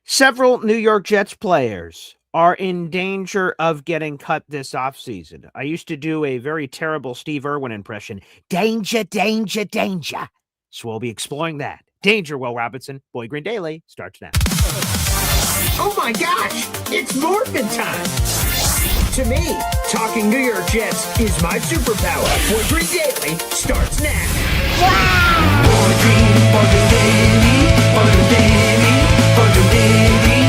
Several New York Jets players are in danger of getting cut this offseason. I used to do a very terrible Steve Irwin impression. Danger, danger, danger. So we'll be exploring that. Danger, Will Robinson. Boy Green Daily starts now. Oh my gosh, it's morphin' time. To me, talking New York Jets is my superpower. Boy Green Daily starts now. Wow! Boy Green Daily, Boy Green Daily, Boy Green Daily.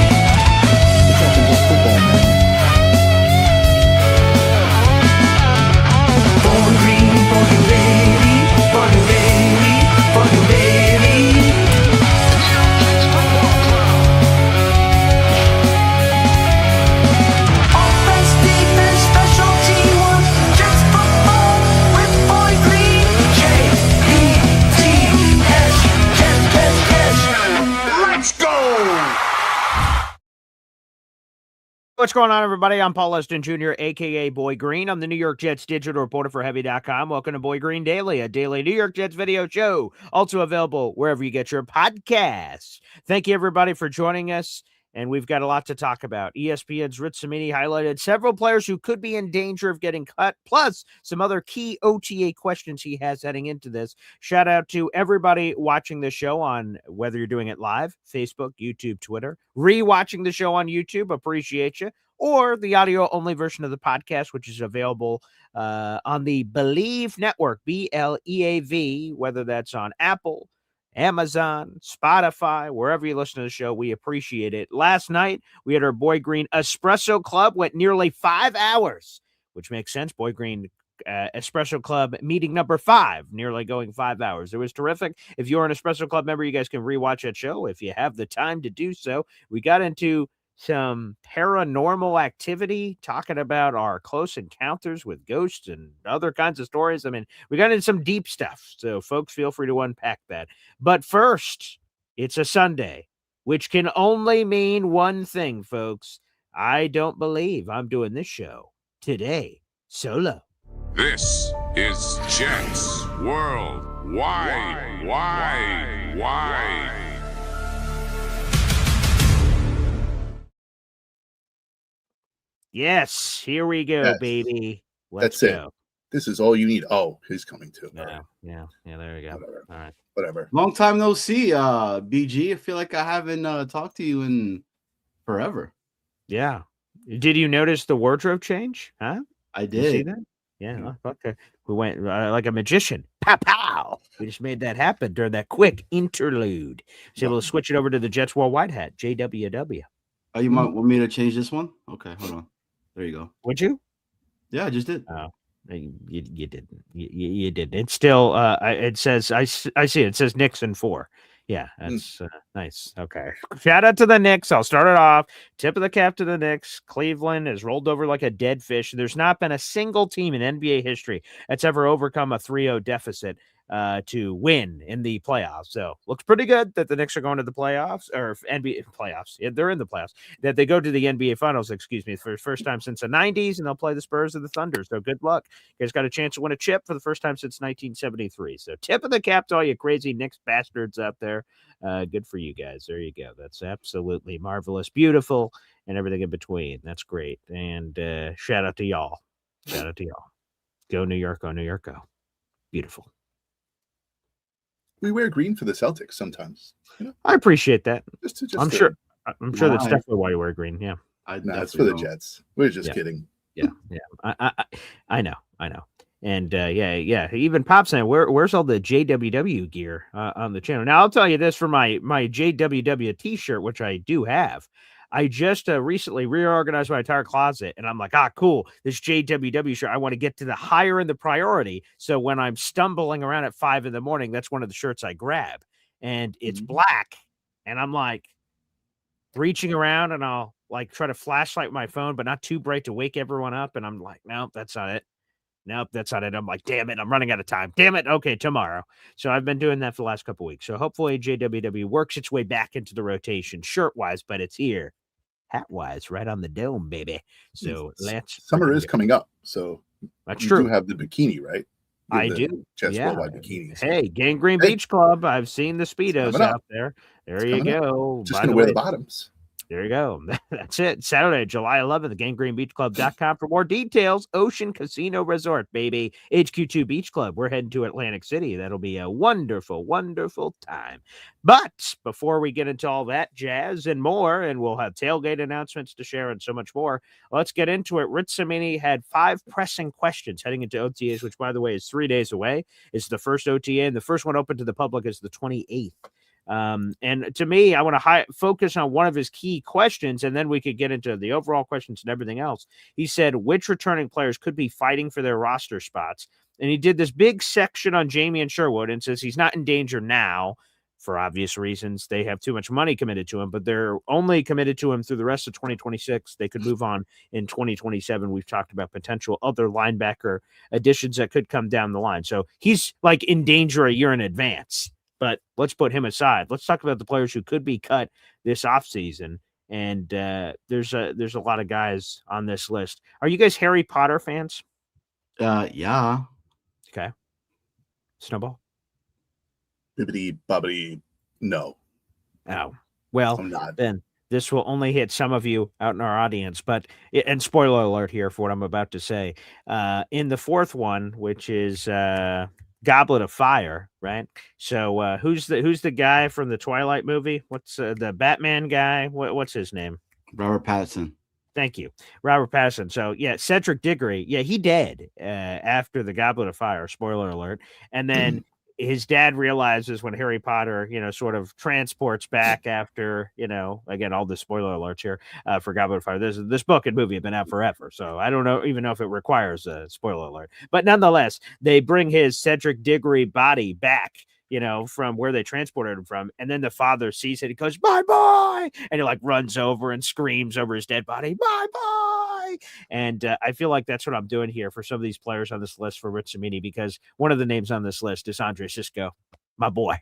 It's not just football, man. Boy Green Daily, Boy Green Daily, Boy Green Daily. Offense, defense, special teamwork, Jets football with Boy Green. J-E-T-S, Jets. Let's go! What's going on, everybody? I'm Paul Esden Jr., a.k.a. Boy Green. I'm the New York Jets digital reporter for Heavy.com. Welcome to Boy Green Daily, a daily New York Jets video show, also available wherever you get your podcasts. Thank you, everybody, for joining us, and we've got a lot to talk about. ESPN's Rich Cimini highlighted several players who could be in danger of getting cut, plus some other key OTA questions he has heading into this. Shout out to everybody watching the show on whether you're doing it live, Facebook, YouTube, Twitter, rewatching the show on YouTube, appreciate you, or the audio-only version of the podcast, which is available on the Believe Network, B-L-E-A-V, whether that's on Apple, Amazon, Spotify, wherever you listen to the show. We appreciate it. Last night, we had our Boy Green Espresso Club, went nearly 5 hours, which makes sense. Boy Green Espresso Club meeting number 5, nearly going 5 hours. It was terrific. If you're an Espresso Club member, you guys can rewatch that show if you have the time to do so. We got into some paranormal activity, talking about our close encounters with ghosts and other kinds of stories. I mean, we got into some deep stuff, so folks, feel free to unpack that. But first, it's a Sunday, which can only mean one thing, folks. I don't believe I'm doing this show today solo. This is Jets Worldwide. Why? Yes, here we go, Yes. baby. Let's That's go. it. This is all you need. Oh, he's coming too. All right. Yeah, there we go. Whatever. All right. Whatever. Long time no see, BG. I feel like I haven't talked to you in forever. Yeah. Did you notice the wardrobe change? Huh? I You see did. that? Yeah. Okay. We went like a magician. Pow, pow. We just made that happen during that quick interlude. Was able to switch it over to the Jets Worldwide hat, JWW. Oh, you might want me to change this one? Okay, hold on. There you go. Would you? Yeah, I just did. Oh, you didn't. You didn't. It's still. It says. I see. It says Nixon 4. Yeah, that's nice. Okay. Shout out to the Knicks. I'll start it off. Tip of the cap to the Knicks. Cleveland has rolled over like a dead fish. There's not been a single team in NBA history that's ever overcome a 3-0 deficit to win in the playoffs. So looks pretty good that the Knicks are going to the playoffs or NBA playoffs. Yeah, they're in the playoffs. That they go to the NBA finals, for the first time since the 90s, and they'll play the Spurs or the Thunder. So good luck. You guys got a chance to win a chip for the first time since 1973. So tip of the cap to all you crazy Knicks bastards out there. Good for you guys. There you go. That's absolutely marvelous, beautiful, and everything in between. That's great. And shout out to y'all. Shout out to y'all. Go New York, go New York, go. Beautiful. We wear green for the Celtics sometimes. You know, I appreciate that. just I'm to- sure that's Why? definitely why you wear green. Yeah. No, it's for the Jets. We're just Yeah. kidding. Yeah. I know. And yeah. Even Pop saying, where's all the JWW gear on the channel? Now I'll tell you this for my JWW t-shirt, which I do have. I just recently reorganized my entire closet, and I'm like, cool. This JWW shirt, I want to get to the higher in the priority. So when I'm stumbling around at 5 a.m, that's one of the shirts I grab, and it's black. And I'm like reaching around, and I'll like try to flashlight my phone, but not too bright to wake everyone up. And I'm like, nope, that's not it. Nope, that's not it. I'm like, damn it, I'm running out of time. Damn it. Okay, tomorrow. So I've been doing that for the last couple weeks. So hopefully JWW works its way back into the rotation shirt-wise, but it's here. Hat-wise, right on the dome, baby. So let's... Summer is coming up, so that's you true. do have the bikini, right? You have I the do. Jets Yeah. Worldwide bikini. Hey, Gangrene Beach Club. I've seen the Speedos coming up. out there. There It's you coming up. go. Just By gonna the wear way, the bottoms. There you go. That's it. Saturday, July 11th, ganggreenbeachclub.com for more details. Ocean Casino Resort, baby. HQ2 Beach Club. We're heading to Atlantic City. That'll be a wonderful, wonderful time. But before we get into all that jazz and more, and we'll have tailgate announcements to share and so much more, let's get into it. Rich Cimini had 5 pressing questions heading into OTAs, which, by the way, is 3 days away. It's the first OTA, and the first one open to the public is the 28th. And to me, I want to focus on one of his key questions, and then we could get into the overall questions and everything else. He said, which returning players could be fighting for their roster spots? And he did this big section on Jamie Sherwood and says he's not in danger now for obvious reasons. They have too much money committed to him, but they're only committed to him through the rest of 2026. They could move on in 2027. We've talked about potential other linebacker additions that could come down the line. So he's like in danger a year in advance. But let's put him aside. Let's talk about the players who could be cut this offseason. And there's a lot of guys on this list. Are you guys Harry Potter fans? Yeah. Okay. Snowball? Bibbidi bobbidi, no. Oh, well, I'm not. Then this will only hit some of you out in our audience. But, and spoiler alert here for what I'm about to say. In the fourth one, which is Goblet of Fire, right? So who's the guy from the Twilight movie? What's the Batman guy? What's his name? Robert Pattinson. Thank you, Robert Pattinson. So yeah, Cedric Diggory. Yeah, he dead after the Goblet of Fire. Spoiler alert. And then his dad realizes when Harry Potter, sort of transports back after, again, all the spoiler alerts here for Goblet of Fire. This book and movie have been out forever, so I don't even know if it requires a spoiler alert. But nonetheless, they bring his Cedric Diggory body back, from where they transported him from, and then the father sees it. He goes, "Bye bye," and he like runs over and screams over his dead body, "Bye bye." And I feel like that's what I'm doing here for some of these players on this list for Rich Cimini, because one of the names on this list is Andre Cisco, my boy,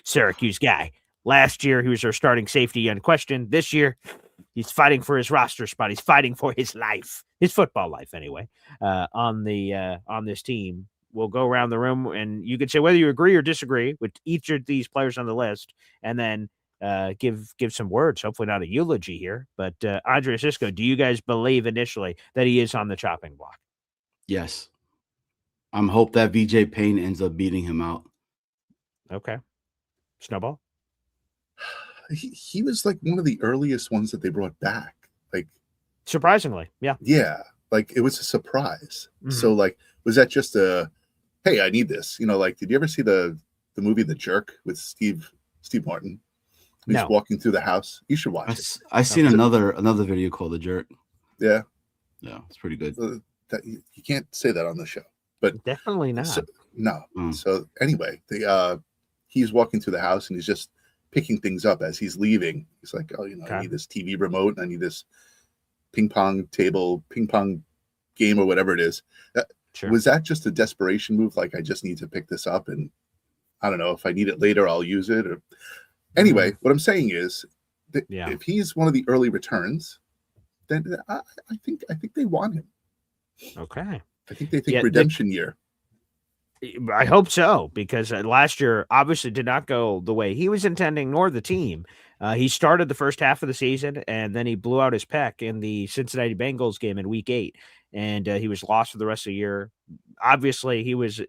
Syracuse guy. Last year, he was their starting safety unquestioned. This year, he's fighting for his roster spot. He's fighting for his life, his football life anyway, on this team. We'll go around the room, and you can say whether you agree or disagree with each of these players on the list, and then give some words, hopefully not a eulogy here. But Andre Cisco, do you guys believe initially that he is on the chopping block? Yes. I'm hope that VJ Payne ends up beating him out. Okay. Snowball? He was like one of the earliest ones that they brought back. Like, surprisingly, yeah. Yeah, like it was a surprise. Mm-hmm. So like, was that just a, hey, I need this? Like, did you ever see the movie The Jerk with Steve Martin? He's walking through the house. You should watch it. I've seen another video called The Jerk. Yeah, it's pretty good. You can't say that on the show, but definitely not. No. So anyway, he's walking through the house and he's just picking things up as he's leaving. He's like, oh, I need this TV remote and I need this ping pong game or whatever it is. Sure. Was that just a desperation move? Like, I just need to pick this up, and I don't know if I need it later, I'll use it. Or anyway, what I'm saying is that if he's one of the early returns, then I think they want him. Okay. I think they think redemption year. I hope so, because last year obviously did not go the way he was intending, nor the team. He started the first half of the season, and then he blew out his pec in the Cincinnati Bengals game in Week 8, and he was lost for the rest of the year. Obviously, he was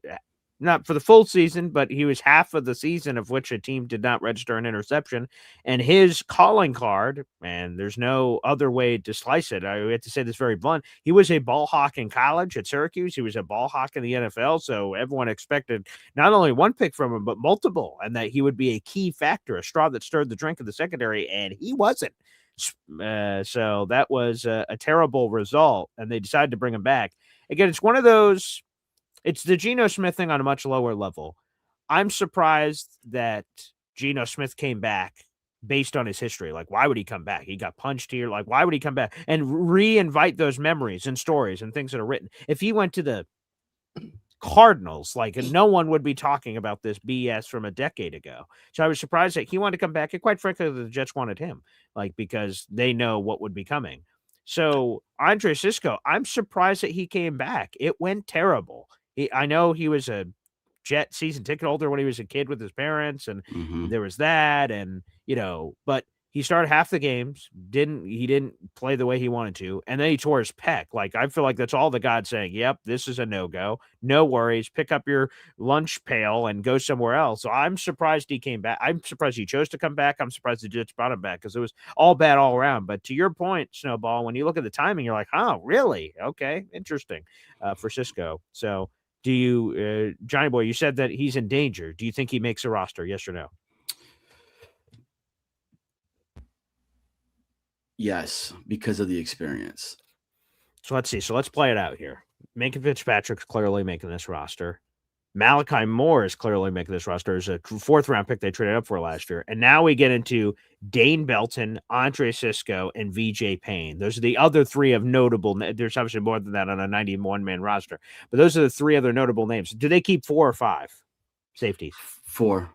not for the full season, but he was half of the season of which a team did not register an interception. And his calling card, and there's no other way to slice it, I have to say this very blunt, he was a ball hawk in college at Syracuse. He was a ball hawk in the NFL, so everyone expected not only one pick from him, but multiple, and that he would be a key factor, a straw that stirred the drink of the secondary, and he wasn't. So that was a terrible result, and they decided to bring him back. Again, it's one of those, it's the Geno Smith thing on a much lower level. I'm surprised that Geno Smith came back based on his history. Like, why would he come back? He got punched here. Like, why would he come back and re-invite those memories and stories and things that are written? If he went to the Cardinals, like, no one would be talking about this BS from a decade ago. So I was surprised that he wanted to come back. And quite frankly, the Jets wanted him, like, because they know what would be coming. So Andre Cisco, I'm surprised that he came back. It went terrible. I know he was a Jet season ticket holder when he was a kid with his parents, and there was that, and but He started half the games, he didn't play the way he wanted to, and then he tore his pec. Like, I feel like that's all the God saying, yep, this is a no-go. No worries. Pick up your lunch pail and go somewhere else. So I'm surprised he came back. I'm surprised he chose to come back. I'm surprised the Jets brought him back because it was all bad all around. But to your point, Snowball, when you look at the timing, you're like, oh, really? Okay, interesting for Cisco. So do you, Johnny Boy, you said that he's in danger. Do you think he makes a roster, yes or no? Yes, because of the experience. So let's see. So let's play it out here. Minka Fitzpatrick's clearly making this roster. Malachi Moore is clearly making this roster as a 4th-round pick they traded up for last year. And now we get into Dane Belton, Andre Cisco, and VJ Payne. Those are the other 3 of notable. There's obviously more than that on a 91-man roster. But those are the 3 other notable names. Do they keep 4 or 5 safeties? 4.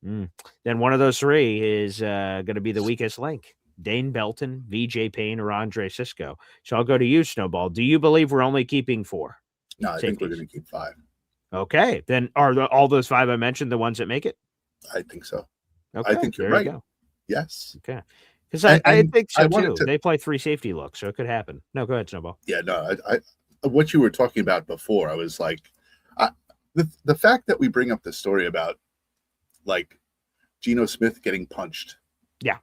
Then one of those 3 is going to be the weakest link. Dane Belton, VJ Payne, or Andre Cisco. So I'll go to you, Snowball. Do you believe we're only keeping 4? No, I think we're going to keep 5. Okay. Then are all those 5 I mentioned the ones that make it? I think so. Okay. I think you're right. Yes. Okay. Because I think so too. To... They play 3 safety looks, so it could happen. No, go ahead, Snowball. Yeah, no, I what you were talking about before, I was like, the fact that we bring up the story about like Geno Smith getting punched. Yeah.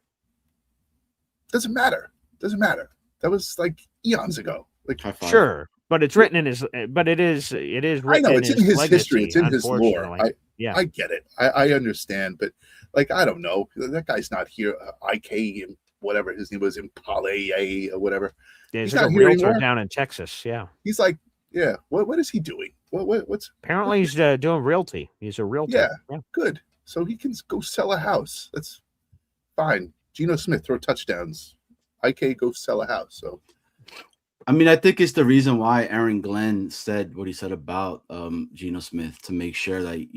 Doesn't matter. That was like eons ago. Like, sure, but it's written in his. But it is written. I know it's in his legacy, history. It's in his lore. Yeah, I get it. I understand, but like I don't know. That guy's not here. IK and whatever his name was, Impale or whatever. Yeah, he's like a realtor down in Texas. Yeah, he's like, yeah. What is he doing? What's apparently he's doing realty. He's a realtor. Yeah, good. So he can go sell a house. That's fine. Geno Smith throw touchdowns. IK go sell a house. So, I mean, I think it's the reason why Aaron Glenn said what he said about Geno Smith to make sure that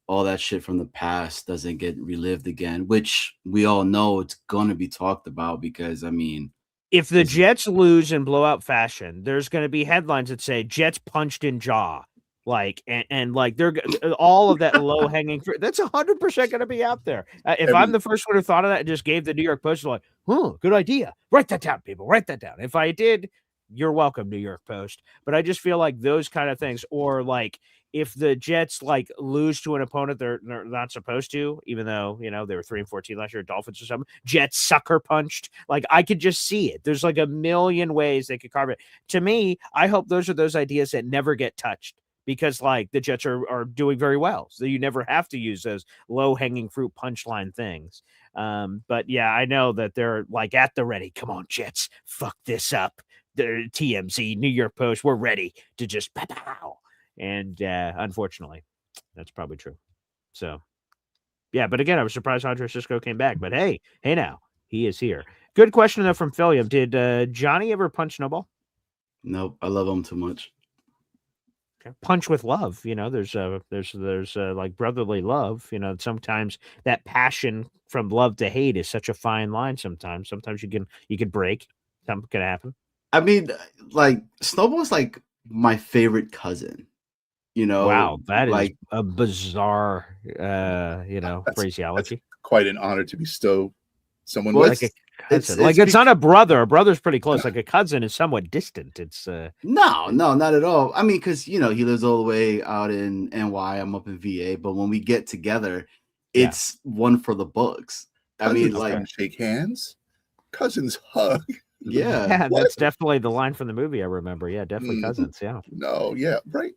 all that shit from the past doesn't get relived again. Which we all know it's going to be talked about because I mean, if the Jets lose in blowout fashion, there's going to be headlines that say Jets punched in jaw. Like and like they're all of that low hanging fruit. That's 100% going to be out there. If I'm the first one who thought of that and just gave the New York Post like, good idea. Write that down, people. Write that down. If I did, you're welcome, New York Post. But I just feel like those kind of things, or like if the Jets like lose to an opponent they're not supposed to, even though they were 3-14 last year, Dolphins or something. Jets sucker punched. Like I could just see it. There's like a million ways they could carve it. To me, I hope those are those ideas that never get touched. Because like the Jets are doing very well. So you never have to use those low hanging fruit punchline things. But yeah, I know that they're like at the ready. Come on, Jets, fuck this up. The TMZ, New York Post, we're ready to just pow. And unfortunately, that's probably true. So yeah, but again, I was surprised Andre Cisco came back. But hey now, he is here. Good question though from Philium. Did Johnny ever punch Snowball? Nope, I love him too much. Punch with love, there's like brotherly love, sometimes that passion from love to hate is such a fine line. Sometimes you can break, something could happen. I mean, like Snowball's like my favorite cousin, Wow, that is a bizarre phraseology. Quite an honor to bestow someone like a cousin. It's not a brother. A brother's pretty close. Like a cousin is somewhat distant. It's no, not at all. I mean, because he lives all the way out in NY. I'm up in VA, but when we get together, it's one for the books. Cousins, I mean, like shake hands, cousins hug. Yeah, that's definitely the line from the movie. I remember. Yeah, definitely cousins. Yeah. No, yeah, right.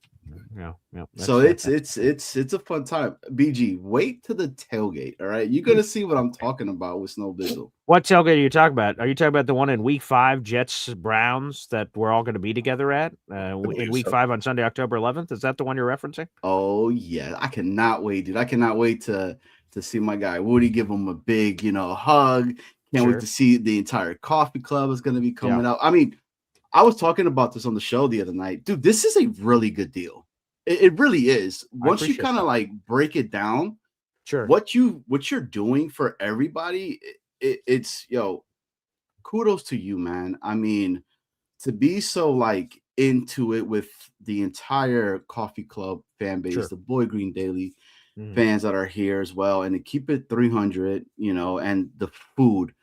Yeah. So it's a fun time. BG, wait to the tailgate. All right, you're gonna see what I'm talking about with Snow Bizzle. What tailgate are you talking about? Are you talking about the one in Week 5, Jets Browns, that we're all going to be together at in Week 5 on Sunday, October 11th? Is that the one you're referencing? Oh yeah, I cannot wait, dude. I cannot wait to see my guy Woody, give him a big hug. Can't wait to see the entire coffee club is going to be coming out. I mean, I was talking about this on the show the other night. Dude, this is a really good deal. It really is. Once you kind of like break it down, what you're doing for everybody, it's kudos to you, man. I mean, to be so like into it with the entire coffee club fan base, the Boy Green Daily, fans that are here as well, and to keep it 300, and the food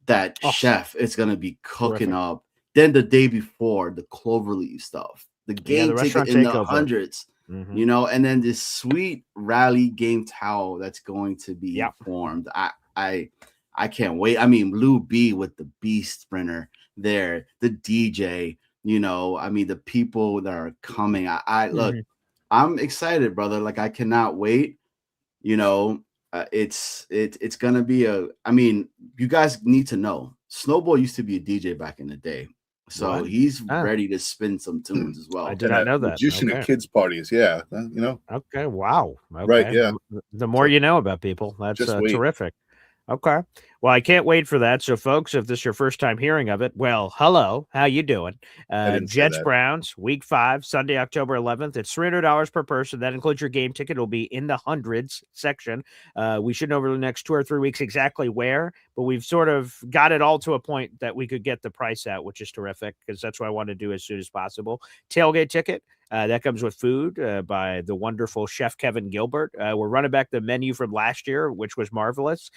that chef is gonna be cooking up. Then the day before, the Cloverleaf stuff, the game ticket in the hundreds, and then this sweet rally game towel that's going to be formed. I can't wait. I mean, Lou B with the Beast Sprinter there, the DJ, the people that are coming. I look, I'm excited, brother. Like, I cannot wait. It's gonna be you guys need to know, Snowball used to be a DJ back in the day, so he's ready to spin some tunes as well. I did not know that. Magician at kids parties, Okay, wow. Okay. Right, yeah. The more you know about people, that's terrific. Okay. Well, I can't wait for that. So, folks, if this is your first time hearing of it, well, hello. How you doing? Jets Browns, Week 5, Sunday, October 11th. It's $300 per person. That includes your game ticket. It'll be in the hundreds section. We should know over the next 2 or 3 weeks exactly where, but we've sort of got it all to a point that we could get the price out, which is terrific, because that's what I want to do as soon as possible. Tailgate ticket. That comes with food by the wonderful Chef Kevin Gilbert. We're running back the menu from last year, which was marvelous.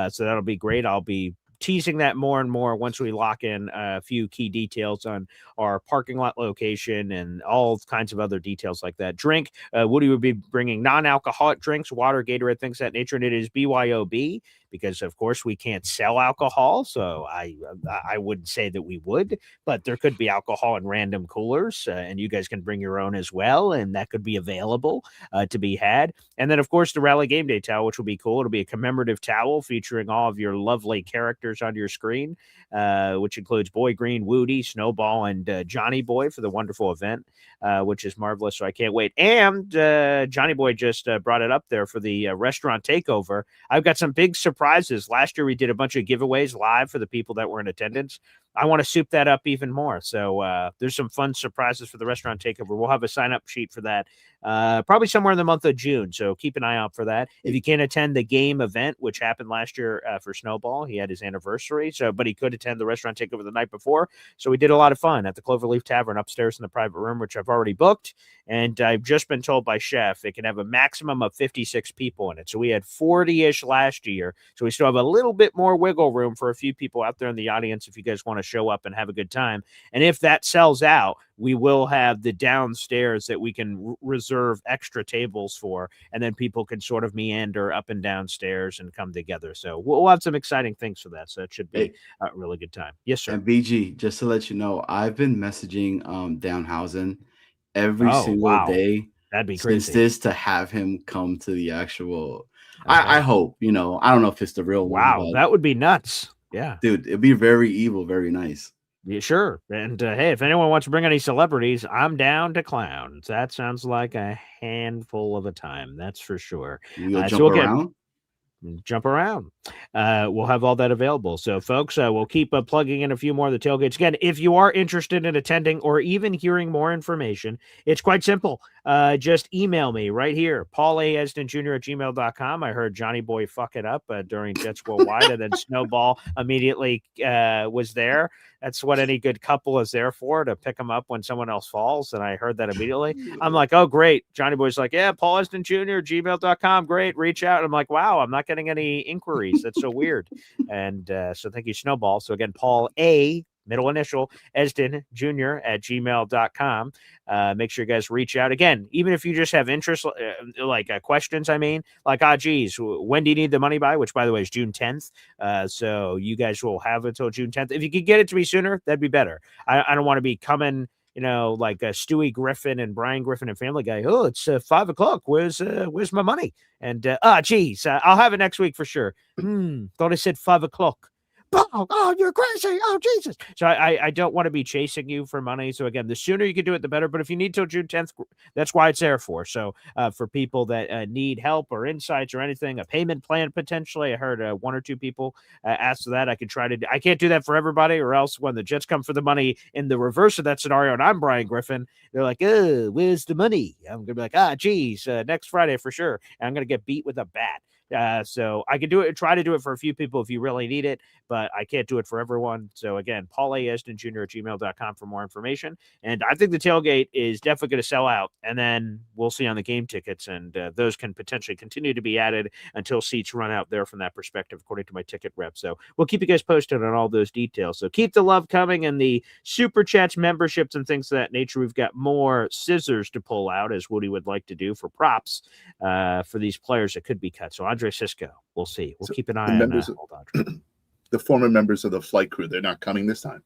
So that'll be great. I'll be teasing that more and more once we lock in a few key details on our parking lot location and all kinds of other details like that. Drink, Woody would be bringing non-alcoholic drinks, water, Gatorade, things of that nature, and it is BYOB, because of course we can't sell alcohol. So I wouldn't say that we would, but there could be alcohol in random coolers, and you guys can bring your own as well, and that could be available to be had. And then of course the Rally Game Day towel, which will be cool. It'll be a commemorative towel featuring all of your lovely characters on your screen, which includes Boy Green, Woody, Snowball, and Johnny Boy for the wonderful event, which is marvelous. So I can't wait. And Johnny Boy just brought it up there for the restaurant takeover. I've got some big surprises. Last year we did a bunch of giveaways live for the people that were in attendance. I want to soup that up even more. So there's some fun surprises for the restaurant takeover. We'll have a sign-up sheet for that probably somewhere in the month of June. So keep an eye out for that. If you can't attend the game event, which happened last year for Snowball, he had his anniversary. But he could attend the restaurant takeover the night before. So we did a lot of fun at the Cloverleaf Tavern upstairs in the private room, which I've already booked. And I've just been told by Chef it can have a maximum of 56 people in it. So we had 40-ish last year. So we still have a little bit more wiggle room for a few people out there in the audience if you guys want to show up and have a good time. And if that sells out, we will have the downstairs that we can reserve extra tables for, and then people can sort of meander up and downstairs and come together. So we'll have some exciting things for that. So it should be a really good time. Yes, sir. And BG, just to let you know, I've been messaging Downhausen every single day. That'd be crazy. Since this, to have him come to the actual. I hope, I don't know if it's the real one. Wow, that would be nuts. Yeah, dude, it'd be very evil, very nice. Yeah, sure. And hey, if anyone wants to bring any celebrities, I'm down to clowns. That sounds like a handful of a time. That's for sure. You'll jump around? Jump around. We'll have all that available. So, folks, we'll keep plugging in a few more of the tailgates. Again, if you are interested in attending or even hearing more information, it's quite simple. Just email me right here, paulaesdenjr@gmail.com. I heard Johnny Boy fuck it up during Jets Worldwide, and then Snowball immediately was there. That's what any good couple is there for, to pick them up when someone else falls. And I heard that immediately. I'm like, oh, great. Johnny Boy's like, yeah, Paul Esden Jr., gmail.com. Great. Reach out. I'm like, wow, I'm not getting any inquiries. That's so weird. And so thank you, Snowball. So again, Paul A., middle initial, Esden Jr. @gmail.com. Make sure you guys reach out. Again, even if you just have interest, questions, geez, when do you need the money by? Which, by the way, is June 10th. So you guys will have until June 10th. If you could get it to me sooner, that'd be better. I don't want to be coming, like Stewie Griffin and Brian Griffin and Family Guy. Oh, it's 5 o'clock. Where's my money? And, geez, I'll have it next week for sure. Thought I said 5 o'clock. Oh, you're crazy. Oh, Jesus. So I don't want to be chasing you for money. So again, the sooner you can do it, the better. But if you need till June 10th, that's why it's there for. So for people that need help or insights or anything, a payment plan potentially, I heard 1 or 2 people ask that. I can't do that for everybody, or else when the Jets come for the money in the reverse of that scenario, and I'm Brian Griffin, they're like, oh, where's the money? I'm going to be like, geez, next Friday for sure. And I'm going to get beat with a bat. So I could try to do it for a few people if you really need it, but I can't do it for everyone. So again, Paul A. Esden Jr. at gmail.com for more information. And I think the tailgate is definitely going to sell out. And then we'll see on the game tickets. And those can potentially continue to be added until seats run out there from that perspective, according to my ticket rep. So we'll keep you guys posted on all those details. So keep the love coming and the super chats, memberships, and things of that nature. We've got more scissors to pull out, as Woody would like to do for props for these players that could be cut. So Andre Cisco, we'll see. We'll keep an eye on Andre. The former members of the flight crew, they're not coming this time.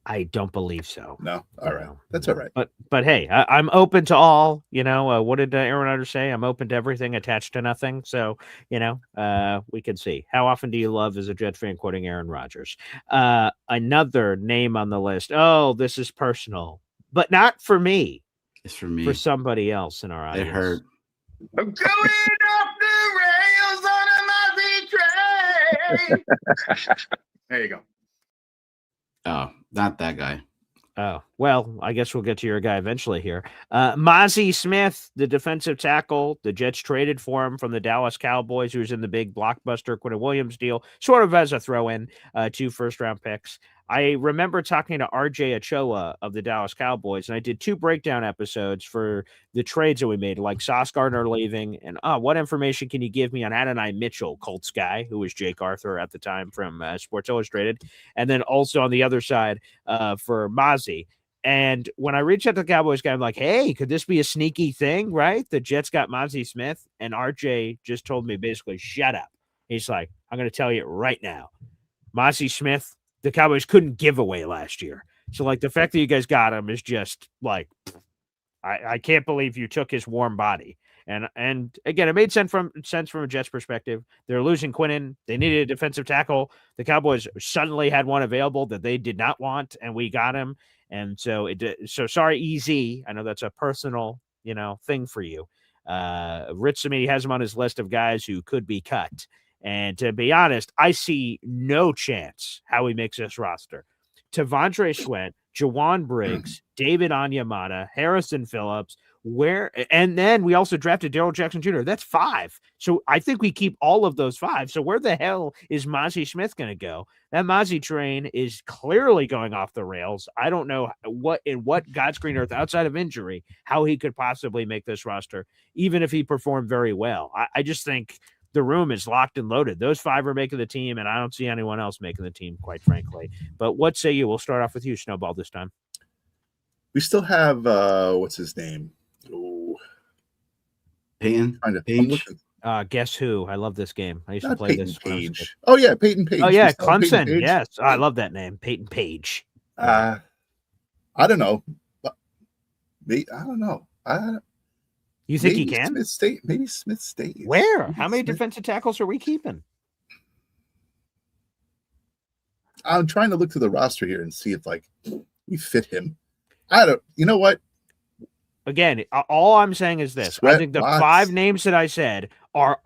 I don't believe so. No, all right, that's all right. But hey, I'm open to all. What did Aaron Rodgers say? I'm open to everything, attached to nothing. So we can see. How often do you love as a Jet fan quoting Aaron Rodgers? Another name on the list. Oh, this is personal, but not for me. It's for me. For somebody else in our audience. It hurt. I'm going off the rails on a Mazi train. There you go. Oh, not that guy. Oh, well, I guess we'll get to your guy eventually here. Mazi Smith, the defensive tackle, the Jets traded for him from the Dallas Cowboys, who was in the big blockbuster Quinn Williams deal, sort of as a throw-in, 2 first-round picks. I remember talking to RJ Ochoa of the Dallas Cowboys, and I did 2 breakdown episodes for the trades that we made, like Sauce Gardner leaving, and what information can you give me on Adonai Mitchell, Colts guy, who was Jake Arthur at the time from Sports Illustrated, and then also on the other side for Mazi. And when I reached out to the Cowboys guy, I'm like, hey, could this be a sneaky thing, right? The Jets got Mazi Smith, and RJ just told me basically, shut up. He's like, I'm going to tell you right now, Mazi Smith, the Cowboys couldn't give away last year. So, like, the fact that you guys got him is just, like, I can't believe you took his warm body. And again, it made sense from a Jets perspective. They're losing Quinnen. They needed a defensive tackle. The Cowboys suddenly had one available that they did not want, and we got him. And so sorry, EZ. I know that's a personal, thing for you. Rich Samini has him on his list of guys who could be cut. And to be honest, I see no chance how he makes this roster. Tavondre Sweat, Jawan Briggs, David Onyemata, Harrison Phillips, and then we also drafted Darrell Jackson Jr. That's 5. So I think we keep all of those 5. So where the hell is Mazi Smith going to go? That Mazi train is clearly going off the rails. I don't know what God's green earth outside of injury, how he could possibly make this roster, even if he performed very well. I just think the room is locked and loaded. Those 5 are making the team, and I don't see anyone else making the team, quite frankly. But what say you? We'll start off with you, Snowball, this time. We still have, what's his name? Oh, Peyton. Page. Guess who? I love this game. I used to play Peyton this. Page. Oh, yeah, Peyton Page. Oh, yeah, Clemson. Yes. Oh, I love that name, Peyton Page. I don't know. I don't know. You think he can? Maybe Smith stays. Where? How many defensive tackles are we keeping? I'm trying to look to the roster here and see if we fit him. You know what? Again, all I'm saying is this. I think the 5 names that I said are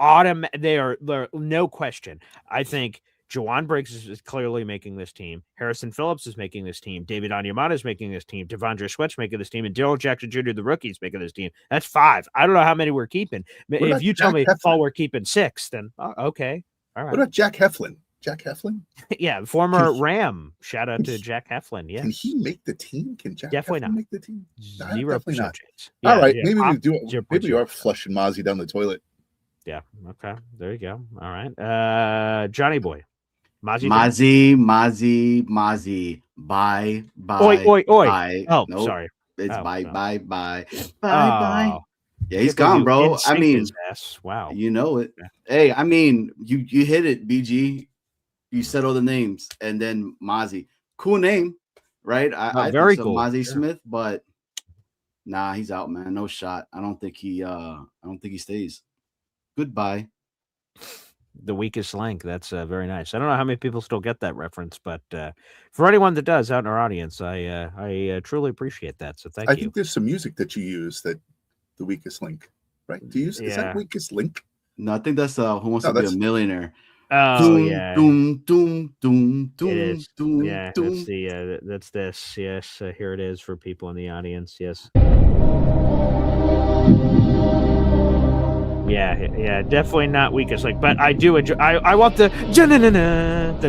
they're no question. I think Jawan Briggs is clearly making this team. Harrison Phillips is making this team. David Onyemata is making this team. Tavondre Sweat's making this team. And Darrell Jackson Jr., the rookie, is making this team. That's 5. I don't know how many we're keeping. If you tell me, we're keeping 6, then okay. All right. What about Jack Heflin? Jack Heflin? Yeah, former Ram. Shout out to Jack Heflin. Yeah. Can he make the team? Can Jack definitely Heflin not make the team? 0% chance. Yeah, all right, maybe we do it. Maybe you are flushing Mazi down the toilet. Yeah. Okay. There you go. All right. Johnny Boy. Mazi. Bye. Oi. Bye. Oh, nope. Sorry. It's bye. Bye. Yeah, he's gone, bro. I mean, wow. You know it. Hey, I mean, you hit it, BG. You said all the names, and then Mazi. Cool name, right? I very think so, cool. Mazi Smith, but nah, he's out, man. No shot. I don't think he stays. Goodbye. The weakest link. That's very nice. I don't know how many people still get that reference, but for anyone that does out in our audience, I truly appreciate that. So thank you. I think there's some music that you use that the weakest link, right? Do you use is that weakest link? No, I think that's Who Wants to Be a Millionaire. Oh, doom, yeah. Doom, doom, doom, doom, doom, yeah, doom. That's this. Yes, here it is for people in the audience. Yes. Yeah, definitely not weakest link, but I do enjoy. I want the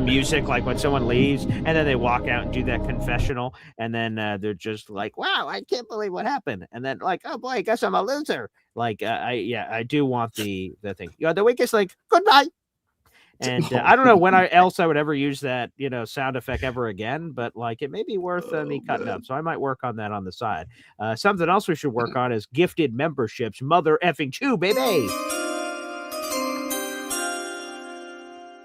music, like when someone leaves and then they walk out and do that confessional, and then they're just like, "Wow, I can't believe what happened," and then like, "Oh boy, I guess I'm a loser." Like, I do want the thing. The weakest link. Goodbye. And I don't know when else I would ever use that, sound effect ever again, but like it may be worth me cutting up. So I might work on that on the side. Something else we should work on is gifted memberships. Mother effing 2, baby.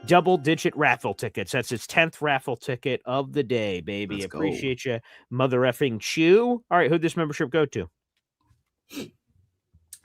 Double-digit raffle tickets. That's its 10th raffle ticket of the day, baby. Let's Appreciate you, mother effing Chew. All right, who'd this membership go to?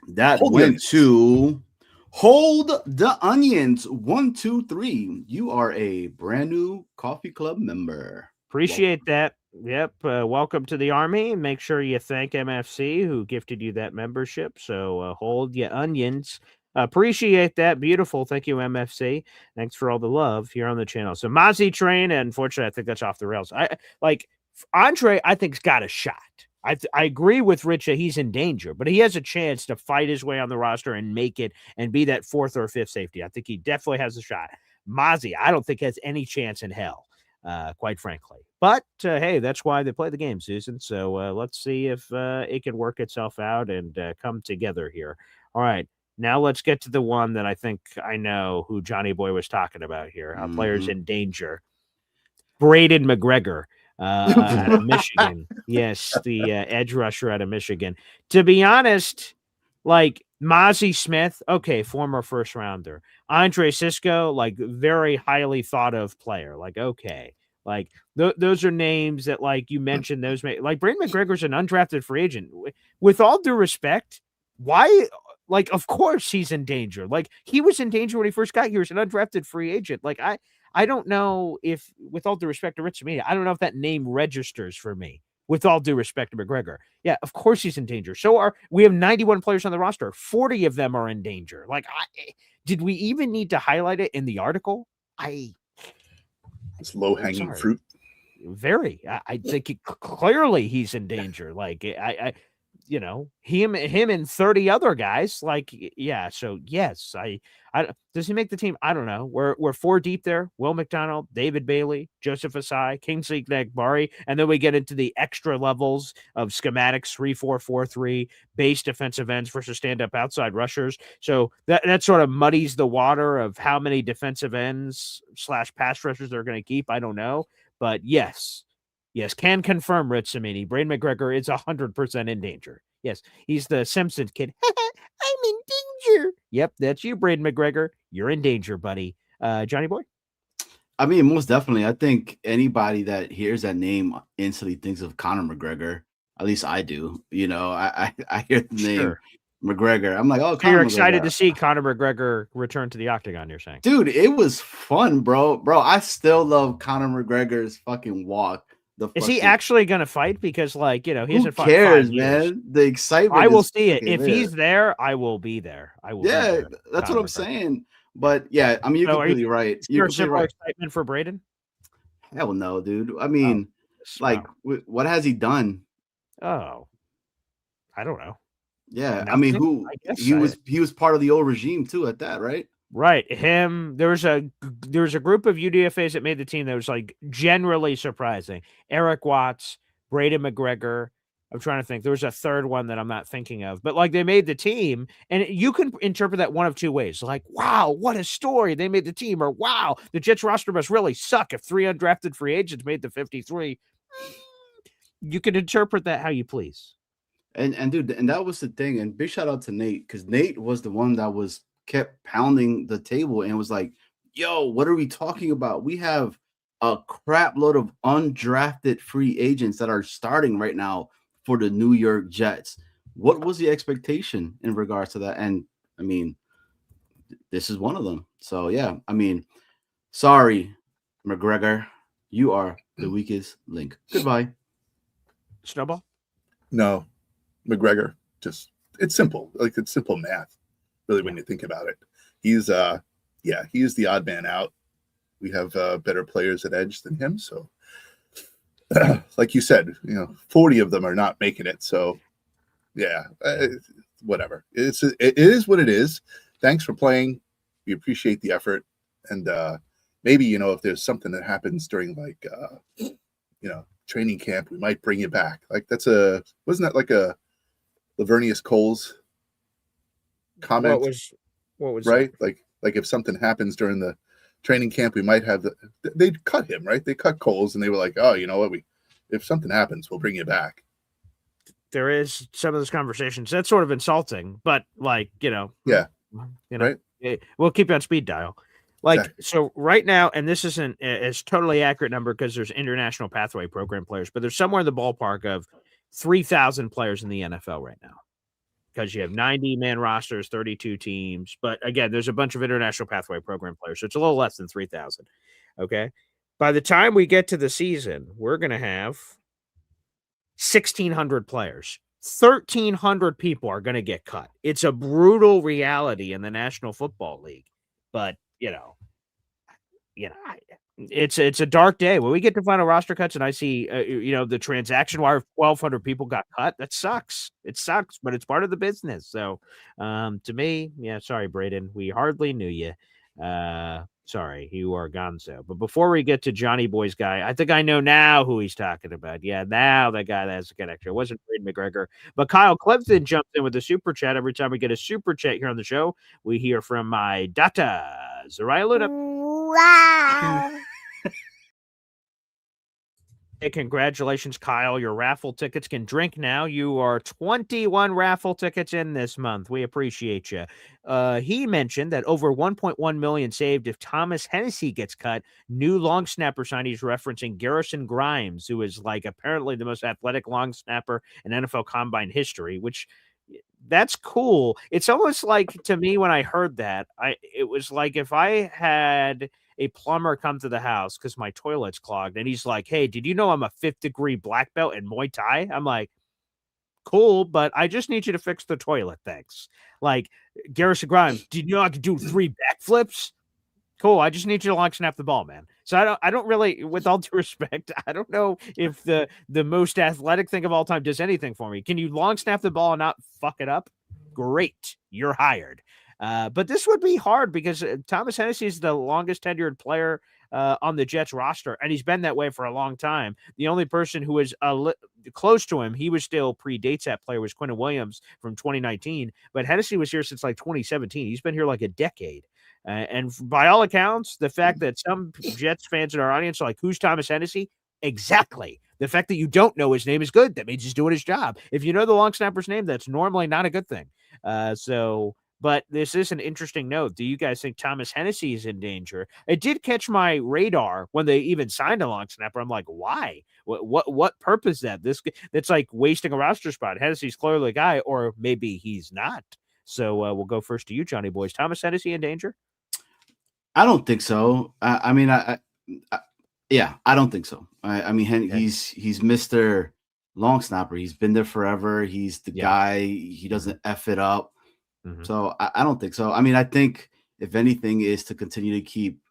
That went to Hold the Onions 123. You are a brand new coffee club member. Appreciate that. Yep. Welcome to the army. Make sure you thank MFC who gifted you that membership. So hold your onions. Appreciate that. Beautiful. Thank you, MFC. Thanks for all the love here on the channel. So Mazi train, and unfortunately, I think that's off the rails. Andre, I think's got a shot. I agree with Rich that he's in danger, but he has a chance to fight his way on the roster and make it and be that 4th or 5th safety. I think he definitely has a shot. Mazi, I don't think has any chance in hell, quite frankly. But, hey, that's why they play the game, Susan. So let's see if it can work itself out and come together here. All right. Now let's get to the one that I think I know who Johnny Boy was talking about here. Players in danger. Braden McGregor. Out of Michigan. Yes, the edge rusher out of Michigan. To be honest, like Mazi Smith, okay, former first rounder. Andre Cisco, like very highly thought of player. Like, okay. Like those are names that like you mentioned those like Braden McGregor's an undrafted free agent. With all due respect, why like of course he's in danger. Like he was in danger when he first got here as an undrafted free agent. Like I don't know if, with all due respect to Rich Media, I don't know if that name registers for me. With all due respect to McGregor. Yeah, of course he's in danger. We have 91 players on the roster. 40 of them are in danger. Like, did we even need to highlight it in the article? It's low-hanging fruit. Very. I think clearly he's in danger. Like, him and 30 other guys, like, yeah. So yes, does he make the team? I don't know. We're 4 deep there. Will McDonald, David Bailey, Joseph Asai, Kingsley Nagbari, and then we get into the extra levels of schematics 3-4-4-3, base defensive ends versus stand-up outside rushers. So that sort of muddies the water of how many defensive ends / pass rushers they're going to keep. I don't know, but yes, can confirm, Rich Cimini. Braden McGregor is 100% in danger. Yes, he's the Simpsons kid. I'm in danger. Yep, that's you, Braden McGregor. You're in danger, buddy. Johnny Boy? I mean, most definitely. I think anybody that hears that name instantly thinks of Conor McGregor. At least I do. I hear the name McGregor. I'm like, oh, so you're excited to see Conor McGregor return to the octagon, you're saying? Dude, it was fun, bro. I still love Conor McGregor's fucking walk. Is he actually going to fight? Because, like, he hasn't fought. Who cares, man? The excitement. I will see it. If he's there, I will be there. Yeah, that's what I'm saying. But yeah, I mean, you're completely right. You're similar excitement for Braden? Hell no, dude. I mean, what has he done? Oh, I don't know. Yeah, I mean, he was part of the old regime too at that, right? Right. Him. There was a group of UDFAs that made the team that was like generally surprising. Eric Watts, Braden McGregor. I'm trying to think. There was a third one that I'm not thinking of, but like they made the team, and you can interpret that one of two ways. Like, wow, what a story. They made the team, or wow, the Jets roster must really suck if 3 undrafted free agents made the 53. You can interpret that how you please. And dude, and that was the thing. And big shout out to Nate, because Nate was the one that kept pounding the table and was like, yo, what are we talking about? We have a crap load of undrafted free agents that are starting right now for the New York Jets. What was the expectation in regards to that? And I mean, this is one of them. So yeah, I mean, sorry, McGregor, you are the weakest link. Goodbye. Snowball? No, McGregor. It's simple. Like, it's simple math. Really, when you think about it, he's the odd man out. We have better players at edge than him. So, like you said, 40 of them are not making it. So, yeah, whatever. It is what it is. Thanks for playing. We appreciate the effort. And maybe, if there's something that happens during training camp, we might bring you back. Like wasn't that like a Lavernius Coles comment? What was right? that? Like if something happens during the training camp, we might have they'd cut him, right? They cut Coles and they were like, oh, you know what? If something happens, we'll bring you back. There is some of those conversations. That's sort of insulting, but yeah, right. We'll keep you on speed dial. Exactly. So right now, and this isn't a totally accurate number because there's international pathway program players, but there's somewhere in the ballpark of 3,000 players in the NFL right now because you have 90-man rosters, 32 teams. But again, there's a bunch of international pathway program players, so it's a little less than 3,000. Okay. By the time we get to the season, we're going to have 1,600 players. 1,300 people are going to get cut. It's a brutal reality in the National Football League, but it's a dark day when we get to final roster cuts and I see, the transaction wire, 1,200 people got cut. That sucks. It sucks, but it's part of the business. So, to me, sorry, Braden, we hardly knew you. Sorry, you are gonzo. But before we get to Johnny Boy's guy, I think I know now who he's talking about. Yeah, now the guy that has a connection. It wasn't Braden McGregor. But Kyle Clifton jumps in with a super chat. Every time we get a super chat here on the show, we hear from my data. Zariah Luda. Wow. Hey, congratulations, Kyle. Your raffle tickets can drink now. You are 21 raffle tickets in this month. We appreciate you. He mentioned that over 1.1 million saved if Thomas Hennessy gets cut. New long snapper signees referencing Garrison Grimes, who is apparently the most athletic long snapper in NFL Combine history, which that's cool. It's almost like, to me, when I heard that, it was like if I had a plumber come to the house because my toilet's clogged and he's like, hey, did you know I'm a 5th degree black belt in Muay Thai? I'm like, cool, but I just need you to fix the toilet. Thanks. Like Garrison Grimes, did you know I could do 3 backflips? Cool. I just need you to long snap the ball, man. So I don't really, with all due respect, I don't know if the most athletic thing of all time does anything for me. Can you long snap the ball and not fuck it up? Great. You're hired. But this would be hard because Thomas Hennessy is the longest tenured player on the Jets roster, and he's been that way for a long time. The only person who was close to him, he was still predates that player, was Quentin Williams from 2019, but Hennessy was here since 2017. He's been here a decade. And by all accounts, the fact that some Jets fans in our audience are like, who's Thomas Hennessy? Exactly. The fact that you don't know his name is good. That means he's doing his job. If you know the long snapper's name, that's normally not a good thing. But this is an interesting note. Do you guys think Thomas Hennessy is in danger? It did catch my radar when they even signed a long snapper. I'm like, why? What purpose that? That's like wasting a roster spot. Hennessy's clearly a guy, or maybe he's not. So we'll go first to you, Johnny Boys. Thomas Hennessy in danger? I don't think so. I don't think so. He's Mr. Long Snapper. He's been there forever. He's the guy. He doesn't F it up. Mm-hmm. So I don't think so. I think if anything is to continue to keep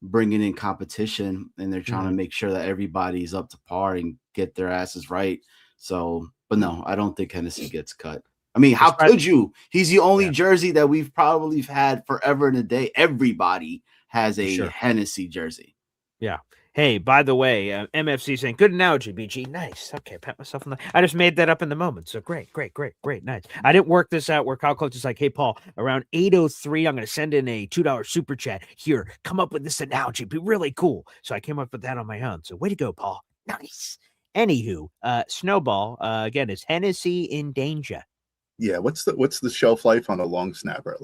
bringing in competition, and they're trying to make sure that everybody's up to par and get their asses right. So, but no, I don't think Hennessy gets cut. How could you? He's the only jersey that we've probably had forever and a day. Everybody has a Hennessy jersey. Yeah. Hey, by the way, MFC saying, good analogy, BG. Nice. Okay, pat myself on the... I just made that up in the moment. So great. Nice. I didn't work this out where Kyle Coach is like, hey, Paul, around 8:03, I'm going to send in a $2 super chat. Here, come up with this analogy. It'd be really cool. So I came up with that on my own. So way to go, Paul. Nice. Anywho, Snowball, again, is Hennessy in danger? Yeah, what's the shelf life on a long snapper?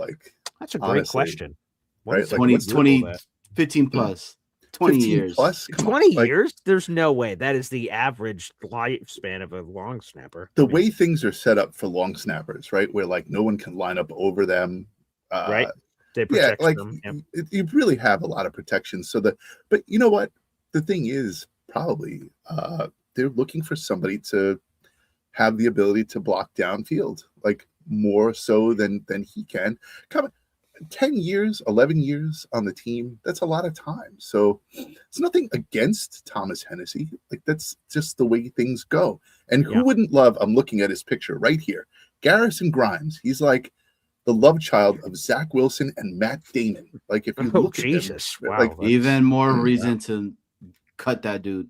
That's a great question. Right? 15 plus. 20 years. Plus? 20 years? There's no way. That is the average lifespan of a long snapper. The way things are set up for long snappers, right? Where no one can line up over them. Right. They protect them. Yep. You really have a lot of protection. But you know what? The thing is, probably they're looking for somebody to have the ability to block downfield, more so than he can. 10 years, 11 years on the team, that's a lot of time. So it's nothing against Thomas Hennessy. That's just the way things go. And who wouldn't love, I'm looking at his picture right here, Garrison Grimes. He's like the love child of Zach Wilson and Matt Damon. Like if you look at him, wow, like even more reason to cut that dude.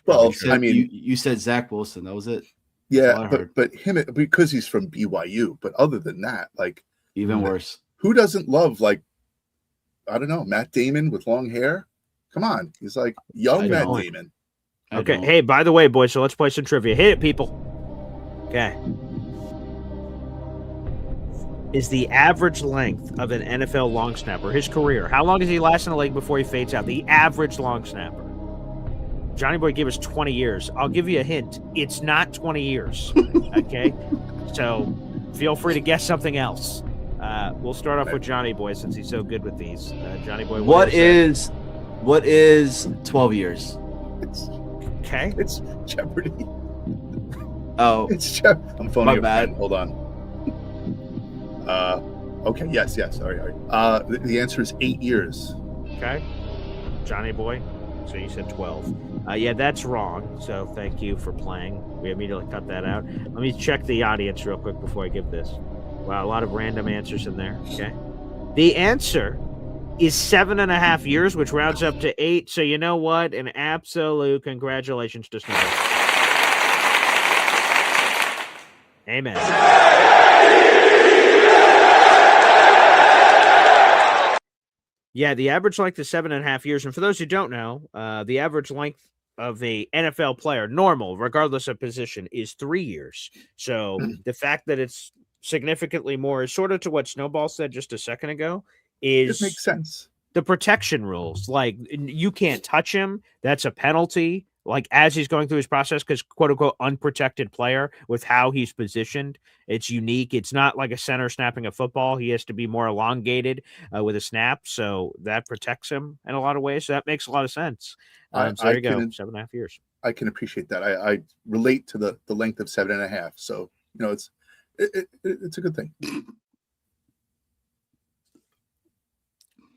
Well, I mean, you said Zach Wilson. That was it. Yeah, but him because he's from BYU. But other than that, like even worse. Who doesn't love I don't know, Matt Damon with long hair? Come on, he's like young Matt Damon. Okay, hey, by the way, boys, so let's play some trivia. Hit it, people. Okay. Is the average length of an NFL long snapper, his career, how long does he last in the league before he fades out? The average long snapper. Johnny Boy gave us 20 years. I'll give you a hint. It's not 20 years. Okay? So feel free to guess something else. We'll start off with Johnny Boy since he's so good with these. Johnny Boy, what is 12 years? It's Jeopardy. Oh, it's Jeopardy. I'm phoning your friend. Hold on. Okay. Yes. All right. The answer is 8 years. Okay. Johnny Boy. So you said 12. Yeah, that's wrong. So thank you for playing. We immediately cut that out. Let me check the audience real quick before I give this. Wow, a lot of random answers in there. Okay. The answer is 7.5 years, which rounds up to 8. So you know what? An absolute congratulations to Snow. Amen. Yeah, the average length is 7.5 years. And for those who don't know, the average length of a NFL player, normal, regardless of position, is 3 years. So the fact that it's significantly more is sort of to what Snowball said just a second ago. It makes sense. The protection rules, like you can't touch him. That's a penalty. Like as he's going through his process, because quote unquote unprotected player with how he's positioned, it's unique. It's not like a center snapping a football. He has to be more elongated with a snap, so that protects him in a lot of ways. So that makes a lot of sense. So there you go, 7.5 years. I can appreciate that. I relate to the length of 7.5. So it's a good thing.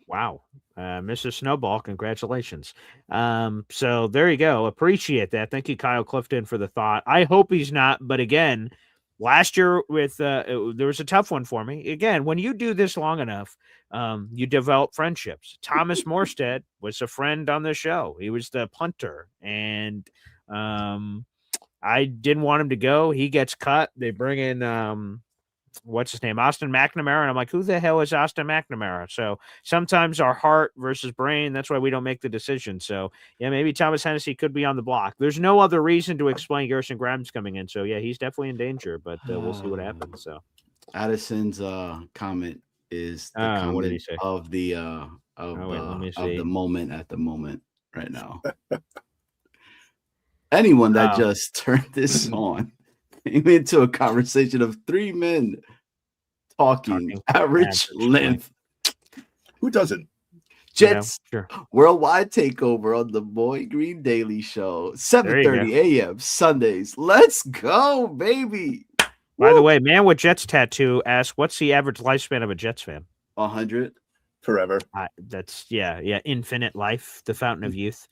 Wow. Mr. Snowball, congratulations. So there you go. Appreciate that. Thank you, Kyle Clifton, for the thought. I hope he's not, but again, last year with there was a tough one for me. Again, when you do this long enough, you develop friendships. Thomas Morstead was a friend on the show. He was the punter, and I didn't want him to go. He gets cut. They bring in what's his name? Austin McNamara. And I'm like, who the hell is Austin McNamara? So sometimes our heart versus brain, that's why we don't make the decision. So yeah, maybe Thomas Hennessy could be on the block. There's no other reason to explain Garrison Grimes coming in. So yeah, he's definitely in danger, but we'll see what happens. So Addison's comment is the comment what did he say? Of the the moment at the moment right now. Anyone that just turned this on came into a conversation of three men talking average length. Who doesn't? Jets worldwide takeover on the Boy Green Daily Show, 7:30 a.m. Sundays. Let's go, baby. By the way, man with Jets tattoo asks, "What's the average lifespan of a Jets fan?" 100 forever. That's infinite life, the fountain of youth.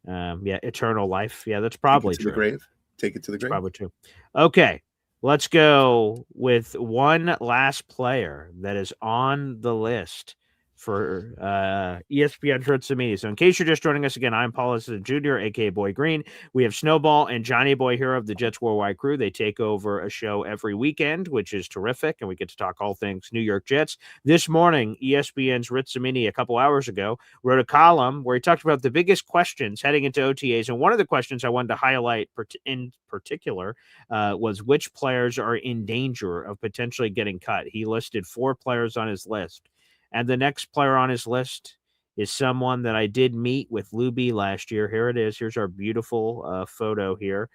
Eternal life. Yeah, that's probably true. The grave. Take it to the grave. Probably true. Okay, let's go with one last player that is on the list for ESPN Shirts and Media. So in case you're just joining us again, I'm Paul Esden Jr., a.k.a. Boy Green. We have Snowball and Johnny Boy here of the Jets Worldwide Crew. They take over a show every weekend, which is terrific, and we get to talk all things New York Jets. This morning, ESPN's Ritsamini a couple hours ago wrote a column where he talked about the biggest questions heading into OTAs, and one of the questions I wanted to highlight in particular was which players are in danger of potentially getting cut. He listed 4 players on his list. And the next player on his list is someone that I did meet with Lou B last year. Here it is. Here's our beautiful photo here.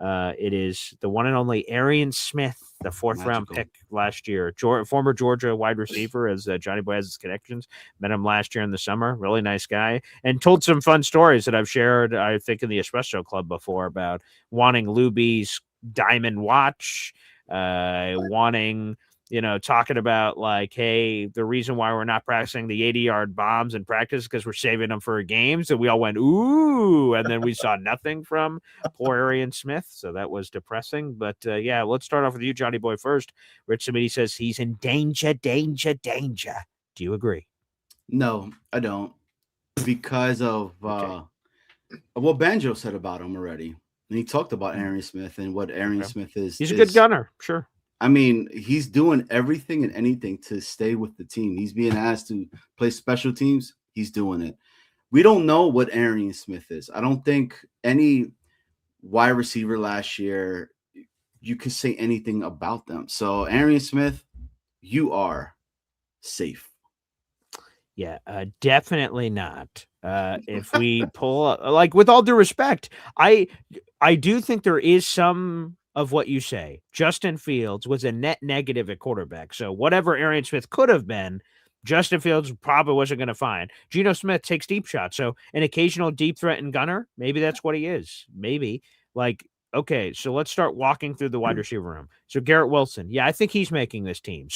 It is the one and only Arian Smith, the 4th round pick last year. Former Georgia wide receiver, as Johnny Boy has his connections. Met him last year in the summer. Really nice guy. And told some fun stories that I've shared, I think, in the Espresso Club before about wanting Lou B's diamond watch, wanting talking about like, hey, the reason why we're not practicing the 80-yard bombs in practice because we're saving them for games. And we all went, ooh. And then we saw nothing from poor Arian Smith. So that was depressing. But yeah, let's start off with you, Johnny Boy, first. Rich Samiti says he's in danger, danger, danger. Do you agree? No, I don't. Because of what Banjo said about him already. And he talked about Arian Smith and what Arian Smith is. He's a good gunner, sure. I mean, he's doing everything and anything to stay with the team. He's being asked to play special teams. He's doing it. We don't know what Arian Smith is. I don't think any wide receiver last year, you could say anything about them. So, Arian Smith, you are safe. Yeah, definitely not. If we pull like with all due respect, I do think there is some of what you say. Justin Fields was a net negative at quarterback. So whatever Arian Smith could have been, Justin Fields probably wasn't going to find. Geno Smith takes deep shots. So an occasional deep threat and gunner, maybe that's what he is. Maybe. Like, okay, so let's start walking through the wide receiver room. So Garrett Wilson, yeah, I think he's making this team.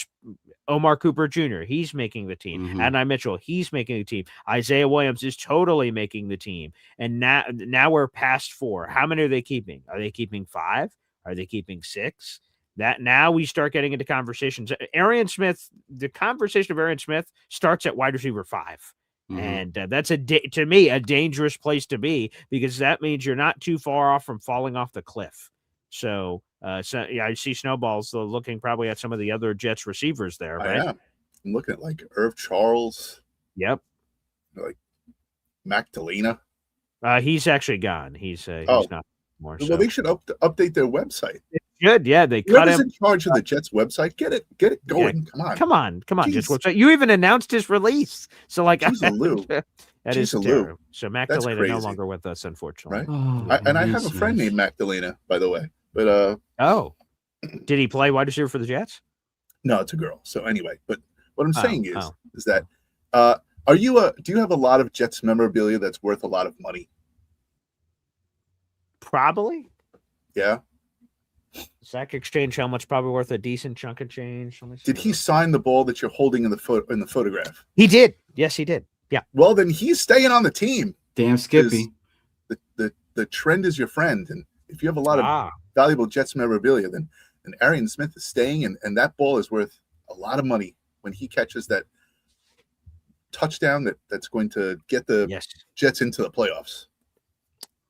Omar Cooper Jr., he's making the team. Mm-hmm. Adonai Mitchell, he's making the team. Isaiah Williams is totally making the team. And now we're past 4. How many are they keeping? Are they keeping 5? Are they keeping 6? That now we start getting into conversations. Arian Smith, the conversation of Arian Smith starts at wide receiver 5. Mm-hmm. And that's to me a dangerous place to be because that means you're not too far off from falling off the cliff. So yeah, I see Snowballs looking probably at some of the other Jets receivers there. Right? I am. I'm looking at like Irv Charles. Yep. Like Magdalena. He's actually gone. He's not more. Well, so. they should update their website. Good, yeah. They cut him. in charge of the Jets website. Get it going. Yeah. Come on, Jets website. You even announced his release. So like, that is terrible. So Magdalena no longer with us, unfortunately. Right? I have a friend named Magdalena, by the way. But did he play wide receiver for the Jets? No, it's a girl. So anyway, but what I'm saying is that do you have a lot of Jets memorabilia that's worth a lot of money? Probably. Yeah. Zach Exchange helmet's probably worth a decent chunk of change. Did he sign the ball that you're holding in the photograph? He did. Yes, he did. Yeah. Well, then he's staying on the team. Damn Skippy. The trend is your friend, and if you have a lot of valuable Jets memorabilia, then Arian Smith is staying, and that ball is worth a lot of money when he catches that touchdown that's going to get the Jets into the playoffs.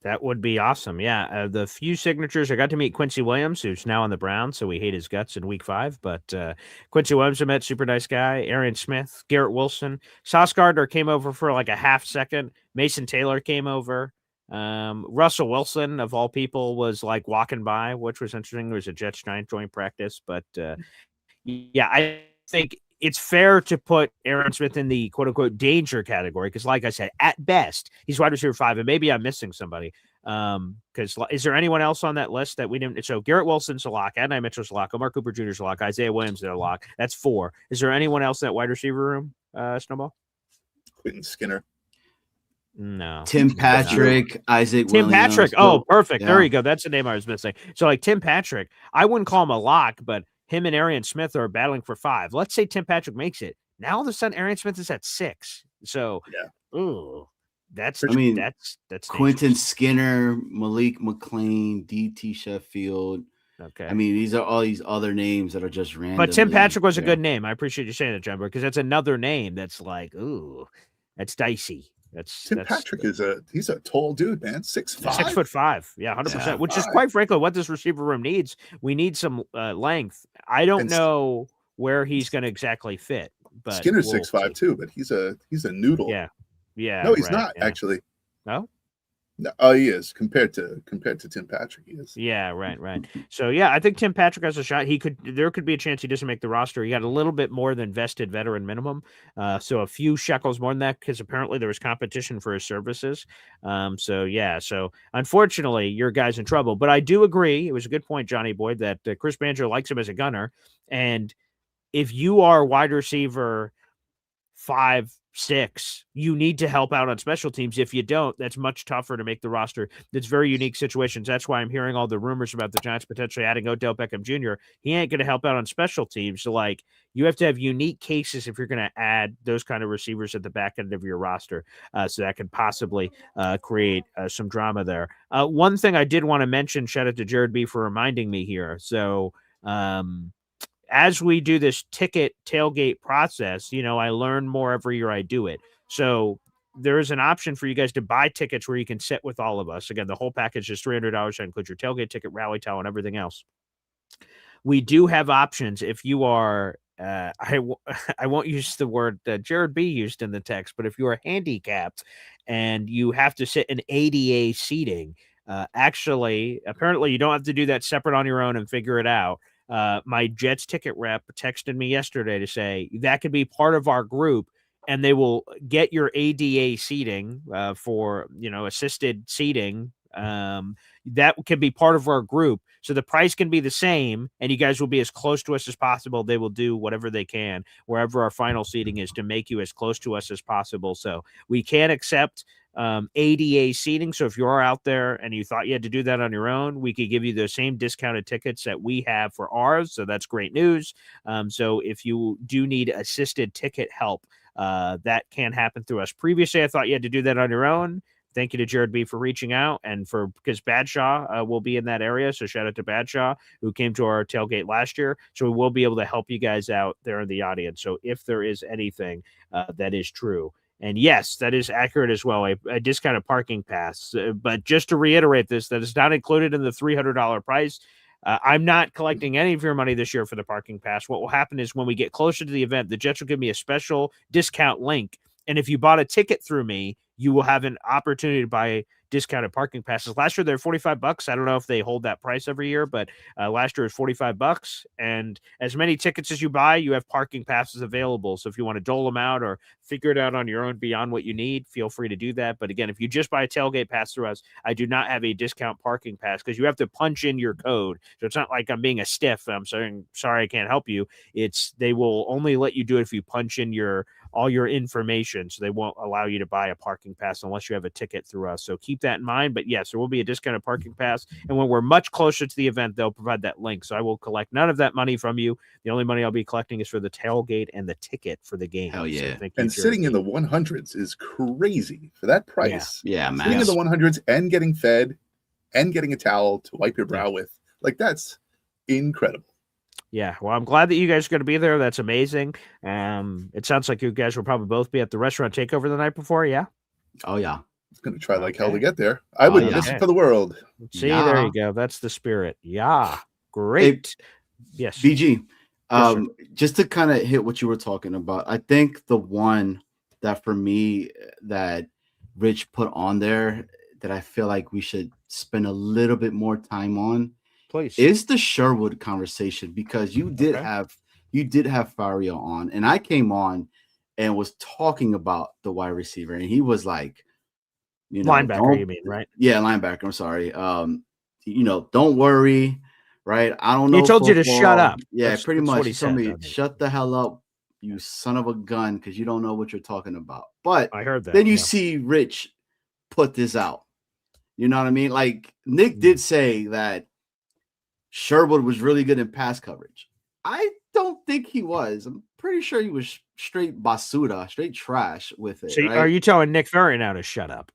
That would be awesome. Yeah. The few signatures, I got to meet Quincy Williams, who's now on the Browns, so we hate his guts in week 5. But Quincy Williams I met, super nice guy. Arian Smith, Garrett Wilson. Sauce Gardner came over for like a half second. Mason Taylor came over. Russell Wilson, of all people, was like walking by, which was interesting. There was a Jets Giant joint practice. But yeah, I think it's fair to put Arian Smith in the quote-unquote danger category because, like I said, at best, he's wide receiver 5, and maybe I'm missing somebody. Because is there anyone else on that list that we didn't? So Garrett Wilson's a lock, Adonai Mitchell's a lock, Omar Cooper Jr.'s a lock, Isaiah Williams is a lock. That's 4. Is there anyone else in that wide receiver room, Snowball? Quentin Skinner. No. Tim Patrick, Isaac Tim Williams. Patrick. Oh, perfect. Yeah. There you go. That's the name I was missing. So like Tim Patrick, I wouldn't call him a lock, but him and Arian Smith are battling for 5. Let's say Tim Patrick makes it. Now all of a sudden Arian Smith is at 6. So that's Quentin dangerous. Skinner, Malik McLean, DT Sheffield. Okay. I mean, these are all these other names that are just random. But Tim Patrick was a good name. I appreciate you saying that, John, because that's another name that's like, ooh, that's dicey. Tim Patrick he's a tall dude, man. 6'5". 6'5". Yeah, 100%. Which is quite frankly what this receiver room needs. We need some length. I don't know where he's going to exactly fit. But Skinner's 6'5" too, but he's a noodle. Yeah. No, he's not actually. No. No, he is compared to Tim Patrick. He is. Yeah, right. So yeah, I think Tim Patrick has a shot. There could be a chance he doesn't make the roster. He got a little bit more than vested veteran minimum, so a few shekels more than that because apparently there was competition for his services. So unfortunately, your guy's in trouble. But I do agree. It was a good point, Johnny Boyd, that Chris Banjo likes him as a gunner, and if you are wide receiver 5, 6, you need to help out on special teams. If you don't, that's much tougher to make the roster. That's very unique situations. That's why I'm hearing all the rumors about the Giants potentially adding Odell Beckham Jr. He ain't going to help out on special teams. So, like, you have to have unique cases if you're going to add those kind of receivers at the back end of your roster. So that could possibly create some drama there. One thing I did want to mention, shout out to Jared B for reminding me here. So, as we do this ticket tailgate process, I learn more every year I do it. So there is an option for you guys to buy tickets where you can sit with all of us. Again, the whole package is $300. That includes your tailgate ticket, rally towel, and everything else. We do have options if you are, I won't use the word that Jared B used in the text, but if you are handicapped and you have to sit in ADA seating, apparently you don't have to do that separate on your own and figure it out. My Jets ticket rep texted me yesterday to say that could be part of our group, and they will get your ADA seating for assisted seating. That can be part of our group, so the price can be the same, and you guys will be as close to us as possible. They will do whatever they can wherever our final seating is to make you as close to us as possible. So we can accept ADA seating. So if you're out there and you thought you had to do that on your own, we could give you the same discounted tickets that we have for ours. So that's great news. So if you do need assisted ticket help, that can happen through us. Previously, I thought you had to do that on your own. Thank you to Jared B for reaching out and because Badshaw will be in that area. So shout out to Badshaw who came to our tailgate last year. So we will be able to help you guys out there in the audience. So if there is anything that is true. And yes, that is accurate as well. A discounted parking pass. But just to reiterate this, that is not included in the $300 price. I'm not collecting any of your money this year for the parking pass. What will happen is when we get closer to the event, the Jets will give me a special discount link. And if you bought a ticket through me, you will have an opportunity to buy discounted parking passes. Last year, they're $45. I don't know if they hold that price every year, but last year was $45. And as many tickets as you buy, you have parking passes available. So if you want to dole them out or figure it out on your own beyond what you need, feel free to do that. But again, if you just buy a tailgate pass through us, I do not have a discount parking pass because you have to punch in your code. So it's not like I'm being a stiff. I'm saying, sorry, I can't help you. They will only let you do it if you punch in all your information. So they won't allow you to buy a parking pass unless you have a ticket through us. So keep that in mind. But yes, there will be a discounted parking pass. And when we're much closer to the event, they'll provide that link. So I will collect none of that money from you. The only money I'll be collecting is for the tailgate and the ticket for the game. Hell yeah. So thank you, and Jared. Sitting in the 100s is crazy for that price. Yeah, man. Sitting in the 100s and getting fed and getting a towel to wipe your brow with. Like, that's incredible. Yeah, well, I'm glad that you guys are going to be there. That's amazing. It sounds like you guys will probably both be at the restaurant takeover the night before, yeah? Oh, yeah. It's going to try like hell to get there. I wouldn't miss it for the world. See, there you go. That's the spirit. Yeah, great. Yes. BG, just to kind of hit what you were talking about, I think the one that for me that Rich put on there that I feel like we should spend a little bit more time on is the Sherwood conversation, because you did have Fario on, and I came on and was talking about the wide receiver, and he was like, linebacker, you mean, right? Yeah, linebacker. I'm sorry. Don't worry, right? I don't know. He told you to shut up. Yeah, that's pretty much. What he told said, me, shut the hell up, you son of a gun, because you don't know what you're talking about. But I heard that. Then you see Rich put this out. You know what I mean? Like, Nick did say that Sherwood was really good in pass coverage. I don't think he was. I'm pretty sure he was straight basura, straight trash with it. So right? Are you telling Nick Ferry now to shut up?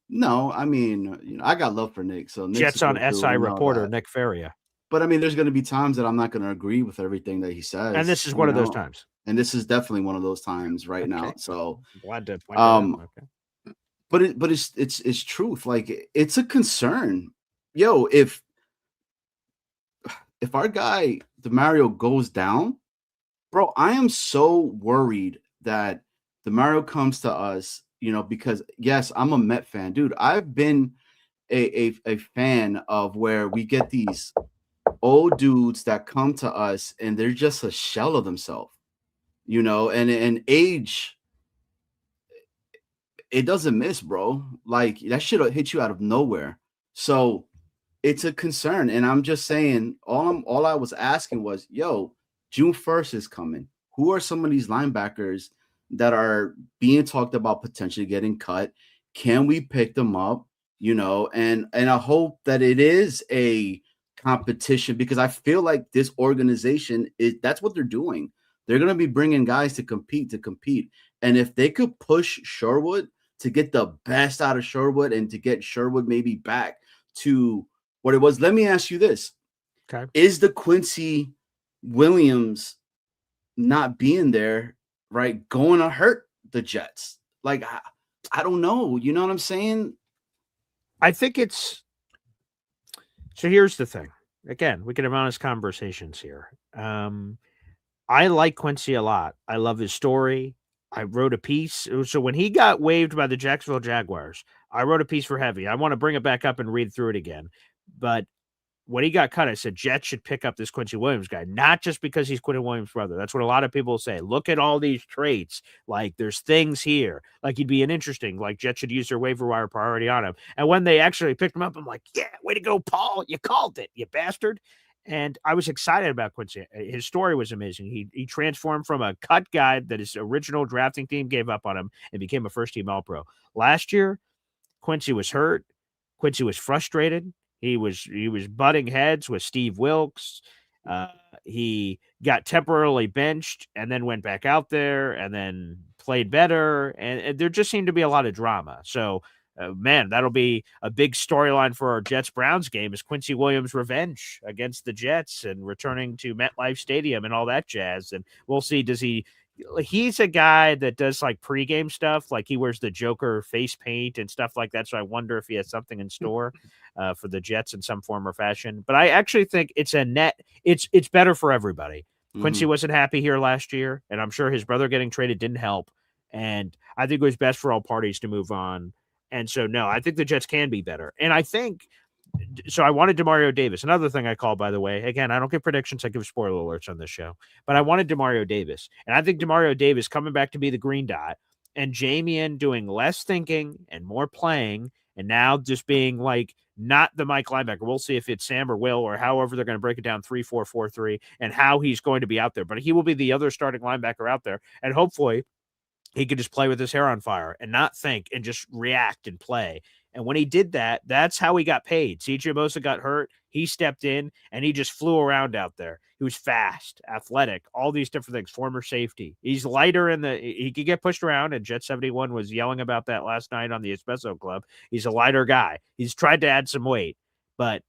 No, I mean, I got love for Nick. So Nick's Jets on SI reporter Nick Ferry. But I mean, there's going to be times that I'm not going to agree with everything that he says, and this is one of those times. And this is definitely one of those times right now. So glad to point that out. Okay. But it's truth. Like, it's a concern. Yo, if our guy DeMario goes down, bro, I am so worried that DeMario comes to us, because yes, I'm a Met fan, dude. I've been a fan of where we get these old dudes that come to us and they're just a shell of themselves, and age, it doesn't miss, bro. Like, that shit will hit you out of nowhere. So it's a concern. And I'm just saying, all I was asking was, yo, June 1st is coming. Who are some of these linebackers that are being talked about potentially getting cut. Can we pick them up? And I hope that it is a competition, because I feel like this organization that's what they're doing. They're going to be bringing guys to compete. And if they could push Sherwood to get the best out of Sherwood and to get Sherwood maybe back to what it was. Let me ask you this. Okay. Is the Quincy Williams not being there, right, going to hurt the Jets? Like, I don't know. You know what I'm saying? I think it's – so here's the thing. Again, we can have honest conversations here. I like Quincy a lot. I love his story. I wrote a piece. So when he got waived by the Jacksonville Jaguars, I wrote a piece for Heavy. I want to bring it back up and read through it again. But when he got cut, I said Jets should pick up this Quincy Williams guy, not just because he's Quincy Williams' brother. That's what a lot of people say. Look at all these traits. Like, there's things here. Like, he'd be an interesting, like, Jets should use their waiver wire priority on him. And when they actually picked him up, I'm like, yeah, way to go, Paul. You called it, you bastard. And I was excited about Quincy. His story was amazing. He transformed from a cut guy that his original drafting team gave up on him and became a first-team All-Pro. Last year, Quincy was hurt. Quincy was frustrated. He was butting heads with Steve Wilkes. He got temporarily benched and then went back out there and then played better. And there just seemed to be a lot of drama. So, man, that'll be a big storyline for our Jets-Browns game, is Quincy Williams' revenge against the Jets and returning to MetLife Stadium and all that jazz. And we'll see, he's a guy that does like pregame stuff. Like, he wears the Joker face paint and stuff like that. So I wonder if he has something in store for the Jets in some form or fashion. But I actually think it's it's better for everybody. Mm-hmm. Quincy wasn't happy here last year, and I'm sure his brother getting traded didn't help. And I think it was best for all parties to move on. And so, no, I think the Jets can be better. And I think – so I wanted DeMario Davis. Another thing I call, by the way, again, I don't give predictions. I give spoiler alerts on this show. But I wanted DeMario Davis. And I think DeMario Davis coming back to be the green dot and Jamian doing less thinking and more playing and now just being like not the Mike linebacker. We'll see if it's Sam or Will or however they're going to break it down 3-4-4-3 and how he's going to be out there. But he will be the other starting linebacker out there. And hopefully – he could just play with his hair on fire and not think and just react and play. And when he did that, that's how he got paid. C.J. Mosley got hurt. He stepped in, and he just flew around out there. He was fast, athletic, all these different things, former safety. He's lighter he could get pushed around, and Jet 71 was yelling about that last night on the Espresso Club. He's a lighter guy. He's tried to add some weight, but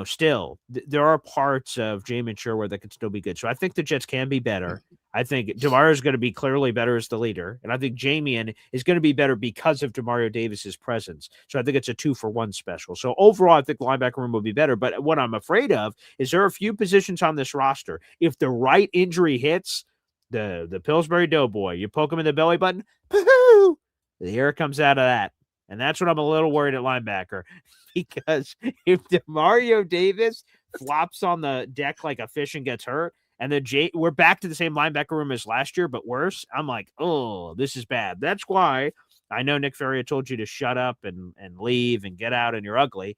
still, there are parts of Jamin Sherwood that could still be good. So I think the Jets can be better. I think DeMario is going to be clearly better as the leader. And I think Jamian is going to be better because of DeMario Davis's presence. So I think it's a 2-for-1 special. So overall, I think the linebacker room will be better. But what I'm afraid of is there are a few positions on this roster. If the right injury hits, the Pillsbury Doughboy, you poke him in the belly button, pooh, the air comes out of that. And that's what I'm a little worried at linebacker. Because if DeMario Davis flops on the deck like a fish and gets hurt, and then we're back to the same linebacker room as last year, but worse, I'm like, oh, this is bad. That's why I know Nick Ferrier told you to shut up and leave and get out and you're ugly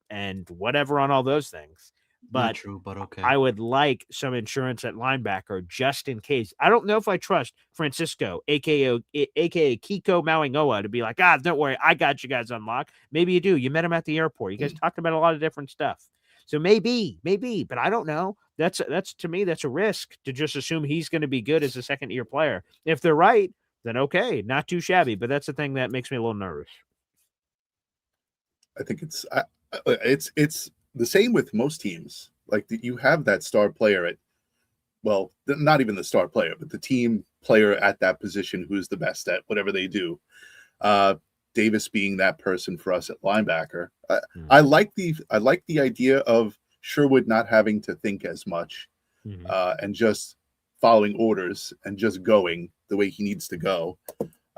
and whatever on all those things. But, not true, but okay. I would like some insurance at linebacker just in case. I don't know if I trust Francisco, a.k.a. Kiko Mauingoa, to be like, don't worry, I got you guys on lock. Maybe you do. You met him at the airport. You guys talked about a lot of different stuff. So maybe, but I don't know. That's to me, that's a risk to just assume he's going to be good as a second-year player. If they're right, then okay, not too shabby. But that's the thing that makes me a little nervous. I think it's the same with most teams. Like you have that star player not even the star player, but the team player at that position who's the best at whatever they do. Davis being that person for us at linebacker. I like the idea of Sherwood not having to think as much and just following orders and just going the way he needs to go.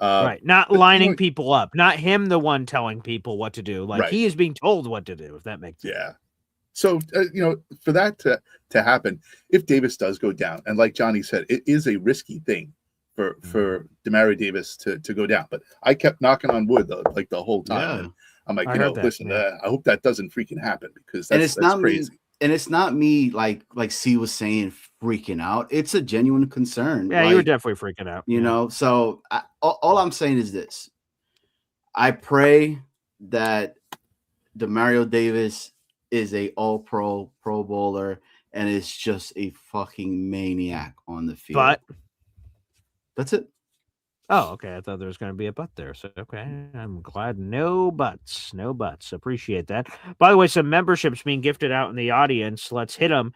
Right. Not lining people up, not him the one telling people what to do. Like he is being told what to do, if that makes sense. Yeah. So, for that to happen, if Davis does go down, and like Johnny said, it is a risky thing for DeMario Davis to go down. But I kept knocking on wood the whole time. Yeah. And I'm like, listen, I hope that doesn't freaking happen because that's crazy. And it's not me like C was saying freaking out. It's a genuine concern. Yeah, you were definitely freaking out. You know, so all I'm saying is this. I pray that Demario Davis is a all-pro Pro Bowler and is just a fucking maniac on the field. But that's it. Oh, okay. I thought there was going to be a but there. So, okay. I'm glad. No buts. No buts. Appreciate that. By the way, some memberships being gifted out in the audience. Let's hit them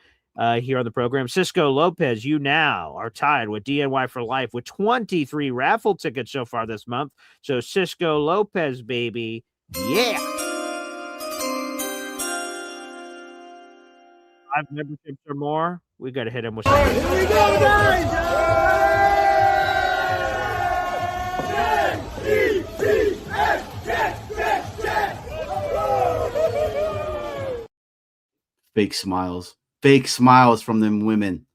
here on the program. Cisco Lopez, you now are tied with DNY for life with 23 raffle tickets so far this month. So, Cisco Lopez, baby. Yeah. 5 memberships or more. We got to hit him with something. Here we go, guys. Fake smiles from them women.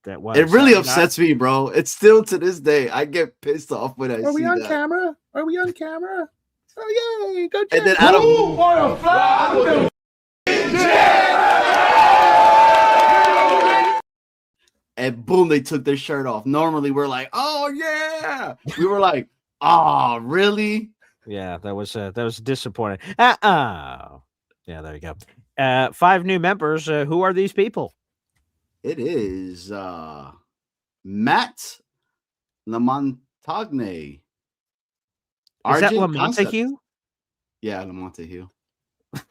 That was it really upsets me, bro. It's still to this day. I get pissed off when I see that. Are we on camera? Are we on camera? Oh yay! Go Jets! And then out of and boom, they took their shirt off. Normally, we're like, "Oh yeah!" We were like, "Oh, really?" Yeah, that was disappointing. Yeah, there you go. 5 new members. Who are these people? It is Matt Lamontagne. Is that Lamontague? Yeah, Lamontague.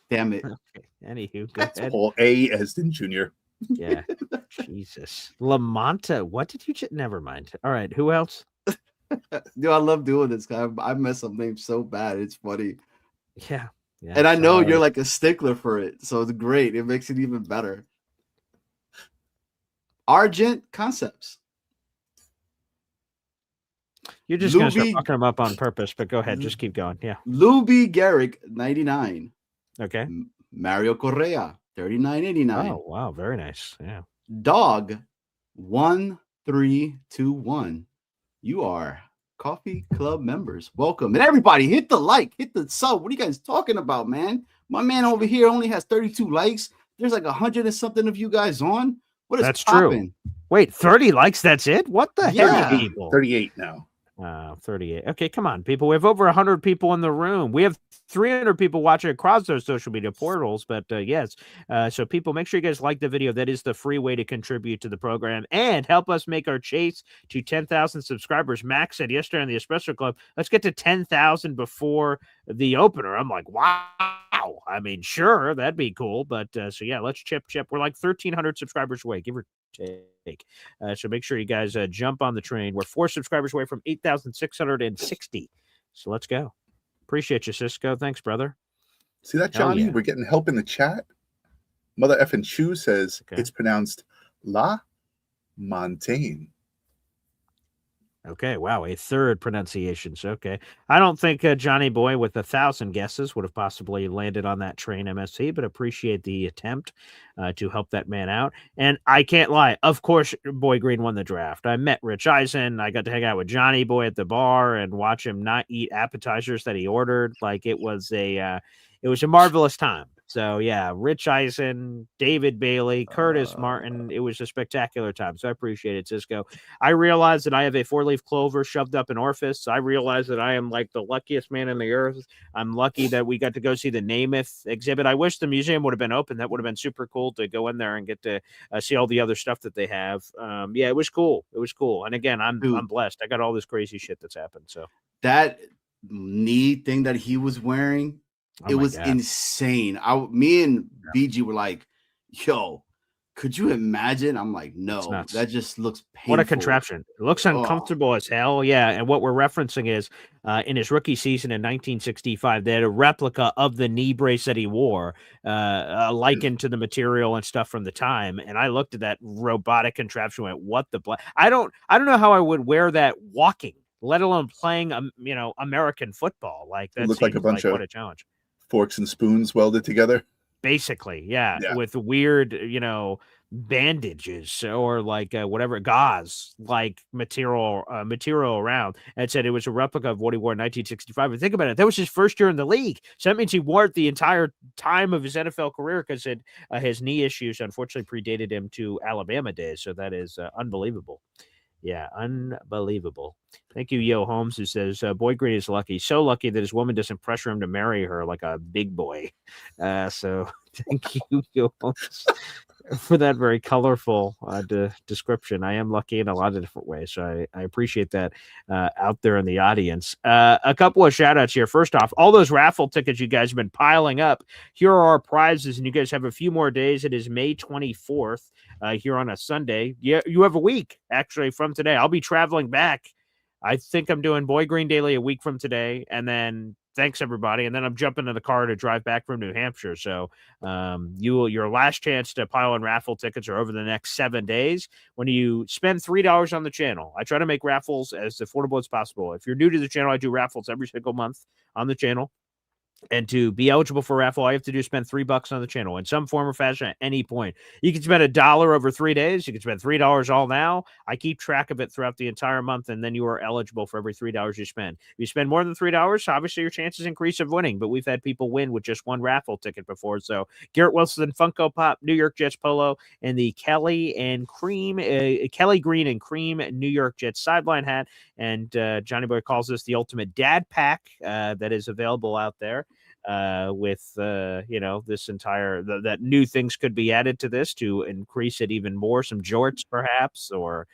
Damn it. Okay. Anywho, go That's ahead. all A. Esden Jr. Yeah. Jesus. Lamonta. What did you never mind. All right. Who else? Dude, I love doing this. I mess up names so bad. It's funny. Yeah. And I know you're like a stickler for it. So it's great. It makes it even better. Argent Concepts. You're just going to start fucking them up on purpose, but go ahead. Just keep going. Yeah. Luby Garrick, 99. Okay. Mario Correa, 39.89. Oh, wow. Very nice. Yeah. Dog, 1321. You are Coffee Club members. Welcome. And everybody, hit the like, hit the sub. What are you guys talking about, man? My man over here only has 32 likes. There's like 100 and something of you guys on. What is That's poppin'? true. Wait, 30 likes? That's it? What the hell, people? 38 now. 38. Okay, come on, people. We have over 100 people in the room. We have 300 people watching across those social media portals. But yes, so people, make sure you guys like the video. That is the free way to contribute to the program and help us make our chase to 10,000 subscribers. Max said yesterday on the Espresso Club, let's get to 10,000 before the opener. I'm like, wow. I mean, sure, that'd be cool. But so yeah, let's chip. We're like 1,300 subscribers away, give or take. So make sure you guys jump on the train. We're 4 subscribers away from 8,660. So let's go. Appreciate you, Cisco. Thanks, brother. See that, Johnny? Yeah. We're getting help in the chat. Mother effing Chu says it's pronounced La Montagne. Okay, wow, a third pronunciation. So, okay. I don't think Johnny Boy with 1,000 guesses would have possibly landed on that train, MSC, but appreciate the attempt to help that man out. And I can't lie, of course, Boy Green won the draft. I met Rich Eisen. I got to hang out with Johnny Boy at the bar and watch him not eat appetizers that he ordered. Like it was a marvelous time. So, yeah, Rich Eisen, David Bailey, Curtis Martin. It was a spectacular time. So I appreciate it, Cisco. I realize that I have a 4-leaf clover shoved up an orifice. I realize that I am like the luckiest man on the earth. I'm lucky that we got to go see the Namath exhibit. I wish the museum would have been open. That would have been super cool to go in there and get to see all the other stuff that they have. Yeah, it was cool. It was cool. And again, I'm blessed. I got all this crazy shit that's happened. So that knee thing that he was wearing, it was insane. Me and BG were like, yo, could you imagine? I'm like, no, that just looks painful. What a contraption. It looks uncomfortable as hell. Yeah. And what we're referencing is in his rookie season in 1965, they had a replica of the knee brace that he wore, likened to the material and stuff from the time. And I looked at that robotic contraption and went, what the I don't know how I would wear that walking, let alone playing, American football. Like that looks like a bunch of what a challenge. Forks and spoons welded together. Basically, yeah. With weird, bandages or like whatever gauze like material around, and said it was a replica of what he wore in 1965. And think about it, that was his first year in the league, so that means he wore it the entire time of his NFL career, because his knee issues unfortunately predated him to Alabama days. So that is unbelievable. Yeah, unbelievable. Thank you, Yo Holmes, who says Boy Green is lucky, so lucky that his woman doesn't pressure him to marry her like a big boy. So thank you, Yo Holmes, for that very colorful description. I am lucky in a lot of different ways, so I appreciate that out there in the audience. A couple of shout outs here. First off, all those raffle tickets you guys have been piling up, here are our prizes, and you guys have a few more days. It is May 24th. Here on a Sunday. Yeah, you have a week actually from today. I'll be traveling back. I think I'm doing Boy Green Daily a week from today, and then thanks everybody. And then I'm jumping in the car to drive back from New Hampshire. So your last chance to pile in raffle tickets are over the next 7 days. When you spend $3 on the channel, I try to make raffles as affordable as possible. If you're new to the channel, I do raffles every single month on the channel. And to be eligible for a raffle, all you have to do is spend $3 on the channel in some form or fashion at any point. You can spend $1 over 3 days. You can spend $3 all now. I keep track of it throughout the entire month, and then you are eligible for every $3 you spend. If you spend more than $3, obviously your chances increase of winning, but we've had people win with just one raffle ticket before. So Garrett Wilson Funko Pop, New York Jets polo, and the Kelly Green and Cream New York Jets sideline hat. And Johnny Boy calls this the ultimate dad pack that is available out there. With this entire that new things could be added to this to increase it even more, some jorts perhaps, or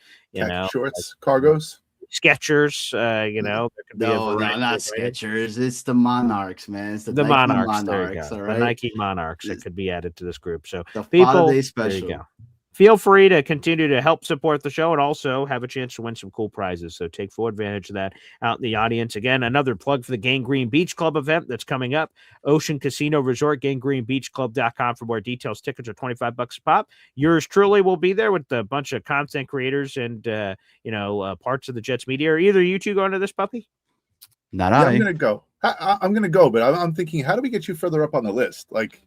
shorts, cargos, Skechers, there could be no, not Skechers. It's the Monarchs, man. It's the Nike Monarchs. There you go. All right? The Nike Monarchs that could be added to this group. So the people, holiday special. There you go. Feel free to continue to help support the show and also have a chance to win some cool prizes. So take full advantage of that out in the audience. Again, another plug for the Gang Green Beach Club event that's coming up. Ocean Casino Resort, ganggreenbeachclub.com for more details. Tickets are $25 a pop. Yours truly will be there with a bunch of content creators and, parts of the Jets media. Are either you two going to this, puppy? Not I. I'm going to go. I'm going to go, but I'm thinking, how do we get you further up on the list? Like,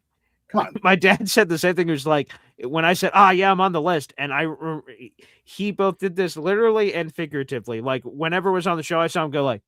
come on. My dad said the same thing. He was like, when I said, yeah, I'm on the list. And he both did this literally and figuratively. Like whenever it was on the show, I saw him go like,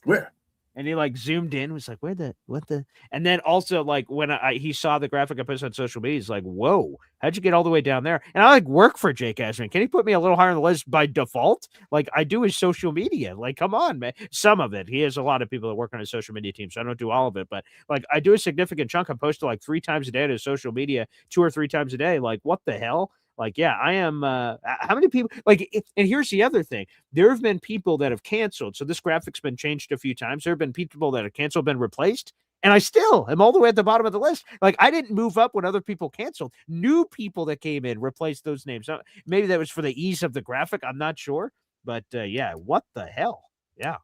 where? And he like zoomed in, was like, what the? And then also like when he saw the graphic I posted on social media, he's like, whoa, how'd you get all the way down there? And I like work for Jake Ashman. Can he put me a little higher on the list by default? Like I do his social media. Like, come on, man. Some of it. He has a lot of people that work on his social media team, so I don't do all of it. But like I do a significant chunk. I post like 3 times a day to his social media, 2 or 3 times a day. Like, what the hell? Like, yeah, I am. How many people and here's the other thing. There have been people that have canceled. So this graphic's been changed a few times. There have been people that have canceled, been replaced. And I still am all the way at the bottom of the list. Like I didn't move up when other people canceled. New people that came in replaced those names. Maybe that was for the ease of the graphic. I'm not sure. But yeah, what the hell? Yeah.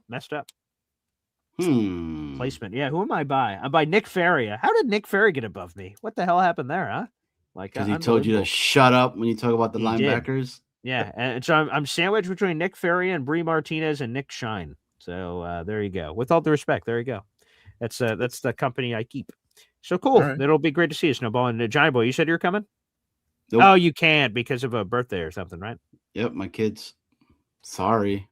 Messed up. Placement. Yeah. Who am I by? I'm by Nick Ferry. How did Nick Ferry get above me? What the hell happened there, huh? Like, because he told you to shut up when you talk about the linebackers. Yeah, and so I'm sandwiched between Nick Ferry and Bree Martinez and Nick Shine. So there you go. With all due respect, there you go. That's the company I keep. So cool. Right. It'll be great to see you, Snowball and Giant Boy. You said you're coming? Nope. Oh, you can't because of a birthday or something, right? Yep, my kids. Sorry.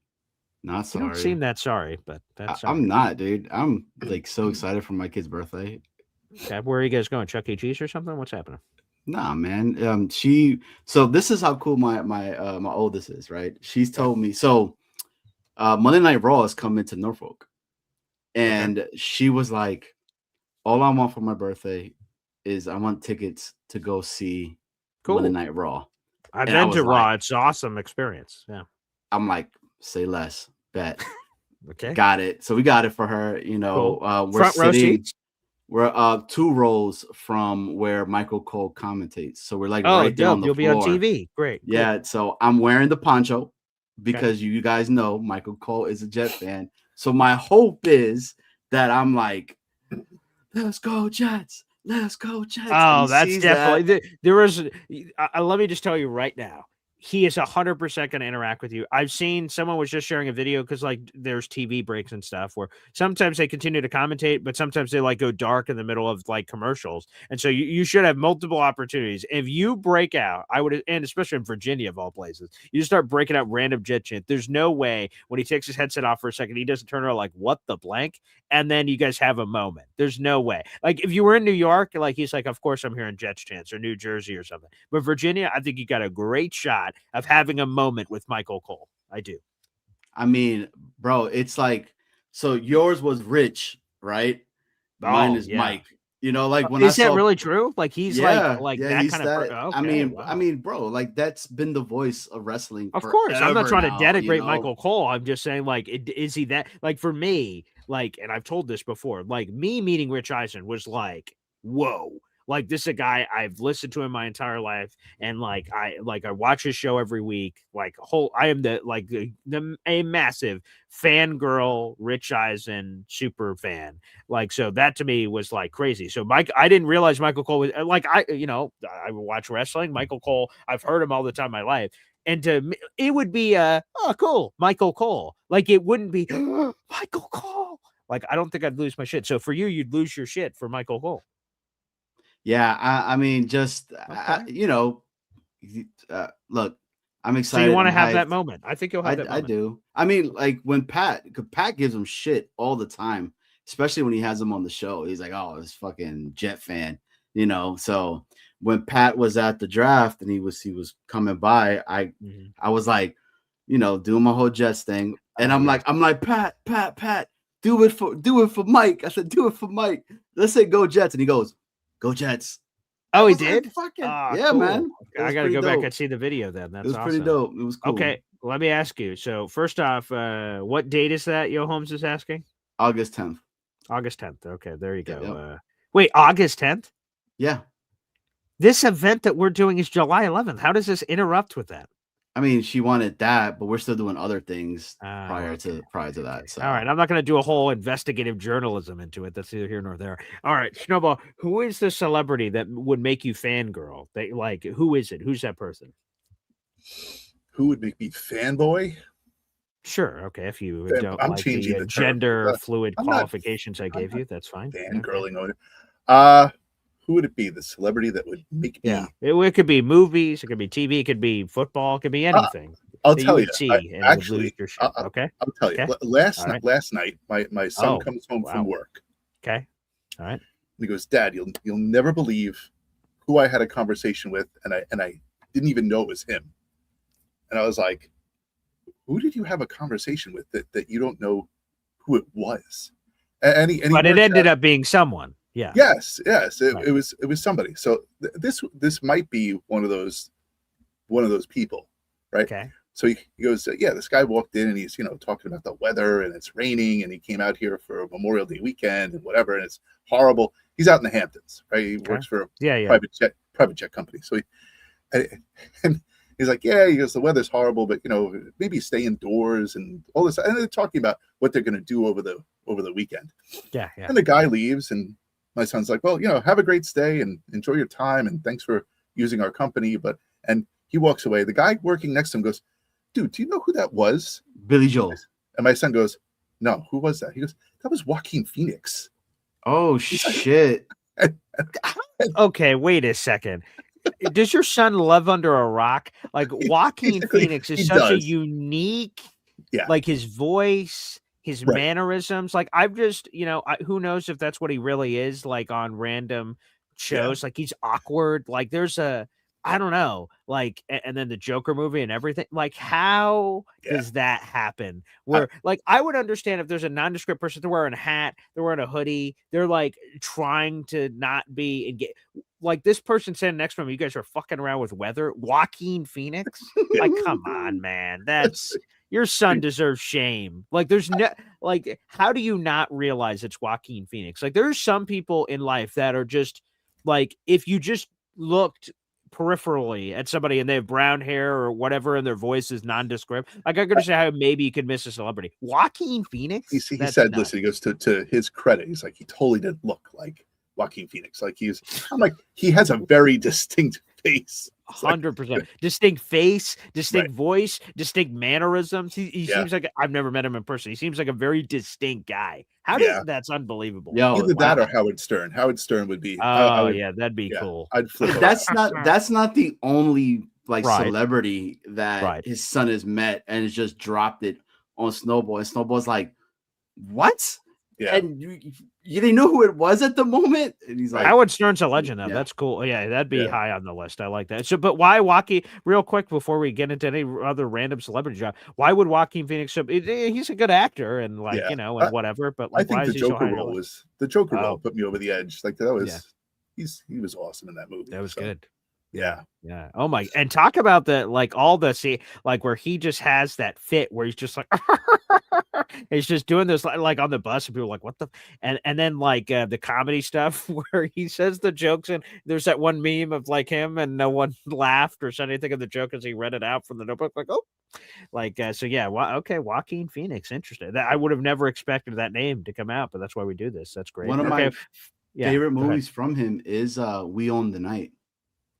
Not sorry. You don't seem that sorry, but that's I'm not, dude. I'm like so excited for my kid's birthday. Okay, where are you guys going? Chuck E. Cheese or something? What's happening? Nah, man. So this is how cool my oldest is, right? She's told me so. Monday Night Raw is coming to Norfolk, and she was like, "All I want for my birthday is I want tickets to go see Monday Night Raw." I've been to Raw; it's an awesome experience. Yeah, I'm like, say less, bet. Okay, got it. So we got it for her. We're front row seats. We're 2 rows from where Michael Cole commentates. So we're like right there on the You'll floor. Be on TV. Great. Yeah. Cool. So I'm wearing the poncho because you guys know Michael Cole is a Jet fan. So my hope is that I'm like, let's go Jets. Let's go Jets. Oh, that's definitely there was. Let me just tell you right now. he is 100% going to interact with you. I've seen someone was just sharing a video because like there's TV breaks and stuff where sometimes they continue to commentate, but sometimes they like go dark in the middle of like commercials. And so you should have multiple opportunities. If you break out, I would, and especially in Virginia of all places, you just start breaking out random jet chant. There's no way when he takes his headset off for a second, he doesn't turn around like, what the blank? And then you guys have a moment. There's no way. Like if you were in New York, like he's like, of course I'm hearing Jets chants, or New Jersey or something. But Virginia, I think you got a great shot of having a moment with Michael Cole. I do. I mean, bro, it's like, so yours was Rich, right? Mine is Mike. You know, like when is that really true? Like he's like that kind of. Okay, I mean, bro, like that's been the voice of wrestling. Of course, I'm not trying to denigrate Michael Cole. I'm just saying, like, is he that? Like for me, like, and I've told this before. Like me meeting Rich Eisen was like, whoa. Like this is a guy I've listened to him my entire life, and I watch his show every week. Like I am a massive fangirl Rich Eisen super fan. Like so that to me was like crazy. So I didn't realize Michael Cole was like I watch wrestling. Michael Cole, I've heard him all the time in my life. And it would be cool, Michael Cole. Like it wouldn't be Michael Cole. Like I don't think I'd lose my shit. So for you'd lose your shit for Michael Cole. Yeah, I mean, just look, I'm excited. So you want to have that moment? I think you'll have that moment. I do. I mean, like when Pat gives him shit all the time, especially when he has him on the show. He's like, "Oh, this fucking Jet fan," you know. So when Pat was at the draft and he was coming by, I was like, doing my whole Jets thing, and I'm like, Pat, do it for Mike. I said, do it for Mike. Let's say go Jets, and he goes, go Jets. Oh, he did? Yeah, cool. Man. I got to go back and see the video then. That's pretty dope. It was cool. Okay, let me ask you. So first off, what date is that? Yo Holmes is asking. August 10th. August 10th. Okay, there you go. Yep. Wait, August 10th? Yeah. This event that we're doing is July 11th. How does this interrupt with that? I mean, she wanted that, but we're still doing other things prior to that. So. All right, I'm not going to do a whole investigative journalism into it. That's neither here nor there. All right, Snowball, who is the celebrity that would make you fangirl? Who is it? Who's that person? Who would make me fanboy? Sure. Okay. If you don't I'm like changing the gender fluid qualifications I gave you, that's fine. Fangirling on it. Who would it be? The celebrity that would make me? Yeah, it could be movies, it could be TV, it could be football, it could be anything. I'll tell you. Actually, okay. I'll tell you. Okay. Last night, my son comes home from work. Okay. All right. And he goes, Dad, you'll never believe who I had a conversation with, and I didn't even know it was him. And I was like, who did you have a conversation with that you don't know who it was? But it ended up being someone. Yeah. Yes. It was somebody. So this might be one of those people, right? Okay. So he goes, this guy walked in and he's talking about the weather and it's raining and he came out here for Memorial Day weekend and whatever and it's horrible. He's out in the Hamptons, right? He works for a private jet company. So and he's like, he goes, the weather's horrible, but maybe stay indoors and all this. And they're talking about what they're going to do over the weekend. Yeah. And the guy leaves and my son's like, well, have a great stay and enjoy your time. And thanks for using our company. And he walks away. The guy working next to him goes, dude, do you know who that was? Billy Joel. And my son goes, no, who was that? He goes, that was Joaquin Phoenix. Oh, shit. Okay, wait a second. Does your son live under a rock? Like Joaquin Phoenix is such a unique, like his voice, his mannerisms. Like I've just, who knows if that's what he really is like on random shows. Like he's awkward. Like there's I don't know, like, and then the Joker movie and everything. Like, how does that happen? Where, like, I would understand if there's a nondescript person, they're wearing a hat, they're wearing a hoodie, they're like trying to not be engaged. Like this person sitting next to him, you guys are fucking around with weather. Joaquin Phoenix, like, come on, man, that's your son deserves shame. Like, there's no, like, how do you not realize it's Joaquin Phoenix? Like, there's some people in life that are just like, if you just looked peripherally at somebody and they have brown hair or whatever and their voice is nondescript, like I could understand how maybe you could miss a celebrity. Joaquin Phoenix, he said, listen, he goes, to his credit, he's like, he totally didn't look like Joaquin Phoenix. Like I'm like, he has a very distinct face. 100%. Distinct face, distinct Right. voice, distinct mannerisms. He Yeah. seems like I've never met him in person. He seems like a very distinct guy. That's unbelievable. Yo, Either that or Howard Stern. Howard Stern would be. I would, yeah, that'd be cool. I'd flip. That's not the only like Right. celebrity that Right. his son has met and has just dropped it on Snowball. And Snowball's like, what? Yeah. And you didn't know who it was at the moment? And he's like, Howard Stern's a legend, though. Yeah. That's cool. Yeah, that'd be Yeah. high on the list. I like that. So, but why Joaquin? Real quick before we get into any other random celebrity job, why would Joaquin Phoenix? He's a good actor and and whatever. But like, I think why the is he so Joker high on the role list? role put me over the edge. Like that was he was awesome in that movie. That was good. Yeah. Yeah. Oh my! And talk about all the like where he just has that fit where he's just like he's just doing this like on the bus and people are like what the and then like the comedy stuff where he says the jokes and there's that one meme of like him and no one laughed or said anything of the joke as he read it out from the notebook like so yeah okay, Joaquin Phoenix, interesting. That I would have never expected that name to come out, but that's why we do this. That's great. One of my favorite movies from him is We Own the Night.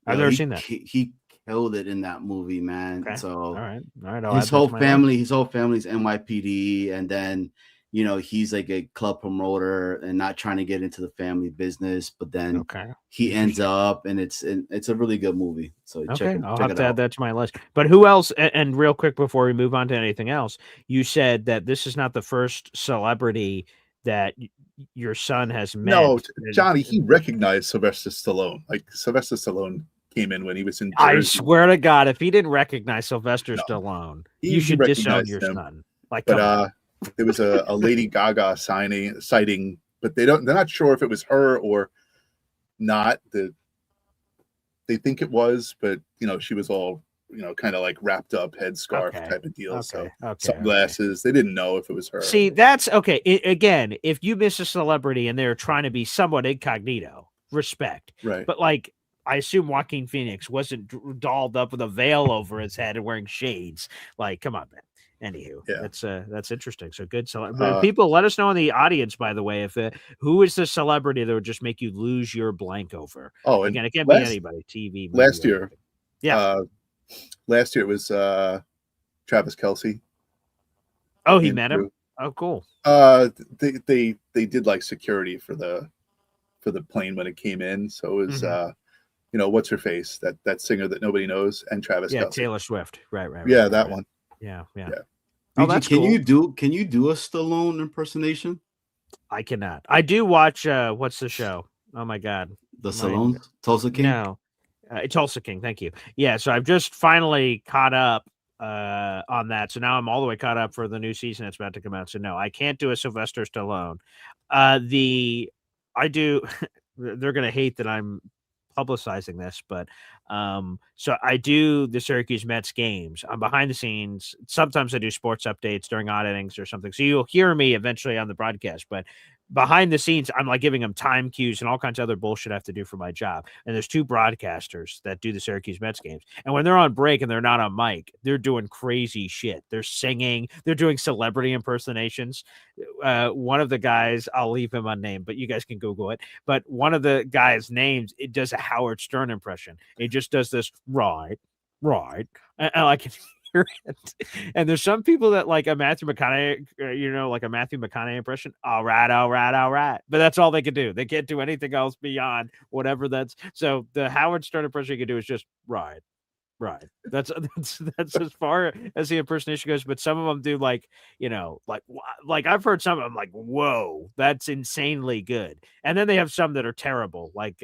I've never seen that. He killed it in that movie, man. Okay. So all right. His whole family's NYPD, and then he's like a club promoter and not trying to get into the family business, but then he ends up, and it's a really good movie. So I'll have to add that to my list. But who else? And real quick before we move on to anything else, you said that this is not the first celebrity that your son has met. No, Johnny, he recognized Sylvester Stallone. Like Sylvester Stallone came in when he was in Jersey. I swear to God, if he didn't recognize Sylvester Stallone, you should disown your son. Like, but there was a Lady Gaga sighting, but they're not sure if it was her or not. They think it was, but she was all kind of like wrapped up headscarf type of deal. Sunglasses. They didn't know if it was her. See, that's okay. Again, if you miss a celebrity and they're trying to be somewhat incognito, respect. Right. But like, I assume Joaquin Phoenix wasn't dolled up with a veil over his head and wearing shades. Like, come on, man. Anywho, that's interesting. So good. People, let us know in the audience, by the way, if who is the celebrity that would just make you lose your blank over? Oh, again, it can't be anybody. TV. Movie, last year, last year it was Travis Kelce. Oh, he met him. Oh, cool. They did like security for the plane when it came in, so it was what's her face, that singer that nobody knows, and Travis Kelce. Taylor Swift. Right. Yeah, that one. Yeah. Oh, that's cool. Can you do a Stallone impersonation? I cannot. I do watch what's the show? Oh my God. The Stallone? Tulsa King? No. Tulsa King, thank you. Yeah, so I've just finally caught up on that. So now I'm all the way caught up for the new season that's about to come out. So no, I can't do a Sylvester Stallone. I do they're gonna hate that I'm publicizing this, but so I do the Syracuse Mets games. I'm behind the scenes. Sometimes I do sports updates during odd innings or something. So you'll hear me eventually on the broadcast, but behind the scenes, I'm like giving them time cues and all kinds of other bullshit I have to do for my job. And there's two broadcasters that do the Syracuse Mets games. And when they're on break and they're not on mic, they're doing crazy shit. They're singing, they're doing celebrity impersonations. One of the guys, I'll leave him unnamed, but you guys can Google it. But one of the guys' names, it does a Howard Stern impression. He just does this, right. And I can hear it. And there's some people that like a Matthew McConaughey, like a Matthew McConaughey impression. All right. But that's all they can do. They can't do anything else beyond whatever that's. So the Howard Stern impression you can do is just right. That's as far as the impersonation goes. But some of them do like I've heard some of them like, whoa, that's insanely good. And then they have some that are terrible. Like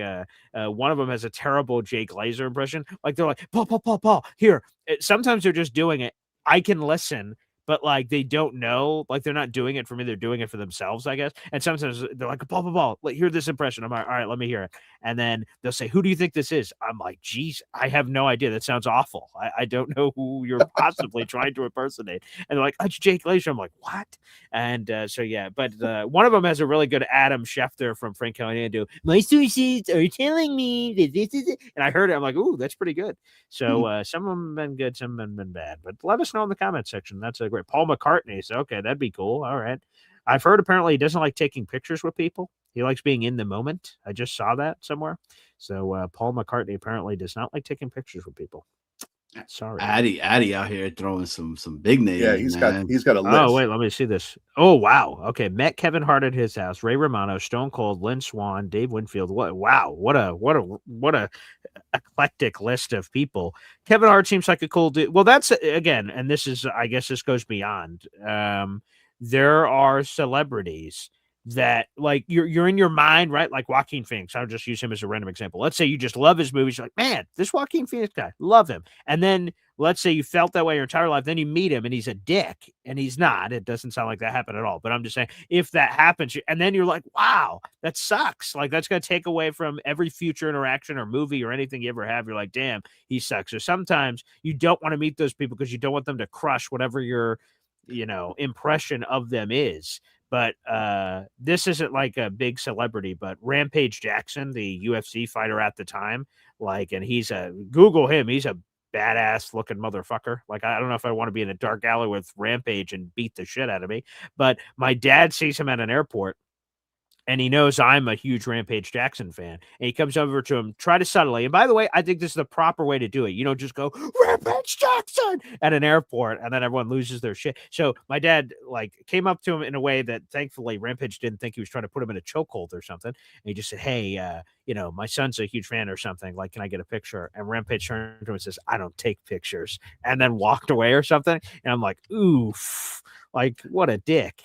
one of them has a terrible Jake Glazer impression. Like they're like, Paul, here. Sometimes they're just doing it. I can listen, but like they don't know, like they're not doing it for me. They're doing it for themselves, I guess. And sometimes they're like, Paul, like, hear this impression. I'm like, all right, let me hear it. And then they'll say, who do you think this is? I'm like, geez, I have no idea. That sounds awful. I don't know who you're possibly trying to impersonate. And they're like, it's Jake Glazer. I'm like, what? And so, yeah, but one of them has a really good Adam Schefter from Frank Caliendo. My sources are telling me that this is it. And I heard it. I'm like, ooh, that's pretty good. So some of them have been good, some have been bad. But let us know in the comment section. That's a great. Paul McCartney. So, okay, that'd be cool. All right. I've heard apparently he doesn't like taking pictures with people. He likes being in the moment. I just saw that somewhere. So Paul McCartney apparently does not like taking pictures with people. Sorry. Addy out here throwing some big names. Yeah, he's got a list. Oh, wait, let me see this. Oh, wow. Okay. Met Kevin Hart at his house. Ray Romano, Stone Cold, Lynn Swann, Dave Winfield. What a eclectic list of people. Kevin Hart seems like a cool dude. Well, that's again, and this is, I guess this goes beyond. There are celebrities that like you're in your mind, right? Like Joaquin Phoenix. I'll just use him as a random example. Let's say you just love his movies. You're like, man, this Joaquin Phoenix guy, love him. And then let's say you felt that way your entire life. Then you meet him and he's a dick, and he's not. It doesn't sound like that happened at all. But I'm just saying, if that happens, and then you're like, wow, that sucks. Like that's going to take away from every future interaction or movie or anything you ever have. You're like, damn, he sucks. So sometimes you don't want to meet those people because you don't want them to crush whatever your, impression of them is. But this isn't like a big celebrity, but Rampage Jackson, the UFC fighter at the time, and Google him. He's a badass looking motherfucker. Like, I don't know if I want to be in a dark alley with Rampage and beat the shit out of me, but my dad sees him at an airport. And he knows I'm a huge Rampage Jackson fan. And he comes over to him, try to subtly. And by the way, I think this is the proper way to do it. You don't just go, Rampage Jackson, at an airport, and then everyone loses their shit. So my dad, came up to him in a way that, thankfully, Rampage didn't think he was trying to put him in a chokehold or something. And he just said, hey, my son's a huge fan or something. Like, can I get a picture? And Rampage turned to him and says, I don't take pictures. And then walked away or something. And I'm like, oof. Like, what a dick.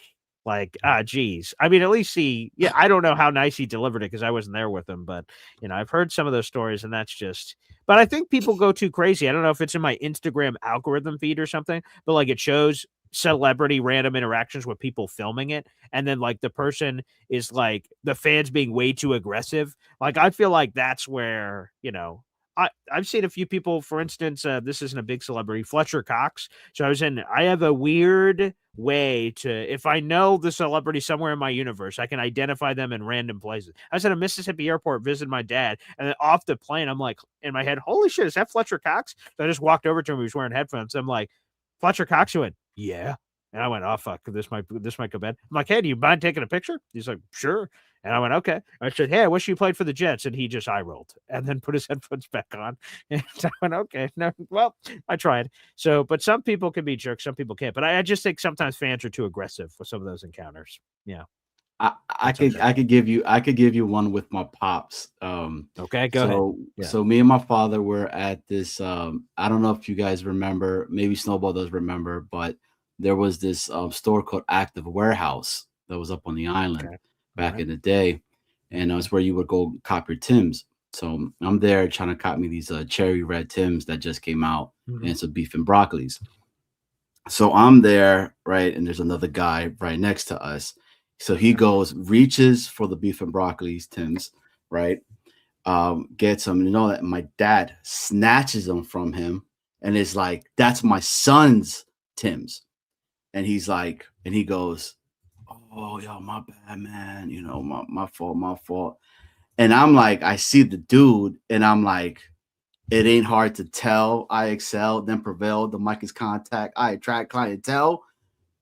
Geez. I mean, at least I don't know how nice he delivered it because I wasn't there with him, but, I've heard some of those stories and that's just, but I think people go too crazy. I don't know if it's in my Instagram algorithm feed or something, but it shows celebrity random interactions with people filming it. And then the person is the fans being way too aggressive. I feel like that's where, I've seen a few people, for instance, this isn't a big celebrity, Fletcher Cox. So I have a weird way to, if I know the celebrity somewhere in my universe, I can identify them in random places. I was at a Mississippi airport visiting my dad, and then off the plane, I'm like, in my head, holy shit, is that Fletcher Cox? So I just walked over to him. He was wearing headphones. I'm like, Fletcher Cox? He went, yeah. And I went, oh, fuck, this might go bad. I'm like, hey, do you mind taking a picture? He's like, sure. And I went, okay. I said, hey, I wish you played for the Jets. And he just eye rolled and then put his headphones back on. And I went, okay. No, well, I tried. So, but some people can be jerks. Some people can't. But I just think sometimes fans are too aggressive with some of those encounters. Yeah. I could give you one with my pops. Okay, go ahead. Yeah. So me and my father were at this. I don't know if you guys remember. Maybe Snowball does remember, but there was this store called Active Warehouse that was up on the island back in the day, and it's where you would go cop your Tims. So I'm there trying to cop me these cherry red Tims that just came out, and some beef and broccolis. So I'm there, right, and there's another guy right next to us. So he reaches for the beef and broccolis Tims, right? Gets them, that my dad snatches them from him, and is like, "That's my son's Tims." And he's like, and he goes, "Oh, yo, my bad, man. My fault. And I'm like, I see the dude, and I'm like, it ain't hard to tell. I excel, then prevail. The mic is contact. I attract clientele.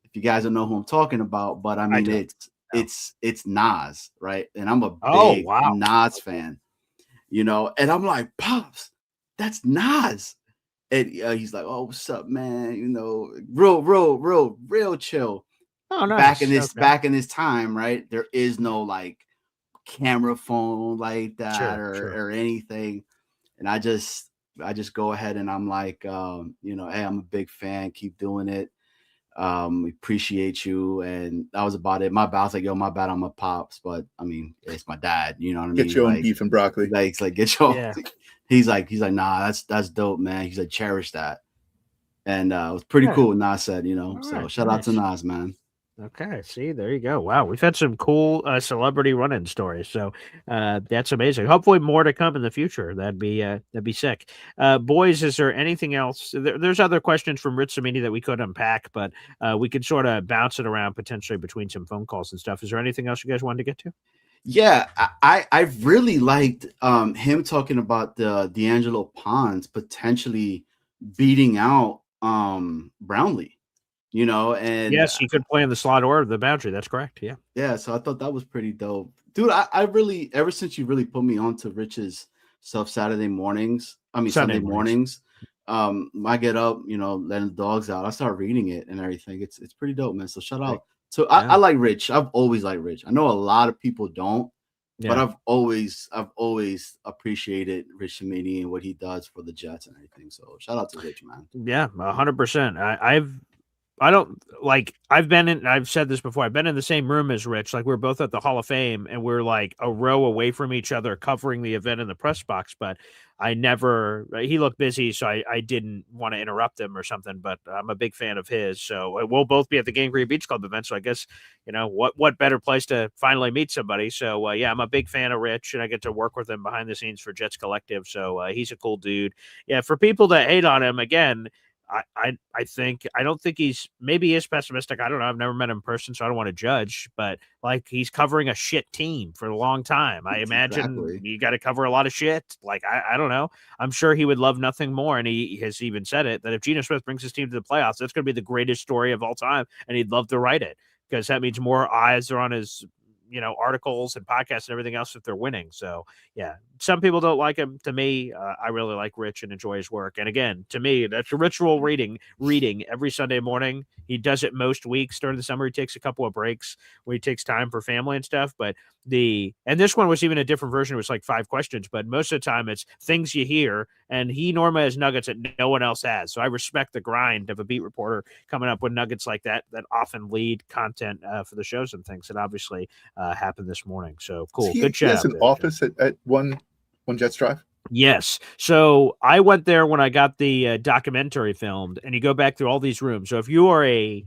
If you guys don't know who I'm talking about, but I mean, it's Nas, right? And I'm a big Nas fan, and I'm like, Pops, that's Nas. And he's like, "Oh, what's up, man? Real chill." Oh, nice. Back in this time, right? There is no camera phone like that or anything. And I just go ahead and I'm like, hey, I'm a big fan. Keep doing it. We appreciate you. And that was about it. My bad. I was like, yo, my bad. I'm a Pops, but I mean, it's my dad. You know what I mean? Get your own beef and broccoli. Get your. Yeah. He's like, nah, that's dope, man. He's like, cherish that. And it was pretty cool. Nas said, so shout out to Nas, man. Okay, see, there you go. Wow, we've had some cool celebrity run-in stories, so that's amazing. Hopefully, more to come in the future. That'd be sick. Boys, is there anything else? There's other questions from Rich Samini that we could unpack, but we could sort of bounce it around potentially between some phone calls and stuff. Is there anything else you guys wanted to get to? Yeah, I really liked him talking about the D'Angelo Pons potentially beating out Brownlee. And yes, he could play in the slot or the boundary. That's correct. Yeah. Yeah. So I thought that was pretty dope, dude. I really, ever since you really put me onto Rich's stuff Sunday mornings. I get up, letting the dogs out. I start reading it and everything. It's pretty dope, man. So shout out. So I like Rich. I've always liked Rich. I know a lot of people don't, but I've always appreciated Rich Cimini and what he does for the Jets and everything. So shout out to Rich, man. Yeah, 100%. I've said this before. I've been in the same room as Rich. Like, we're both at the Hall of Fame and we're like a row away from each other covering the event in the press box. But he looked busy, so I didn't want to interrupt him or something, but I'm a big fan of his. So we'll both be at the Game Green Beach Club event. So I guess, what better place to finally meet somebody. So I'm a big fan of Rich and I get to work with him behind the scenes for Jets Collective. So he's a cool dude. Yeah. For people that hate on him, again, I don't think maybe he is pessimistic. I don't know. I've never met him in person, so I don't want to judge, but like, he's covering a shit team for a long time. I imagine you got to cover a lot of shit. Like, I don't know. I'm sure he would love nothing more. And he has even said it, that if Geno Smith brings his team to the playoffs, that's going to be the greatest story of all time. And he'd love to write it because that means more eyes are on his, articles and podcasts and everything else if they're winning. So yeah, some people don't like him. To me, I really like Rich and enjoy his work. And again, to me, that's a ritual reading every Sunday morning. He does it most weeks during the summer. He takes a couple of breaks where he takes time for family and stuff. But and this one was even a different version. It was like 5 questions, but most of the time it's things you hear. And he normally has nuggets that no one else has. So I respect the grind of a beat reporter coming up with nuggets like that often lead content for the shows and things that obviously happened this morning. So cool. Good job. He has an office at one Jets Drive? Yes. So I went there when I got the documentary filmed, and you go back through all these rooms. So if you are a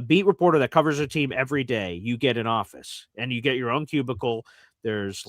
beat reporter that covers a team every day, you get an office and you get your own cubicle. There's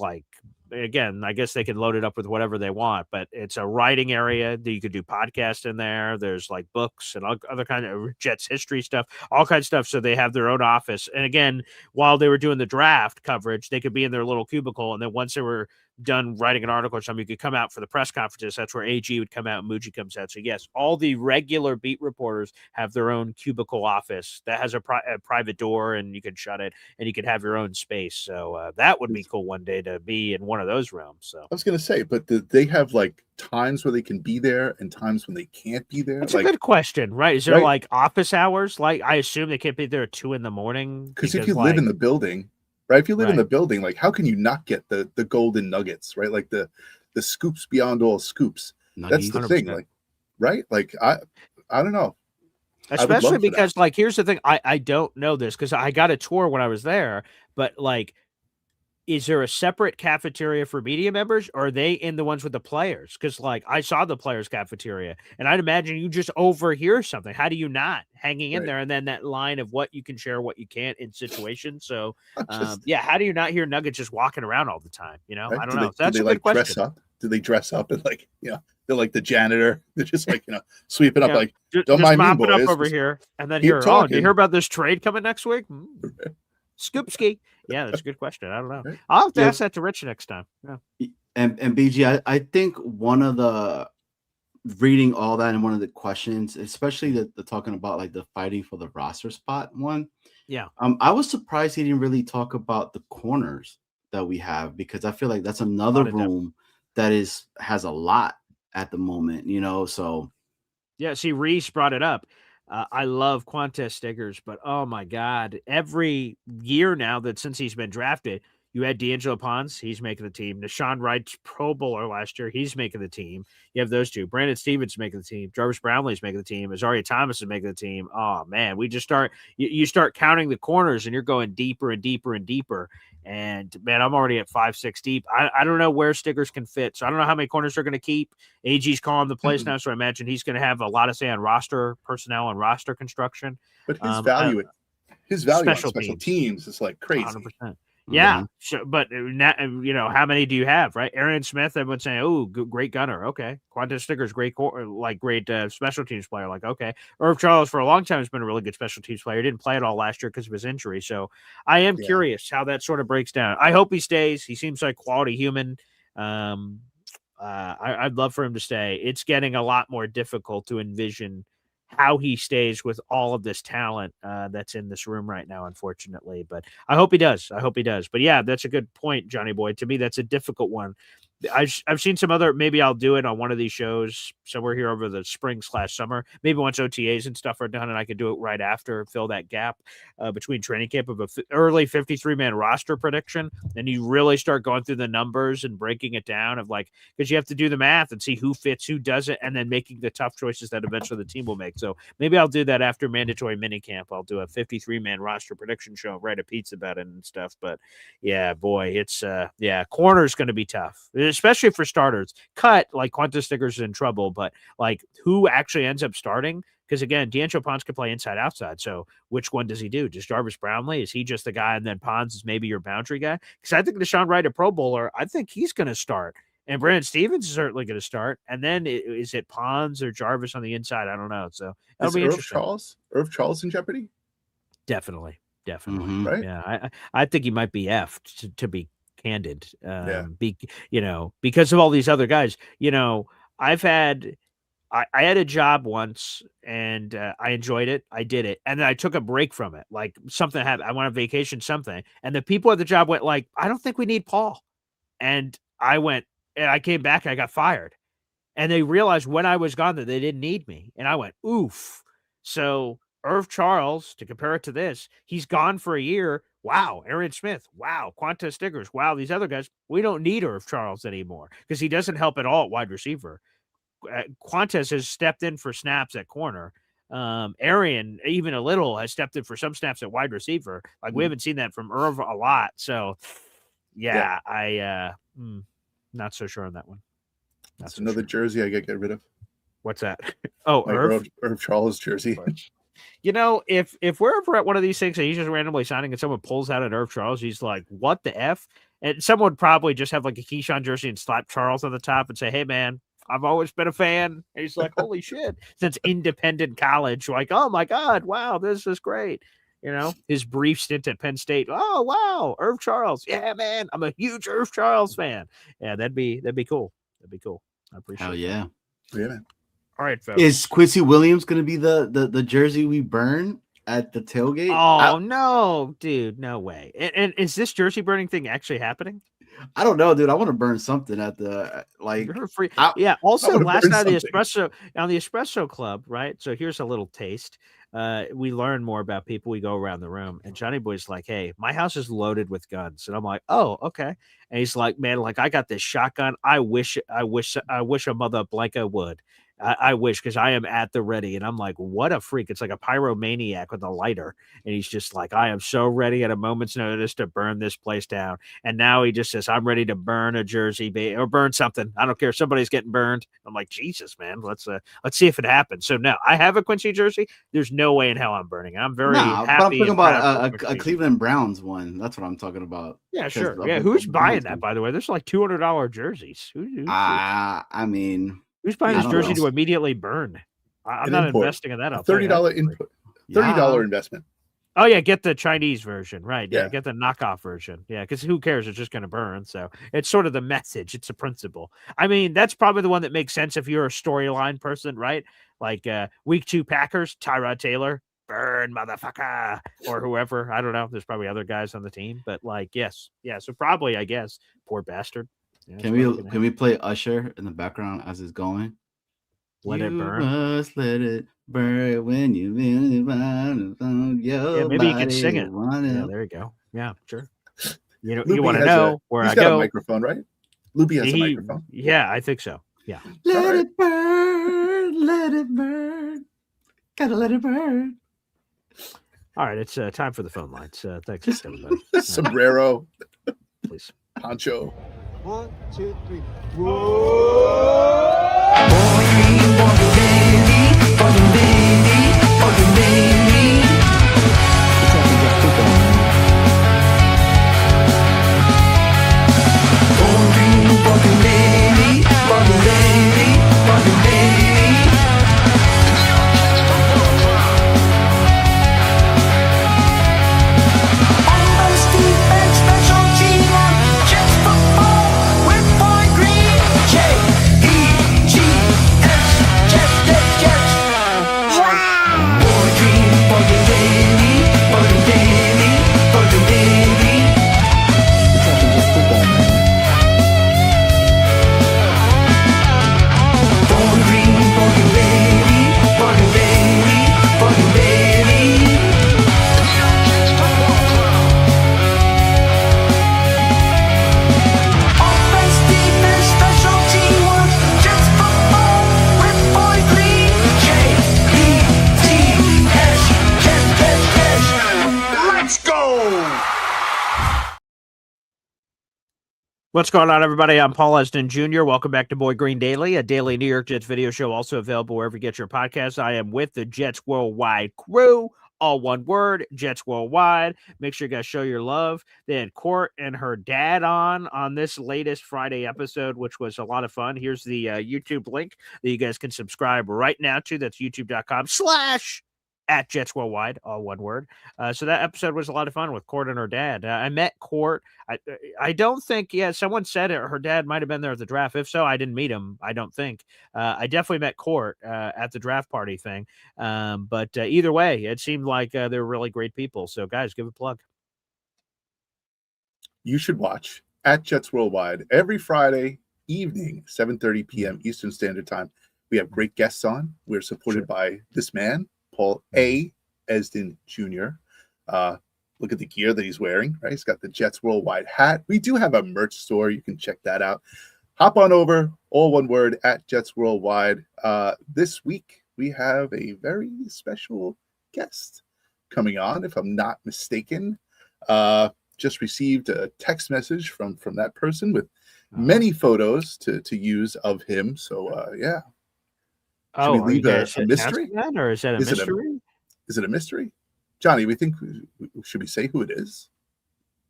again, I guess they can load it up with whatever they want, but it's a writing area that you could do podcasts in there. There's like books and other kind of Jets history stuff, all kinds of stuff. So they have their own office. And again, while they were doing the draft coverage, they could be in their little cubicle. And then once they were done writing an article or something, you could come out for the press conferences. That's where AG would come out and Muji comes out. So yes, all the regular beat reporters have their own cubicle office that has a private door, and you can shut it and you could have your own space. So that would be cool one day to be in one of those rooms. So I was going to say, but they have like times where they can be there and times when they can't be there? That's a good question, right? Is there like office hours? Like, I assume they can't be there at 2 a.m. Because if you live in the building, right? If you live in the building, like, how can you not get the golden nuggets, right? Like the scoops beyond all scoops. That's the 100%. Thing, like, right? Like, I don't know. Especially because, like, here's the thing. I don't know this because I got a tour when I was there, but like, is there a separate cafeteria for media members, or are they in the ones with the players? Because like, I saw the players cafeteria and I'd imagine you just overhear something. How do you not hanging in there? And then that line of what you can share, what you can't in situations. So how do you not hear Nuggets just walking around all the time? Right? I don't know. That's a good question. Do they dress up and like, they're like the janitor. They're just like, sweeping up, like, don't just mind mopping me, boys. Up over here. And then here, do you hear about this trade coming next week? Scoopski. Yeah, that's a good question. I don't know. I'll have to ask that to Rich next time. Yeah. And BG, I think one of the reading all that and one of the questions, especially the talking about like the fighting for the roster spot one. Yeah. I was surprised he didn't really talk about the corners that we have, because I feel like that's another room that has a lot at the moment, so. Yeah, see, Reese brought it up. I love Quantez Stiggers, but oh my God, every year now that since he's been drafted, you had D'Angelo Pons, he's making the team. Nashawn Wright's Pro Bowler last year, he's making the team. You have those two. Brandon Stevens making the team. Jarvis Brownlee's making the team. Azaria Thomas is making the team. Oh man, we just you start counting the corners and you're going deeper and deeper and deeper. And man, I'm already at 5-6 deep. I don't know where Stiggers can fit. So I don't know how many corners they're going to keep. AG's calling the plays now. So I imagine he's going to have a lot of say on roster personnel and roster construction. But his value on special teams is like crazy. 100%. Yeah, sure, but how many do you have, right? Arian Smith, everyone's saying, "Oh, great gunner." Okay, Quantez Stiggers, great special teams player. Like, okay, Irv Charles for a long time has been a really good special teams player. He didn't play it all last year because of his injury. So I am curious how that sort of breaks down. I hope he stays. He seems like quality human. I'd love for him to stay. It's getting a lot more difficult to envision how he stays with all of this talent that's in this room right now, unfortunately. But I hope he does. But yeah, that's a good point, Johnny Boy. To me, that's a difficult one. I've seen some other. Maybe I'll do it on one of these shows somewhere here over the spring/summer. Maybe once OTAs and stuff are done, and I could do it right after, fill that gap between training camp of early 53-man roster prediction. And you really start going through the numbers and breaking it down of like, because you have to do the math and see who fits, who doesn't, and then making the tough choices that eventually the team will make. So maybe I'll do that after mandatory minicamp. I'll do a 53-man roster prediction show, write a piece about it and stuff. But yeah, boy, it's corner's going to be tough, especially for starters. Cut, like Quintus Stiggers is in trouble, but like who actually ends up starting? Because again, D'Angelo Pons can play inside outside. So which one does he do? Does Jarvis Brownlee? Is he just the guy, and then Pons is maybe your boundary guy? Because I think Deshaun Wright, a Pro Bowler, I think he's going to start. And Brandon Stevens is certainly going to start. And then is it Pons or Jarvis on the inside? I don't know. So that'll be interesting. Irv Charles in jeopardy? Definitely. Mm-hmm. Right? Yeah, I think he might be effed, to be candid. Because of all these other guys. I had a job once and I enjoyed it. I did it. And then I took a break from it. Like something happened. I went on vacation, something. And the people at the job went like, I don't think we need Paul. And I went, and I came back and I got fired. And they realized when I was gone that they didn't need me. And I went, oof. So Irv Charles, to compare it to this, he's gone for a year. Wow. Arian Smith. Wow. Quintus Stiggers. Wow. These other guys, we don't need Irv Charles anymore because he doesn't help at all at wide receiver. Quintus has stepped in for snaps at corner. Arian, even a little, has stepped in for some snaps at wide receiver. Like we haven't seen that from Irv a lot. So I not so sure on that one. That's another jersey I get rid of. What's that? Oh, Irv Charles jersey. If we're ever at one of these things and he's just randomly signing and someone pulls out an Irv Charles, he's like, what the F? And someone would probably just have like a Keyshawn jersey and slap Charles on the top and say, hey, man, I've always been a fan. And he's like, holy shit. Since independent college, like, oh, my God, wow, this is great. His brief stint at Penn State. Oh, wow, Irv Charles. Yeah, man, I'm a huge Irv Charles fan. Yeah, that'd be cool. That'd be cool. I appreciate it. Hell yeah. Yeah, man. All right, folks. Is Quincy Williams going to be the jersey we burn at the tailgate? Oh, no, dude, no way. And is this jersey burning thing actually happening? I don't know, dude. I want to burn something at the Also, last night on the Espresso Club, right? So here's a little taste. We learn more about people. We go around the room, and Johnny Boy's like, "Hey, my house is loaded with guns," and I'm like, "Oh, okay." And he's like, "Man, like I got this shotgun. I wish a mother blanca would." I wish, because I am at the ready. And I'm like, what a freak. It's like a pyromaniac with a lighter. And he's just like, I am so ready at a moment's notice to burn this place down. And now he just says, I'm ready to burn a jersey or burn something. I don't care. Somebody's getting burned. I'm like, Jesus, man, let's see if it happens. So now I have a Quincy jersey. There's no way in hell I'm burning. I'm very happy. But I'm talking about a Cleveland Browns one. That's what I'm talking about. Yeah, sure. Yeah, who's buying that, by the way? There's like $200 jerseys. I mean... Who's buying his jersey to immediately burn? I'm not investing in that. $30 input. $30 investment. Oh, yeah. Get the Chinese version. Right. Yeah. Get the knockoff version. Yeah. Because who cares? It's just going to burn. So it's sort of the message. It's a principle. I mean, that's probably the one that makes sense if you're a storyline person, right? Like week 2 Packers, Tyrod Taylor, burn, motherfucker, or whoever. I don't know. There's probably other guys on the team. But like, yes. Yeah. So probably, I guess, poor bastard. Yeah, can we play Usher in the background as it's going? Let it burn. Must let it burn when you really find your maybe you can sing it. Yeah, there you go. Yeah, sure. You want to know where I go. He's got a microphone, right? Loopy has a microphone. Yeah, I think so. Yeah. Let it burn. Let it burn. Gotta let it burn. All right, it's time for the phone lines. Thanks, everybody. Sombrero. Please. Poncho. 1, 2, 3. What's going on, everybody? I'm Paul Esden Jr. Welcome back to Boy Green Daily, a daily New York Jets video show, also available wherever you get your podcasts. I am with the Jets Worldwide crew, all one word, Jets Worldwide. Make sure you guys show your love. They had Court and her dad on this latest Friday episode, which was a lot of fun. Here's the YouTube link that you guys can subscribe right now to. That's youtube.com/at Jets Worldwide, all one word. So that episode was a lot of fun with Court and her dad. I met Court. I don't think, someone said her dad might have been there at the draft. If so, I didn't meet him, I don't think. I definitely met Court at the draft party thing. But either way, it seemed like they were really great people. So, guys, give a plug. You should watch at Jets Worldwide every Friday evening, 7:30 p.m. Eastern Standard Time. We have great guests on. We're supported by this man, Paul A. Esden Jr. Look at the gear that he's wearing, right? He's got the Jets Worldwide hat. We do have a merch store. You can check that out. Hop on over, all one word, at Jets Worldwide. This week, we have a very special guest coming on, if I'm not mistaken. Just received a text message from that person with many photos to use of him. So, yeah. Should we leave a mystery? Or is that a mystery? Is it a mystery? Johnny, should we say who it is?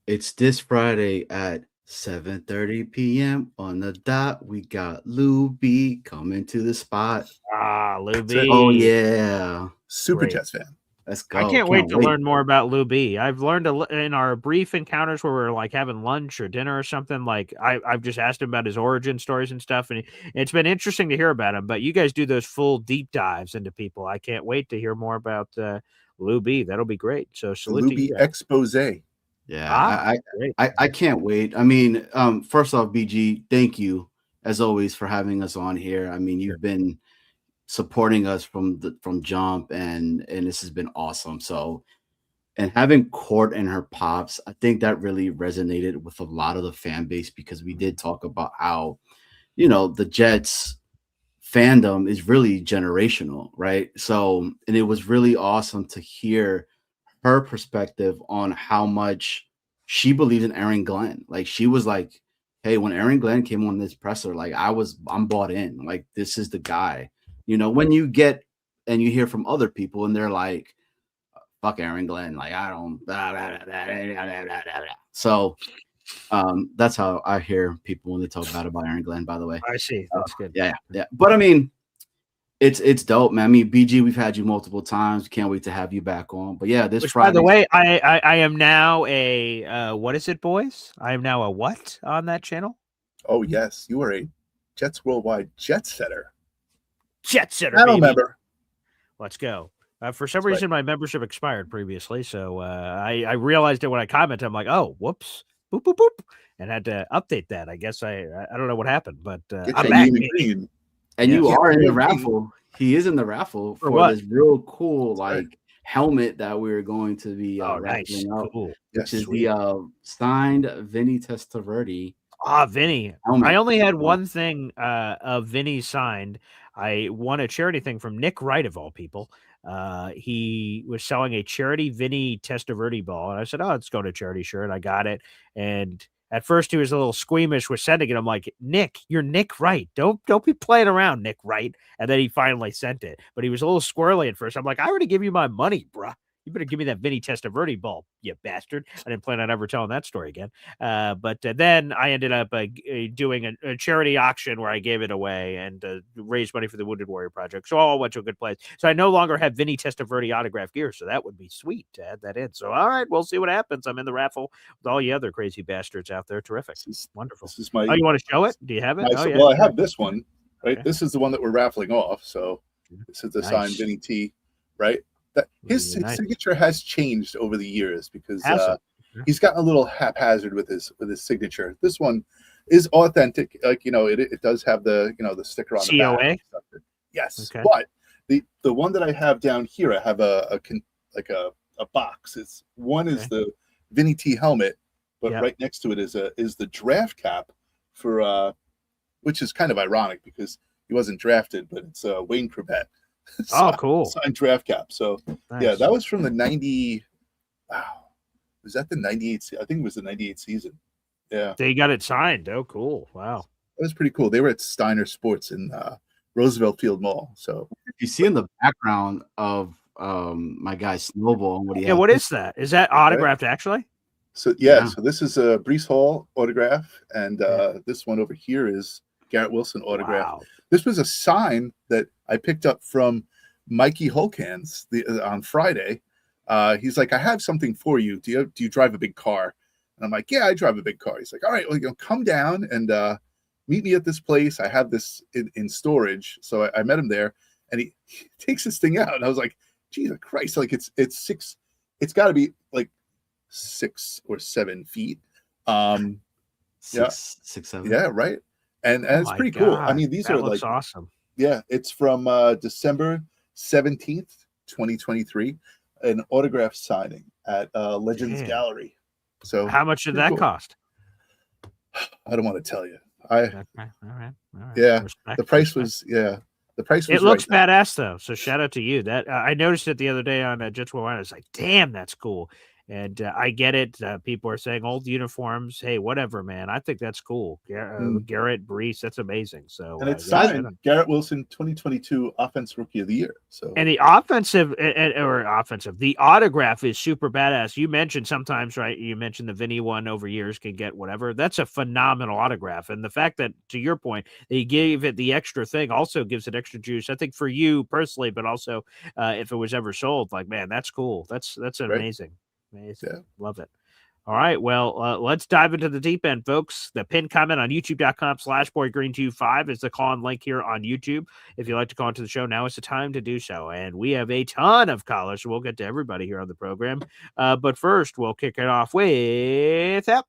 It's this Friday at 7:30 p.m. on the dot. We got Lou B coming to the spot. Lou B. Oh, yeah. Super Jets fan. Let's go. I can't wait to learn more about Lou B. I've learned in our brief encounters where we're like having lunch or dinner or something. Like I've just asked him about his origin stories and stuff, and it's been interesting to hear about him. But you guys do those full deep dives into people. I can't wait to hear more about Lou B. That'll be great. So salute Lou B expose. Yeah, I can't wait. I mean, first off, BG, thank you as always for having us on here. I mean, you've been supporting us from jump, and this has been awesome. So, and having Court and her pops, I think that really resonated with a lot of the fan base, because we did talk about how, the Jets fandom is really generational, right? So, and it was really awesome to hear her perspective on how much she believes in Aaron Glenn. Like, she was like, hey, when Aaron Glenn came on this presser, like I'm bought in, like, this is the guy. When you get and you hear from other people and they're like, fuck Aaron Glenn, like, I don't blah, blah, blah, blah, blah, blah. So that's how I hear people when they talk about Aaron Glenn, by the way. I see. That's good. Yeah. But I mean, it's dope, man. I mean, BG, we've had you multiple times. Can't wait to have you back on. But yeah, this Friday. By the way, I am now a what is it, boys? I am now a what on that channel? Oh yes, you are a Jets Worldwide jet setter. Jet setter. I don't remember. Let's go. For some reason, my membership expired previously, so I realized it when I commented. I'm like, oh, whoops, boop boop boop, and had to update that. I guess I don't know what happened, but I'm back. And you are in the raffle. He is in the raffle for this real cool helmet that we're going to be raffling out, which is the signed Vinny Testaverde. Vinny. Helmet. I only had one thing of Vinny signed. I won a charity thing from Nick Wright, of all people. He was selling a charity Vinny Testaverde ball, and I said, "Oh, let's go to charity shirt." I got it, and at first he was a little squeamish with sending it. I'm like, Nick, you're Nick Wright. Don't be playing around, Nick Wright. And then he finally sent it, but he was a little squirrely at first. I'm like, I already give you my money, bruh. You better give me that Vinny Testaverde ball, you bastard. I didn't plan on ever telling that story again. But then I ended up doing a charity auction where I gave it away and raised money for the Wounded Warrior Project. So all went to a good place. So I no longer have Vinny Testaverde autograph gear. So that would be sweet to add that in. So, all right, we'll see what happens. I'm in the raffle with all you other crazy bastards out there. Terrific. Wonderful. This is my, you want to show it? Do you have it? Well, I have this one, right? Okay. This is the one that we're raffling off. So this is the signed Vinny T, right? That his signature has changed over the years because he's gotten a little haphazard with his signature. This one is authentic, it does have the the sticker on the back. Yes, okay. But the one that I have down here, I have a box. It's one is the Vinny T helmet, but right next to it is the draft cap for which is kind of ironic because he wasn't drafted, but it's Wayne Cravett. Cool. Signed draft cap. So yeah, that was from the 90. Wow. Was that the 98? I think it was the 98 season. Yeah. They got it signed. Oh, cool. Wow. It was pretty cool. They were at Steiner Sports in Roosevelt Field Mall. So you see in the background of my guy Snowball and what he Yeah, what is that? Is that autographed actually? So so this is a Brees Hall autograph, and this one over here is Garrett Wilson autograph. Wow. This was a sign that I picked up from Mikey Holkans on Friday. He's like, I have something for you. Do you drive a big car? And I'm like, yeah, I drive a big car. He's like, all right, well, come down and meet me at this place. I have this in storage. So I met him there, and he takes this thing out, and I was like, Jesus Christ! Like it's got to be like 6 or 7 feet. Six, 7. Yeah, right. And it's pretty cool. I mean, these are like awesome. Yeah, it's from December 17th, 2023, an autograph signing at Legends Gallery. So how much did that cost? I don't want to tell you. All right. Yeah, the price was The price was it looks badass though. So shout out to you. That I noticed it the other day on Jets Worldwide. I was like, damn, that's cool. And I get it. People are saying old uniforms. Hey, whatever, man. I think that's cool. Garrett, Brees, that's amazing. So and it's signed Garrett Wilson, 2022 Offense Rookie of the Year. So and the the autograph is super badass. You mentioned sometimes, right? You mentioned the Vinny one over years can get whatever. That's a phenomenal autograph. And the fact that, to your point, they gave it the extra thing also gives it extra juice. I think for you personally, but also if it was ever sold, like, man, that's cool. That's amazing. Amazing. Yeah. Love it. All right. Well, let's dive into the deep end, folks. The pinned comment on youtube.com/boygreen25 is the call-in link here on YouTube. If you'd like to call into the show, now is the time to do so. And we have a ton of callers, so we'll get to everybody here on the program. But first, we'll kick it off with Hep.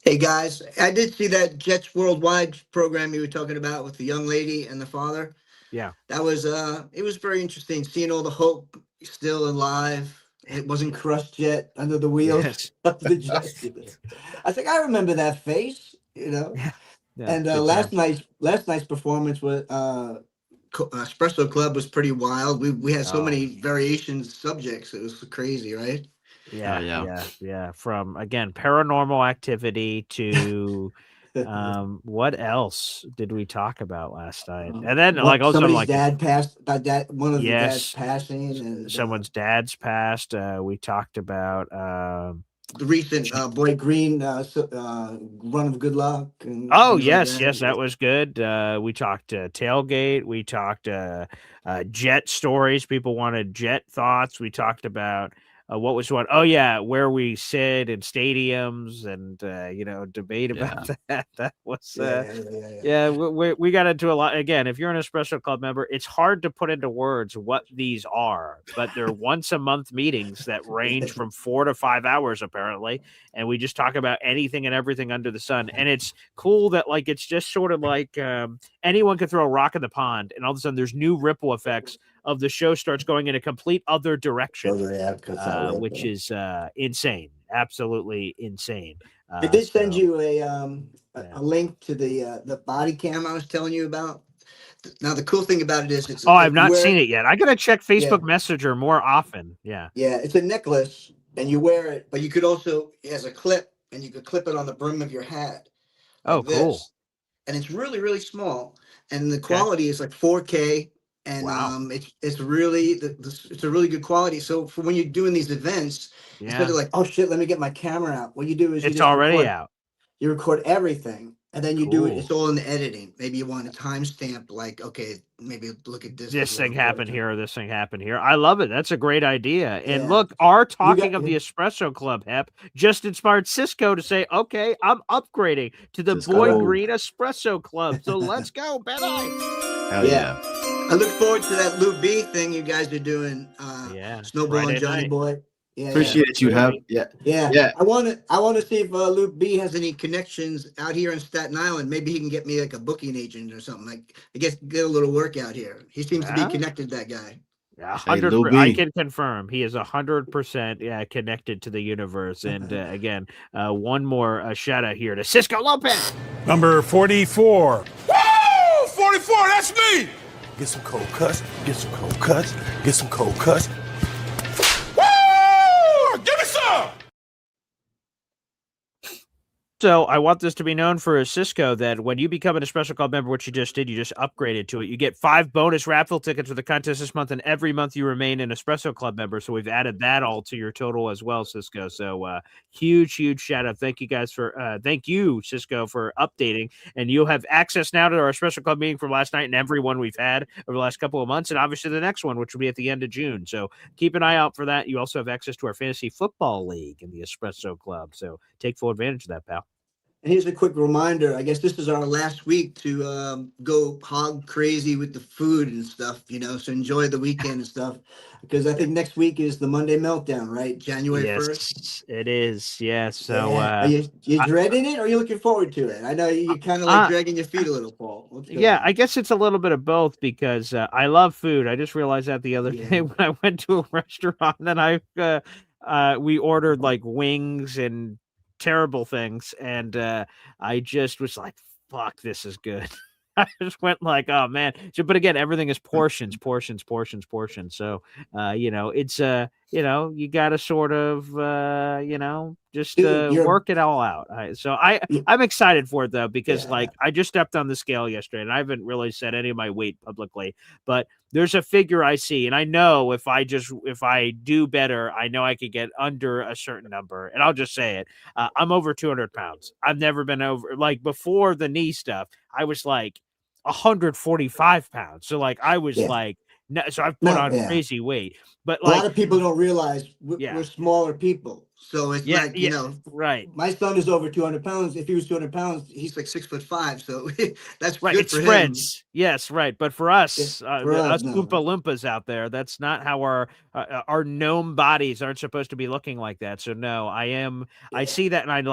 Hey, guys. I did see that Jets Worldwide program you were talking about with the young lady and the father. Yeah. That was, it was very interesting seeing all the hope still alive. It wasn't crushed yet under the wheels of the Jets. I think I remember that face, Yeah, and last night's performance with Espresso Club was pretty wild. We had so many variations subjects. It was crazy, right? Yeah. From again, paranormal activity to what else did we talk about last night? And then somebody's dad passed. One of the dads passing, and someone's dad's passed. We talked about the recent Boy Green run of good luck. And yes, that was good. We talked tailgate. We talked jet stories. People wanted jet thoughts. We talked about. What was one? Oh yeah, where we sit in stadiums and debate about that. That was we got into a lot. Again, if you're an Espresso Club member, it's hard to put into words what these are, but they're once a month meetings that range from 4 to 5 hours apparently, and we just talk about anything and everything under the sun. And it's cool that it's just sort of like anyone can throw a rock in the pond, and all of a sudden there's new ripple effects of the show starts going in a complete other direction, which is insane, absolutely insane. I did send you a link to the body cam I was telling you about. Now the cool thing about it is I've not seen it yet. I gotta check Facebook Messenger more often. Yeah, it's a necklace and you wear it, but you could also it has a clip and you could clip it on the brim of your hat. Like cool! And it's really, really small, and the quality is like 4K. And it's really it's a really good quality. So for when you're doing these events, instead of oh shit, let me get my camera out. What you do is it's already out. You record everything, and then you do it. It's all in the editing. Maybe you want a timestamp, okay, maybe look at this. This thing happened here, or this thing happened here. I love it. That's a great idea. And look, our talking of the Espresso Club, Hep, just inspired Cisco to say, okay, I'm upgrading to the Boy Green Espresso Club. So let's go, Ben. Hell yeah. I look forward to that Luke B thing you guys are doing. Snowball and Johnny Boy. Yeah, appreciate you, Hep. Yeah. I want to see if Luke B has any connections out here in Staten Island. Maybe he can get me a booking agent or something. I guess get a little work out here. He seems to be connected. That guy. Yeah, 100%. I can confirm he is 100% connected to the universe. And again, one more shout out here to Cisco Lopez, number 44. Woo! 44. That's me. Get some cold cuts, get some cold cuts, get some cold cuts. Woo! Give me some! Also, I want this to be known for Cisco that when you become an Espresso Club member, which you just did, you just upgraded to it. You get 5 bonus raffle tickets for the contest this month, and every month you remain an Espresso Club member. So we've added that all to your total as well, Cisco. So huge shout out. Thank you guys for thank you, Cisco, for updating. And you'll have access now to our Espresso Club meeting from last night and every one we've had over the last couple of months, and obviously the next one, which will be at the end of June. So keep an eye out for that. You also have access to our fantasy football league in the Espresso Club. So take full advantage of that, pal. And here's a quick reminder. I guess this is our last week to go hog crazy with the food and stuff, so enjoy the weekend and stuff, because I think next week is the Monday Meltdown, right? January 1st. It is. Yes. So are you dreading it, or are you looking forward to it? I know you're kind of like dragging your feet a little, Paul. Yeah, I guess it's a little bit of both because I love food. I just realized that the other day when I went to a restaurant and we ordered like wings and terrible things, and I just was like, fuck, this is good. I just went like, oh man. So, but again, everything is portions. So it's you gotta sort of just work it all out. I'm excited for it though, because I just stepped on the scale yesterday and I haven't really said any of my weight publicly, but there's a figure I see, and I know if I do better, I know I could get under a certain number, and I'll just say it. I'm over 200 pounds. I've never been over, like before the knee stuff, I was like 145 pounds. So like I was like, so I've put on crazy weight, but like a lot of people don't realize we're smaller people. So it's right. My son is over 200 pounds. If he was 200 pounds, he's like 6'5". So that's right. Good it for spreads. Him. Yes. Right. But for us, us no. Oompa Loompas out there, that's not how our gnome bodies aren't supposed to be looking like that. So no, I see that. And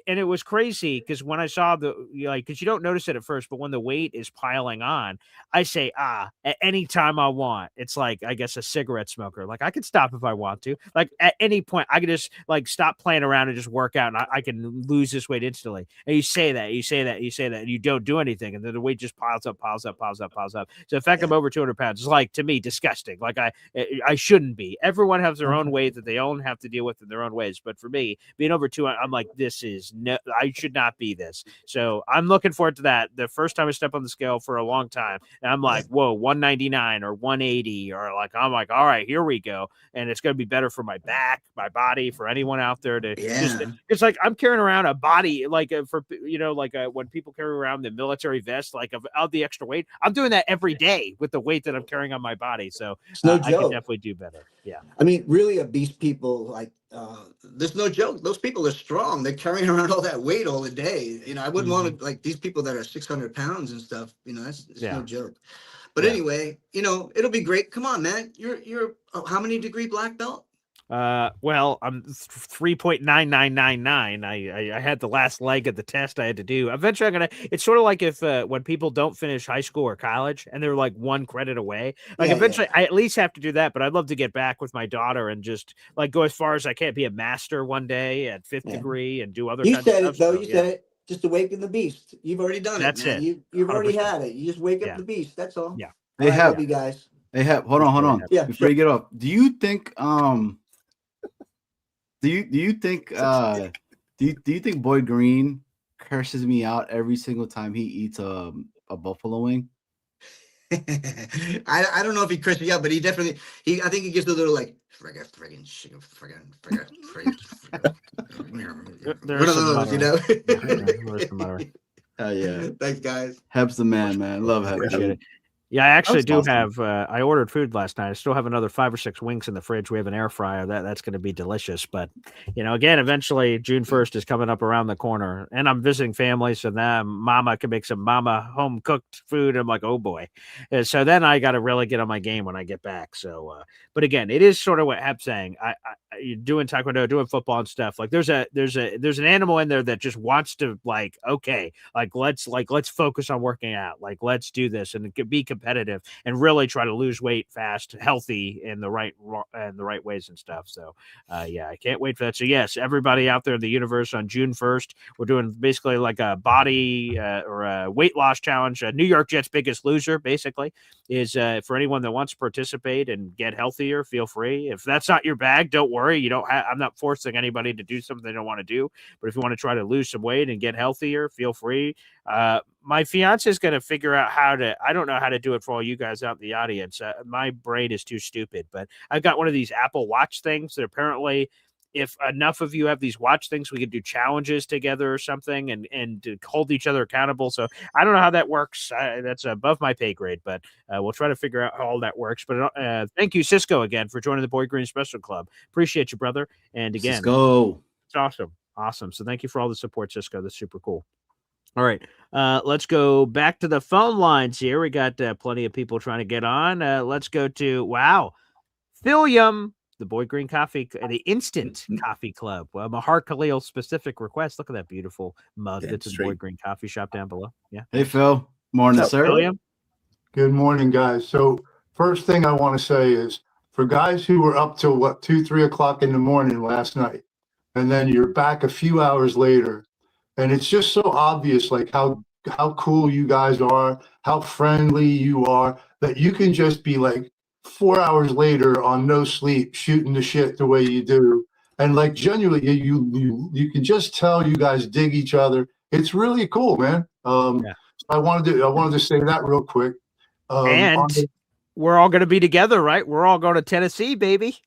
and it was crazy because when I saw because you don't notice it at first, but when the weight is piling on, I say, at any time I want. It's like, I guess, a cigarette smoker. Like I can stop if I want to. Like at any point, I can just like stop playing around and just work out, and I can lose this weight instantly. And you say that, and you don't do anything, and then the weight just piles up. So in fact, I'm over 200 pounds. It's like, to me, disgusting. Like I shouldn't be. Everyone has their own weight that they all have to deal with in their own ways. But for me, being over 200, I'm like, no, I should not be this. So I'm looking forward to that. The first time I step on the scale for a long time, and I'm like, whoa, 199 or 180, or like, I'm like, all right, here we go. And it's going to be better for my back, my body, for anyone out there to it's like I'm carrying around a body, like when people carry around the military vest, like of the extra weight, I'm doing that every day with the weight that I'm carrying on my body. So I can definitely do better. Yeah. I mean, really obese people, like, there's no joke. Those people are strong. They're carrying around all that weight all the day. I wouldn't want to, like, these people that are 600 pounds and stuff, it's no joke. But anyway, it'll be great. Come on, man. You're how many degree black belt? Well, I'm 3.9999. I had the last leg of the test I had to do. Eventually it's sort of like if when people don't finish high school or college and they're like 1 credit away, like eventually I at least have to do that, but I'd love to get back with my daughter and just like go as far as I can, be a master one day at 5th degree and do other kinds of stuff. You said it. Just awaken the beast. You've already done That's it. That's it. You've already had it. You just wake up the beast. That's all. Yeah. They have you guys. They have. Hold on. Yeah. Before you get off, do you think do you think Boy Green curses me out every single time he eats a buffalo wing? I don't know if he curses you out, but I think he gives a little like friggin' one of those, Oh yeah. Thanks, guys. Heb's the man. Love Heb. Appreciate it. Yeah, I actually do have. I ordered food last night. I still have another 5 or 6 wings in the fridge. We have an air fryer. That's going to be delicious. But again, eventually June 1st is coming up around the corner, and I'm visiting family, so now Mama can make some Mama home cooked food. I'm like, oh boy. So then I got to really get on my game when I get back. So, but again, it is sort of what Heb's saying. You're doing taekwondo, doing football and stuff. Like there's an animal in there that just wants to like, okay, let's focus on working out. Like let's do this and be competitive and really try to lose weight fast, healthy in the right ways and stuff. So I can't wait for that. So yes, everybody out there in the universe, on June 1st, we're doing basically like a body or a weight loss challenge. New York Jets Biggest Loser basically is for anyone that wants to participate and get healthier, feel free. If that's not your bag, don't worry. worry. You don't. I'm not forcing anybody to do something they don't want to do. But if you want to try to lose some weight and get healthier, feel free. My fiance is going to figure out how to. I don't know how to do it for all you guys out in the audience. My brain is too stupid. But I've got one of these Apple Watch things that apparently, if enough of you have these watch things, we could do challenges together or something and to hold each other accountable. So I don't know how that works. That's above my pay grade, but we'll try to figure out how all that works. But thank you, Cisco, again, for joining the Boy Green Special Club. Appreciate you, brother. And again, Cisco. It's awesome. Awesome. So thank you for all the support, Cisco. That's super cool. All right. Let's go back to the phone lines here. We got plenty of people trying to get on. Let's go to, Philium. The Boy Green Coffee, the Instant Coffee Club. Well, Mahar Khalil specific request. Look at that beautiful mug that's in the Boy Green Coffee Shop down below. Yeah. Hey, Phil. Morning, sir. William? Good morning, guys. So first thing I want to say is for guys who were up till 2, 3 o'clock in the morning last night, and then you're back a few hours later, and it's just so obvious, like how cool you guys are, how friendly you are, that you can just be like 4 hours later on no sleep, shooting the shit the way you do. And like genuinely, you can just tell you guys dig each other. It's really cool, man. I wanted to say that real quick. And we're all going to be together, right? We're all going to Tennessee, baby.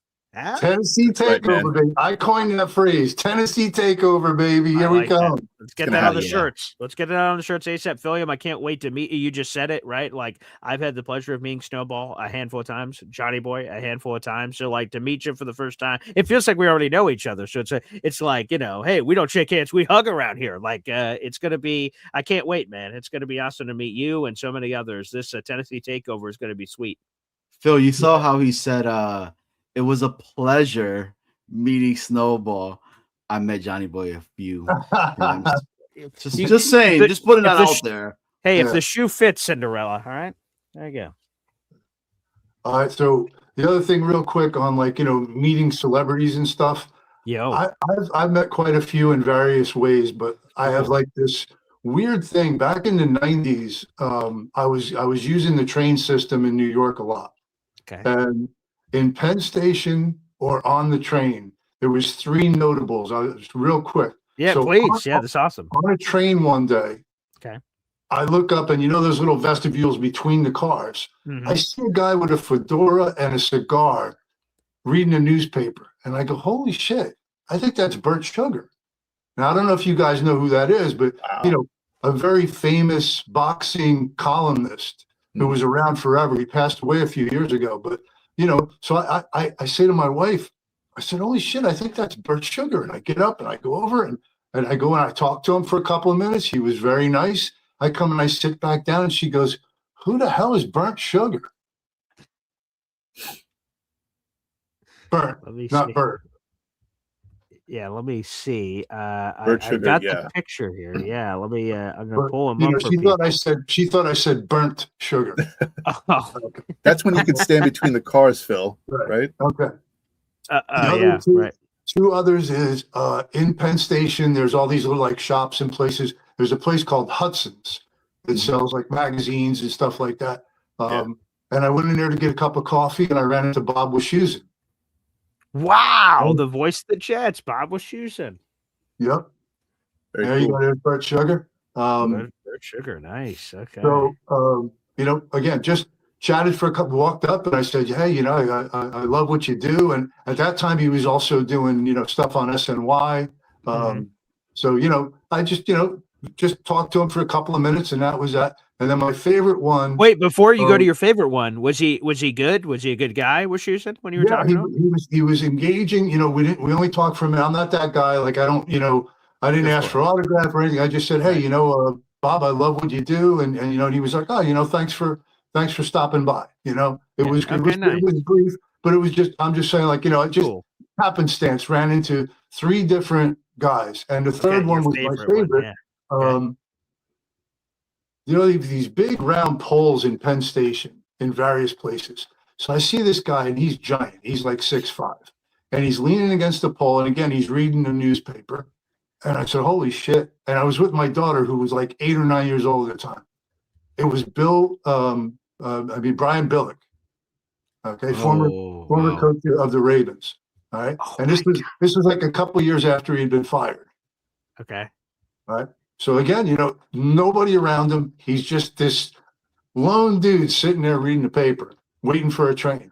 Tennessee takeover, baby. I coined that phrase. Tennessee takeover, baby. Here we come. That. Let's get that on the shirts. Let's get it on the shirts ASAP. Philium, I can't wait to meet you. You just said it, right? Like, I've had the pleasure of meeting Snowball a handful of times, Johnny Boy a handful of times. So, like, to meet you for the first time, it feels like we already know each other. So it's like, hey, we don't shake hands, we hug around here. Like, it's gonna be. I can't wait, man. It's gonna be awesome to meet you and so many others. This Tennessee takeover is gonna be sweet. Phil, you saw how he said, it was a pleasure meeting Snowball. I met Johnny Boy a few times. Just saying, just putting that out there. Hey, if the shoe fits, Cinderella, all right? There you go. All right, so the other thing real quick on meeting celebrities and stuff. I've met quite a few in various ways, but I have like this weird thing. Back in the 90s, I was using the train system in New York a lot. Okay. And in Penn Station or on the train, there was 3 notables. Real quick. Yeah, so please. That's awesome. On a train one day, okay, I look up and those little vestibules between the cars. Mm-hmm. I see a guy with a fedora and a cigar reading a newspaper. And I go, holy shit, I think that's Bert Sugar. Now, I don't know if you guys know who that is, but, a very famous boxing columnist who was around forever. He passed away a few years ago, but so I say to my wife, I said, holy shit, I think that's Bert Sugar. And I get up and I go over and I go and I talk to him for a couple of minutes. He was very nice. I come and I sit back down and she goes, who the hell is Burnt Sugar? Burnt, not Bert. Yeah, let me see. I Sugar, got the picture here. Yeah, let me. I'm gonna pull him up. She thought I said burnt sugar. That's when you can stand between the cars, Phil. Right? Okay. Right. 2 others is in Penn Station. There's all these little like shops and places. There's a place called Hudson's that sells like magazines and stuff like that. And I went in there to get a cup of coffee, and I ran into Bob Wischusen. Wow, the voice of the Jets, Bob Wischusen. Yep. There you go, there's Bert Sugar. Bert Sugar, nice. Okay. So, again, just chatted for a couple, walked up, and I said, hey, I love what you do. And at that time, he was also doing, stuff on SNY. So, I just talked to him for a couple of minutes, and that was that. And then my favorite one. Wait, before you go to your favorite one, was he good? Was he a good guy? Was Wischusen when you were talking to him? He was engaging. We only talked for a minute. I'm not that guy. Like I didn't ask for autograph or anything. I just said, hey, Bob, I love what you do, and he was like, oh, thanks for stopping by. It was brief, but it was just, I'm just saying, like, it just happenstance ran into 3 different guys, and the third one was my favorite. These big round poles in Penn Station in various places. So I see this guy, and he's giant. He's like 6'5", and he's leaning against the pole. And again, he's reading the newspaper. And I said, holy shit. And I was with my daughter, who was like 8 or 9 years old at the time. It was Brian Billick. Okay. Former coach of the Ravens. All right. Oh And this was like a couple years after he'd been fired. Okay. All right. So again, nobody around him. He's just this lone dude sitting there reading the paper, waiting for a train.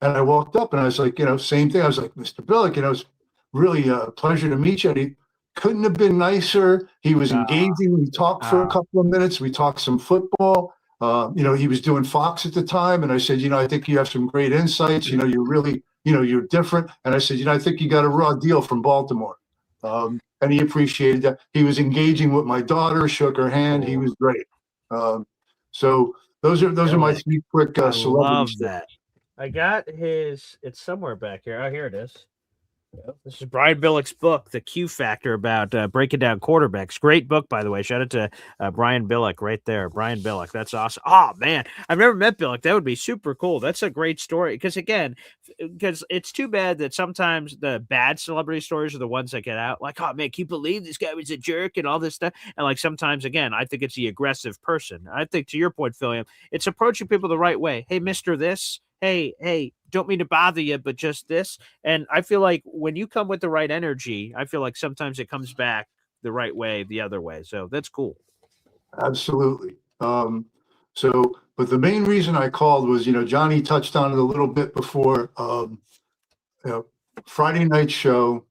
And I walked up and I was like, same thing. I was like, Mr. Billick, it's really a pleasure to meet you. And he couldn't have been nicer. He was engaging. We talked for a couple of minutes. We talked some football. He was doing Fox at the time. And I said, I think you have some great insights. You're really, you're different. And I said, I think you got a raw deal from Baltimore. And he appreciated that. He was engaging with my daughter, shook her hand. He was great. So those are my 3 quick celebrities. I love that. I got his. It's somewhere back here. Oh, here it is. Yep. This is Brian Billick's book, The Q Factor, about breaking down quarterbacks. Great book, by the way. Shout out to Brian Billick right there. Brian Billick. That's awesome. Oh, man. I've never met Billick. That would be super cool. That's a great story. Because it's too bad that sometimes the bad celebrity stories are the ones that get out. Like, oh, man, can you believe this guy was a jerk and all this stuff? And like sometimes, again, I think it's the aggressive person. I think to your point, Philliam, it's approaching people the right way. Hey, Mr. This. Hey, don't mean to bother you, but just this. And I feel like when you come with the right energy, I feel like sometimes it comes back the right way, the other way. So that's cool. Absolutely. But the main reason I called was, Johnny touched on it a little bit before, Friday night show.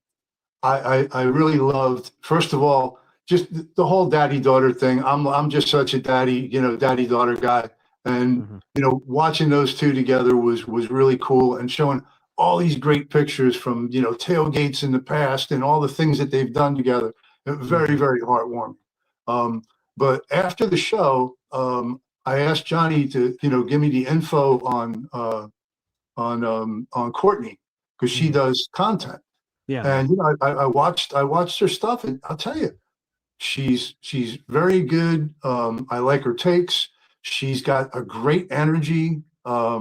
I really loved, first of all, just the whole daddy-daughter thing. I'm just such a daddy-daughter guy. And, watching those two together was really cool, and showing all these great pictures from, tailgates in the past and all the things that they've done together. Very, very heartwarming. But after the show, I asked Johnny to, give me the info on Courtney, because she does content. Yeah. And, I watched her stuff, and I'll tell you, she's very good. I like her takes. She's got a great energy. I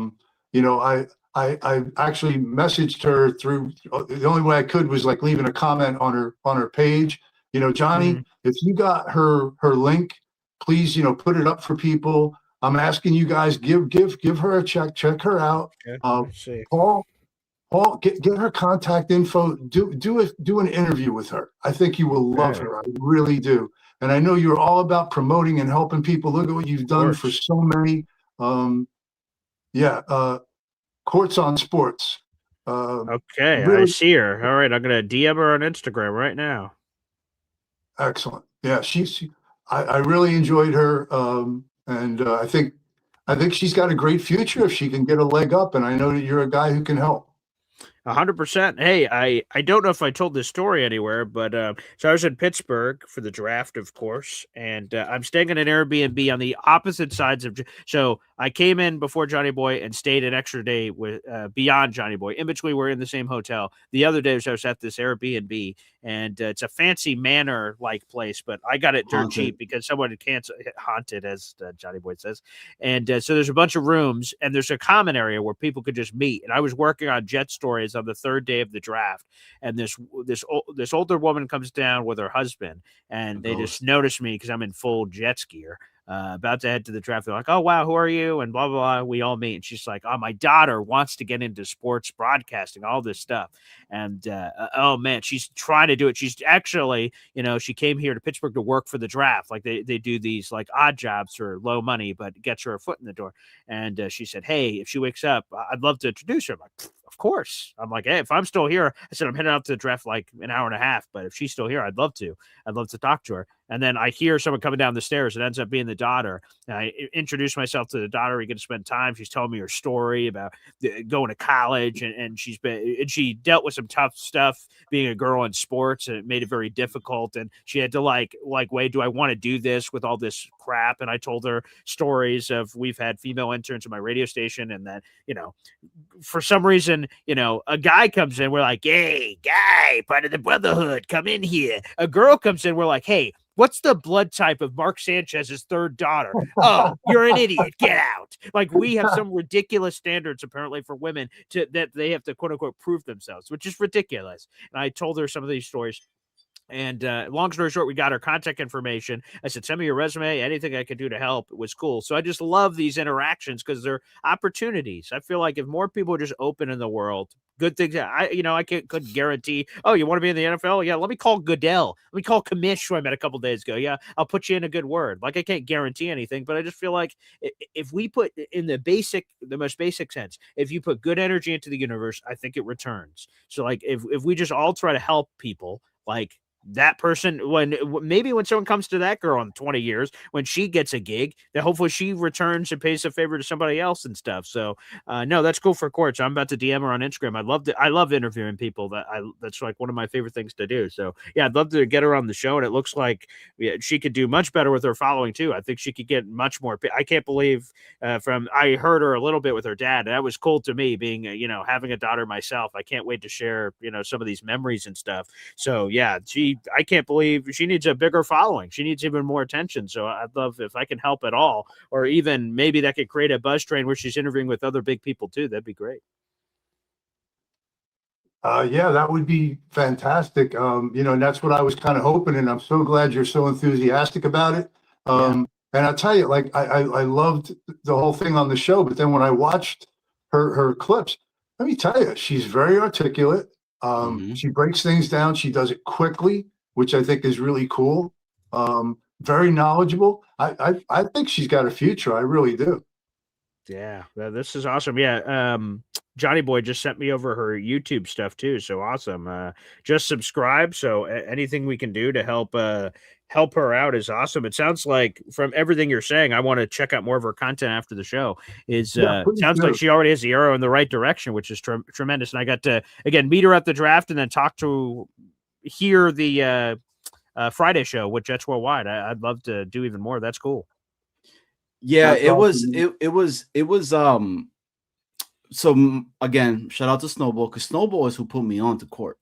actually messaged her through, the only way I could was like leaving a comment on her page. Johnny, if you got her link, please, put it up for people. I'm asking you guys, give her a check her out. Okay. Paul, get her contact info. Do an interview with her. I think you will love her. I really do. And I know you're all about promoting and helping people. Look at what you've done for so many. Courts on Sports. Okay, really, I see her. All right, I'm going to DM her on Instagram right now. Excellent. Yeah, I really enjoyed her. And I think she's got a great future if she can get a leg up. And I know that you're a guy who can help. 100%. Hey, I don't know if I told this story anywhere, but so I was in Pittsburgh for the draft, of course, and I'm staying in an Airbnb on the opposite sides of. So I came in before Johnny Boy and stayed an extra day with beyond Johnny Boy. In between, we're in the same hotel. The other day, I was at this Airbnb, and it's a fancy manor like place, but I got it dirt cheap because someone had canceled, haunted, as Johnny Boy says. And so there's a bunch of rooms, and there's a common area where people could just meet. And I was working on Jet stories on the third day of the draft, and this older woman comes down with her husband, and they just notice me because I'm in full Jets gear. About to head to the draft. They're like, oh, wow, who are you? And blah, blah, blah. We all meet. And she's like, oh, my daughter wants to get into sports broadcasting, all this stuff. And, oh, man, she's trying to do it. She's actually, she came here to Pittsburgh to work for the draft. Like they do these like odd jobs for low money, but gets her a foot in the door. And she said, hey, if she wakes up, I'd love to introduce her. I'm like, of course. I'm like, hey, if I'm still here, I said, I'm heading out to the draft like an hour and a half. But if she's still here, I'd love to talk to her. And then I hear someone coming down the stairs. It ends up being the daughter. And I introduce myself to the daughter. We get to spend time. She's telling me her story about going to college, and she dealt with some tough stuff being a girl in sports, and it made it very difficult. And she had to like, wait, do I want to do this with all this crap? And I told her stories of we've had female interns at my radio station, and that for some reason, a guy comes in. We're like, hey, guy, part of the brotherhood, come in here. A girl comes in. We're like, hey, what's the blood type of Mark Sanchez's third daughter? Oh, you're an idiot. Get out. Like, we have some ridiculous standards apparently for women that they have to quote unquote prove themselves, which is ridiculous. And I told her some of these stories. And long story short, we got her contact information. I said, send me your resume. Anything I could do to help was cool. So I just love these interactions because they're opportunities. I feel like if more people are just open in the world, good things. I couldn't guarantee. Oh, you want to be in the NFL? Yeah, let me call Goodell. Let me call Kamish, who I met a couple days ago. Yeah, I'll put you in a good word. Like I can't guarantee anything, but I just feel like if we put in the most basic sense, if you put good energy into the universe, I think it returns. So like if we just all try to help people, like that person, when someone comes to that girl in 20 years, when she gets a gig, then hopefully she returns and pays a favor to somebody else and stuff. So no, that's cool for Court. So I'm about to DM her on Instagram. I love interviewing people. That's like one of my favorite things to do. So yeah, I'd love to get her on the show. And it looks like she could do much better with her following too. I think she could get much more. I can't believe I heard her a little bit with her dad. That was cool to me, being having a daughter myself. I can't wait to share some of these memories and stuff. So yeah, I can't believe she needs a bigger following. She needs even more attention. So I'd love if I can help at all, or even maybe that could create a buzz train where she's interviewing with other big people too. That'd be great. Yeah, that would be fantastic. And that's what I was kind of hoping, and I'm so glad you're so enthusiastic about it. And I'll tell you, like I loved the whole thing on the show, but then when I watched her clips, let me tell you, she's very articulate. She breaks things down. She does it quickly, which I think is really cool. Very knowledgeable. I think she's got a future. I really do. Yeah, this is awesome. Yeah, Johnny Boy just sent me over her YouTube stuff too. So awesome. Just subscribe. So anything we can do to help her out is awesome. It sounds like from everything you're saying, I want to check out more of her content after the show. Sounds like she already has the arrow in the right direction, which is tremendous. And I got to again meet her at the draft and then hear the Friday show with Jets Worldwide. I'd love to do even more. That's cool. Yeah, it was. So again, shout out to Snowball, because Snowball is who put me on to Court.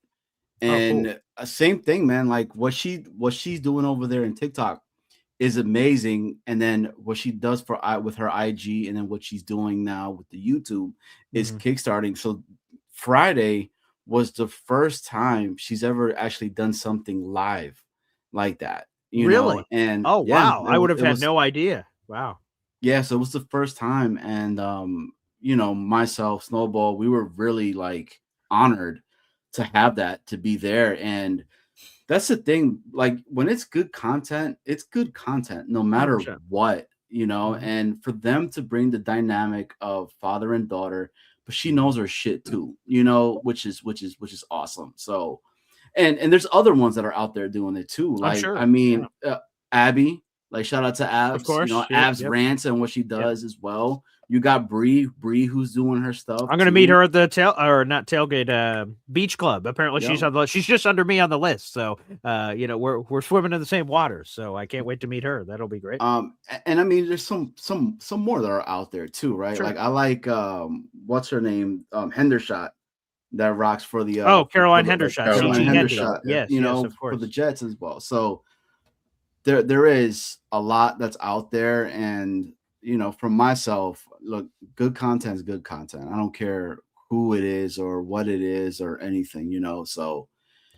And same thing, man. Like what she's doing over there in TikTok is amazing. And then what she does with her IG, and then what she's doing now with the YouTube is kickstarting. So Friday was the first time she's ever actually done something live like that. Really? And wow, I would have had no idea. Wow. Yeah, so it was the first time, and myself, Snowball, we were really like honored to have that, to be there. And that's the thing, like when it's good content, no matter 100%. What, and for them to bring the dynamic of father and daughter, but she knows her shit too, which is awesome. So and there's other ones that are out there doing it too. Like Abby. Like shout out to Abs, of course, Abs rants and what she does as well. You got Bree who's doing her stuff. I'm gonna meet her at the Tailgate Beach Club. Apparently she's just under me on the list. So we're swimming in the same waters. So I can't wait to meet her. That'll be great. And I mean there's some more that are out there too, right? Sure. Like I like what's her name? Hendershot, that rocks for the Caroline Hendershot. Hendershot. Yes, of course. For the Jets as well. So there is a lot that's out there, and from myself, look, good content is good content. I don't care who it is or what it is or anything, so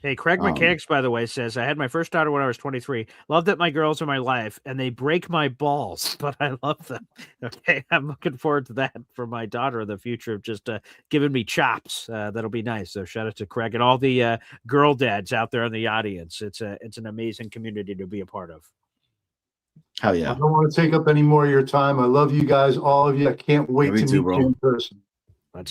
hey, Craig Mechanics, by the way, says I had my first daughter when I was 23. Love that my girls are my life, and they break my balls, but I love them. Okay, I'm looking forward to that for my daughter in the future, of just giving me chops. That'll be nice. So shout out to Craig and all the girl dads out there in the audience. It's an amazing community to be a part of. Hell yeah! I don't want to take up any more of your time. I love you guys, all of you. I can't wait to meet you in person.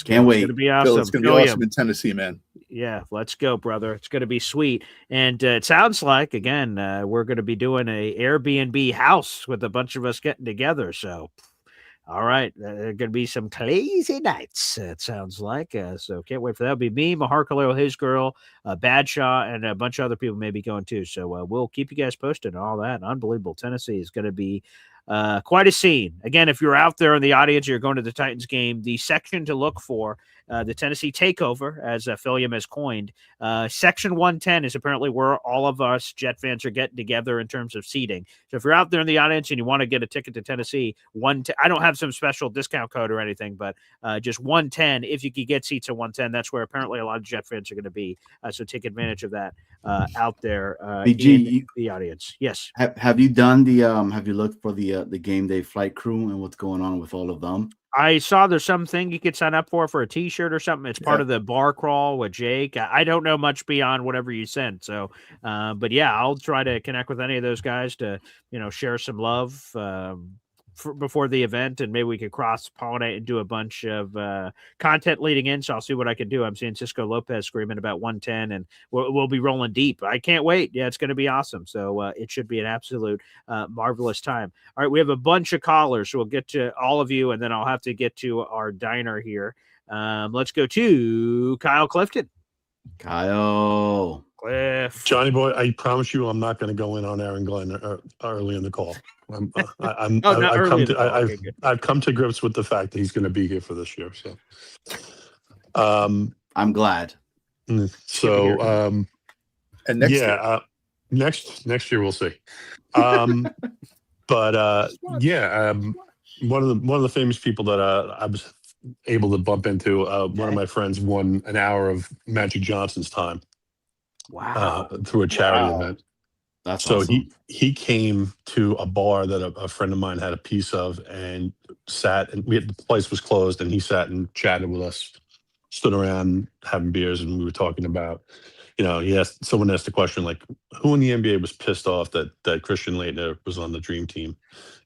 Can't wait. It's gonna be awesome. It's gonna be awesome in Tennessee, man. Yeah, let's go, brother. It's gonna be sweet. And it sounds like again we're gonna be doing a Airbnb house with a bunch of us getting together. So, all right, there are gonna be some crazy nights. It sounds like. So can't wait for that. It'll be me, Mahar Khalil, his girl, Badshaw, and a bunch of other people may be going too. So we'll keep you guys posted on all that. Unbelievable. Tennessee is gonna be quite a scene. Again, if you're out there in the audience, you're going to the Titans game, the section to look for, the Tennessee Takeover, as Philium has coined. Section 110 is apparently where all of us Jet fans are getting together in terms of seating. So if you're out there in the audience and you want to get a ticket to Tennessee, I don't have some special discount code or anything, but just 110, if you could get seats at 110, that's where apparently a lot of Jet fans are going to be. So take advantage of that out there in the audience. Yes. Have you done have you looked for the game day flight crew and what's going on with all of them? I saw there's something you could sign up for a T-shirt or something. It's part of the bar crawl with Jake. I don't know much beyond whatever you sent. So, but yeah, I'll try to connect with any of those guys to, share some love before the event, and maybe we could cross-pollinate and do a bunch of content leading in. So I'll see what I can do. I'm seeing Cisco Lopez screaming about 110, and we'll be rolling deep. I can't wait. Yeah, it's going to be awesome. So it should be an absolute marvelous time. All right, we have a bunch of callers, so we'll get to all of you, and then I'll have to get to our diner here. Let's go to Kyle Clifton. Kyle. Cliff. Johnny boy, I promise you I'm not going to go in on Aaron Glenn early in the call. I've come to grips with the fact that he's going to be here for this year. So, I'm glad. So, and next year. Next year we'll see. One of the famous people that I was able to bump into, one of my friends won an hour of Magic Johnson's time. Wow! Through a charity event. That's so awesome. he came to a bar that a friend of mine had a piece of and sat, and the place was closed, and he sat and chatted with us, stood around having beers, and we were talking about, someone asked the question like, who in the NBA was pissed off that Christian Laettner was on the Dream Team?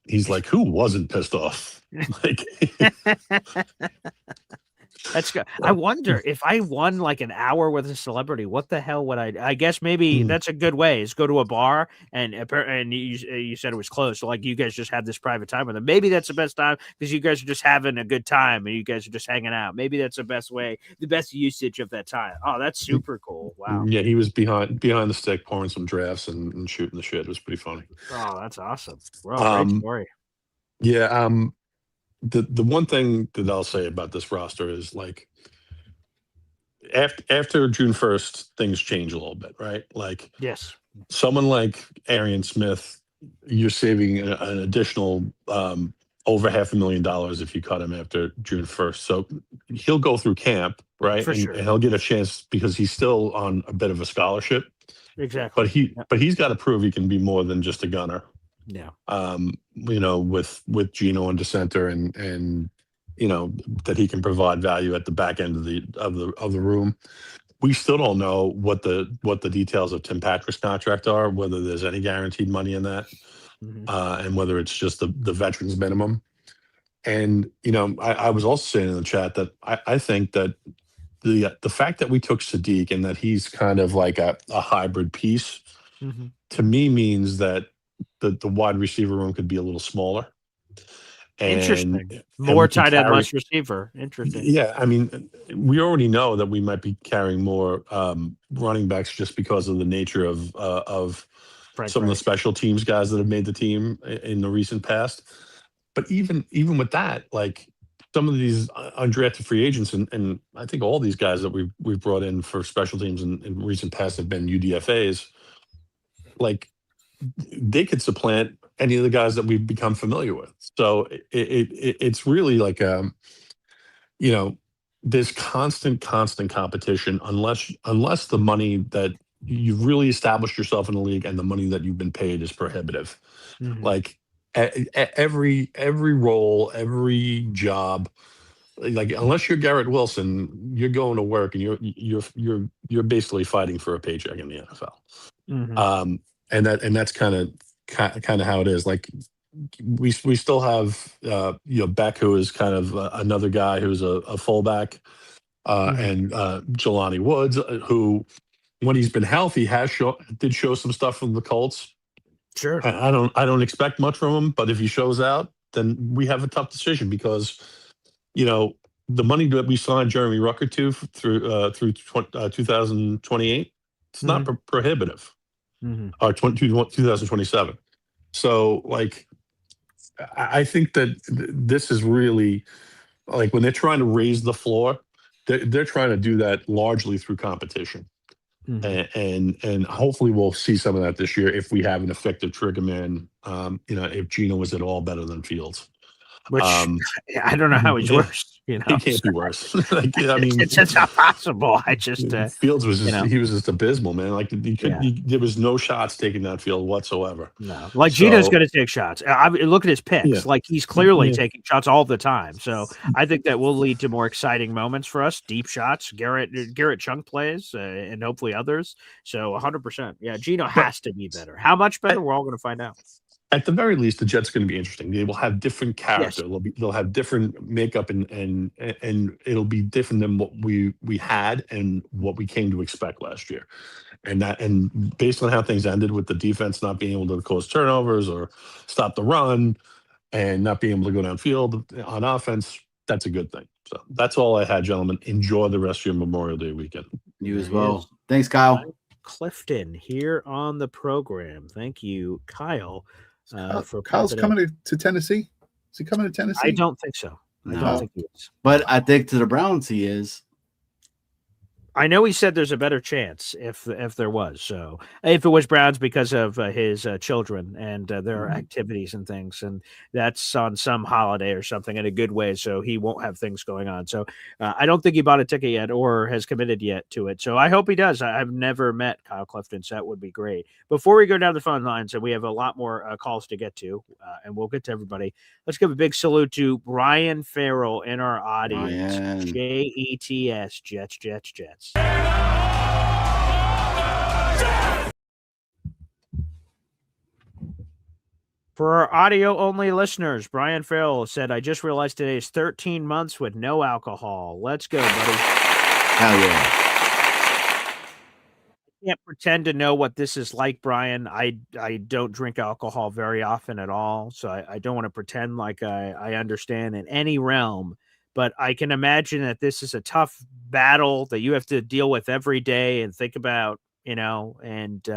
He's like, who wasn't pissed off? Like. That's good. I wonder if I won like an hour with a celebrity, what the hell would I guess maybe that's a good way is go to a bar and you said it was closed. So like you guys just had this private time with them. Maybe that's the best time because you guys are just having a good time and you guys are just hanging out. Maybe that's the best way, the best usage of that time. Oh, that's super cool. Wow. Yeah, he was behind the stick pouring some drafts and shooting the shit. It was pretty funny. Oh, that's awesome. Wow, great story. Yeah, The one thing that I'll say about this roster is like after June 1st, things change a little bit, right? Like yes, someone like Arian Smith, you're saving an additional over $500,000 if you cut him after June 1st. So he'll go through camp, right? For sure. And he'll get a chance because he's still on a bit of a scholarship. Exactly. But he's got to prove he can be more than just a gunner. Yeah. With Gino under center and that he can provide value at the back end of the room. We still don't know what the details of Tim Patrick's contract are, whether there's any guaranteed money in that, and whether it's just the veterans minimum. And I was also saying in the chat that I think that the fact that we took Sadiq and that he's kind of like a hybrid piece, to me means that the wide receiver room could be a little smaller. Interesting. More tight end, less receiver. Interesting. Yeah, I mean, we already know that we might be carrying more running backs just because of the nature of some of the special teams guys that have made the team in the recent past. But even with that, like some of these undrafted free agents, and I think all these guys that we've brought in for special teams in recent past have been UDFAs. Like they could supplant any of the guys that we've become familiar with. So it's really like there's constant competition unless the money that you've really established yourself in the league and the money that you've been paid is prohibitive. Like every role, every job, like unless you're Garrett Wilson, you're going to work and you're basically fighting for a paycheck in the NFL. And that's kind of how it is. Like we still have Beck, who is kind of another guy who's a fullback, and Jelani Woods, who when he's been healthy did show some stuff from the Colts. Sure. I don't expect much from him, but if he shows out, then we have a tough decision because the money that we signed Jeremy Rucker to through 2028, it's not prohibitive. Or 2027. So like I think that this is really like when they're trying to raise the floor, they're trying to do that largely through competition. And hopefully we'll see some of that this year if we have an effective trigger man. If Gino is at all better than Fields, which I don't know how he's worse. He can't be worse. Like, I mean, it's not possible. I just Fields was he was just abysmal, man. Like there was no shots taken that field whatsoever. No, like Gino's going to take shots. Look at his picks. Yeah. Like he's clearly taking shots all the time. So I think that will lead to more exciting moments for us. Deep shots, Garrett chunk plays, and hopefully others. So 100%. Yeah, Gino has to be better. How much better? We're all going to find out. At the very least, the Jets are going to be interesting. They will have different character. Yes. They'll have different makeup, and it'll be different than what we had and what we came to expect last year. And based on how things ended with the defense not being able to cause turnovers or stop the run and not being able to go downfield on offense, that's a good thing. So that's all I had, gentlemen. Enjoy the rest of your Memorial Day weekend. You as well. Thanks, Kyle. Clifton here on the program. Thank you, Kyle. For Kyle's coming to Tennessee. Is he coming to Tennessee? I don't think so. I don't think he is. But I think to the Browns he is. I know he said there's a better chance if there was. So if it was Browns because of his children and their activities and things, and that's on some holiday or something in a good way, so he won't have things going on. So I don't think he bought a ticket yet or has committed yet to it. So I hope he does. I've never met Kyle Clifton, so that would be great. Before we go down the phone lines, and we have a lot more calls to get to, and we'll get to everybody. Let's give a big salute to Brian Farrell in our audience. JETS, Jets. For our audio-only listeners, Brian Farrell said, I just realized today is 13 months with no alcohol. Let's go, buddy. Hell yeah. I can't pretend to know what this is like, Brian. I don't drink alcohol very often at all, so I don't want to pretend like I understand in any realm. But I can imagine that this is a tough battle that you have to deal with every day and think about, and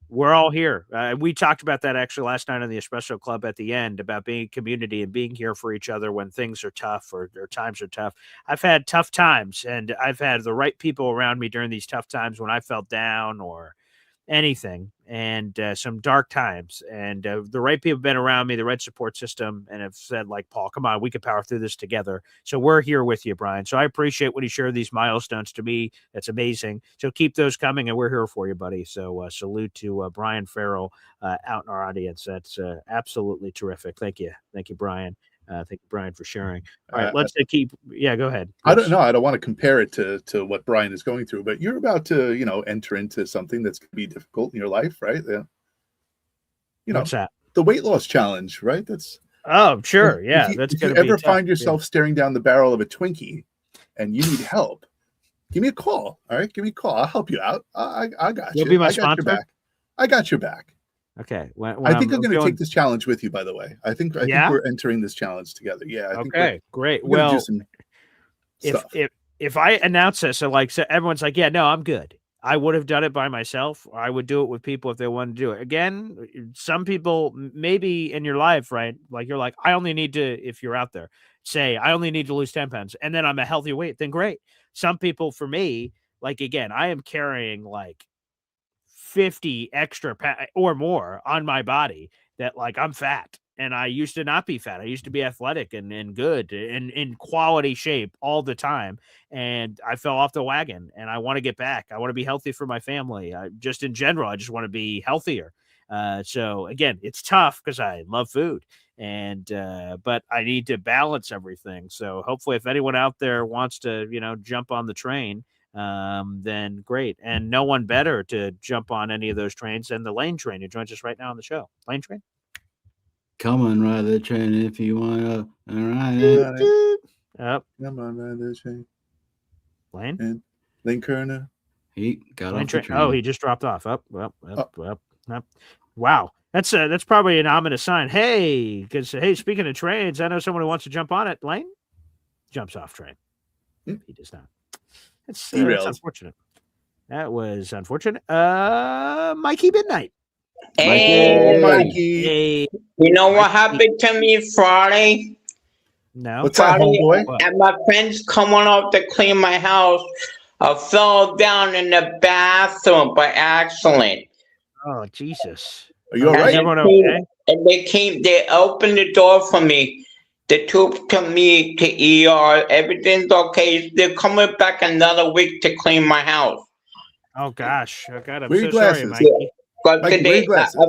we're all here. We talked about that actually last night on the Espresso Club at the end about being a community and being here for each other when things are tough or times are tough. I've had tough times, and I've had the right people around me during these tough times when I felt down or anything, and some dark times, and the right people have been around me, the right support system, and have said, like, Paul, come on, we can power through this together. So we're here with you, Brian. So I appreciate when you share these milestones to me. That's amazing. So keep those coming, and we're here for you, buddy. So salute to Brian Farrell out in our audience. That's absolutely terrific. Thank you, Brian. Thank you, Brian, for sharing. All right, let's keep. Yeah, go ahead. I don't know. I don't want to compare it to what Brian is going through, but you're about to, enter into something that's going to be difficult in your life, right? What's that? The weight loss challenge, right? That's. Oh, sure, yeah. If you ever find yourself staring down the barrel of a Twinkie, and you need help, give me a call. All right, give me a call. I'll help you out. I got you. You'll be my sponsor. I got your back. Okay. I think I'm going to take this challenge with you, by the way. I think we're entering this challenge together. Yeah. Okay, great. Well, if I announce this, so everyone's like, yeah, no, I'm good. I would have done it by myself, or I would do it with people if they wanted to do it. Again, some people maybe in your life, right? Like you're like, I only need to, if you're out there, say, I only need to lose 10 pounds and then I'm a healthy weight, then great. Some people, for me, like, again, I am carrying like 50 extra or more on my body that like I'm fat, and I used to not be fat. I used to be athletic and good and in quality shape all the time, and I fell off the wagon, and I want to get back. I want to be healthy for my family. Just in general, I just want to be healthier. So again, it's tough because I love food, and but I need to balance everything. So hopefully if anyone out there wants to jump on the train, then great. And no one better to jump on any of those trains than the Lane Train, who joins us right now on the show. Lane Train, come on, ride the train if you want to ride it. Yep. Come on, ride the train. Lane? And Lane Kerner. He got Lane off the train. Oh, he just dropped off. Up. Wow. That's probably an ominous sign. Hey, because speaking of trains, I know someone who wants to jump on it. Lane jumps off train. He does not. That's unfortunate. That was unfortunate. Mikey Midnight. Hey, Mikey. you know what happened to me Friday? No. What's that, Friday, homeboy? and my friends coming up to clean my house. I fell down in the bathroom by accident. Oh, Jesus. Are you all Is right? everyone okay? And they opened the door for me. They took to me to ER. Everything's okay. They're coming back another week to clean my house. Oh, gosh. Oh, God, I'm Wear so your sorry, glasses. Mikey. But Mikey, wear today, your glasses.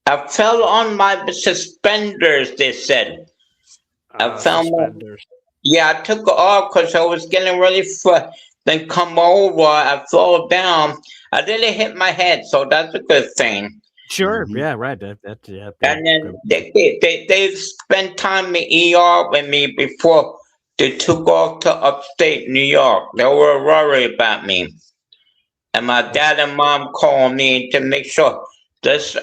I fell on my suspenders, they said. I found Suspenders. Yeah, I took it off because I was getting ready for then come over. I fell down. I didn't hit my head, so that's a good thing. Sure. Yeah, right. Yeah. And then they spent time in ER with me before they took off to upstate New York. They were worried about me. And my dad and mom called me to make sure, just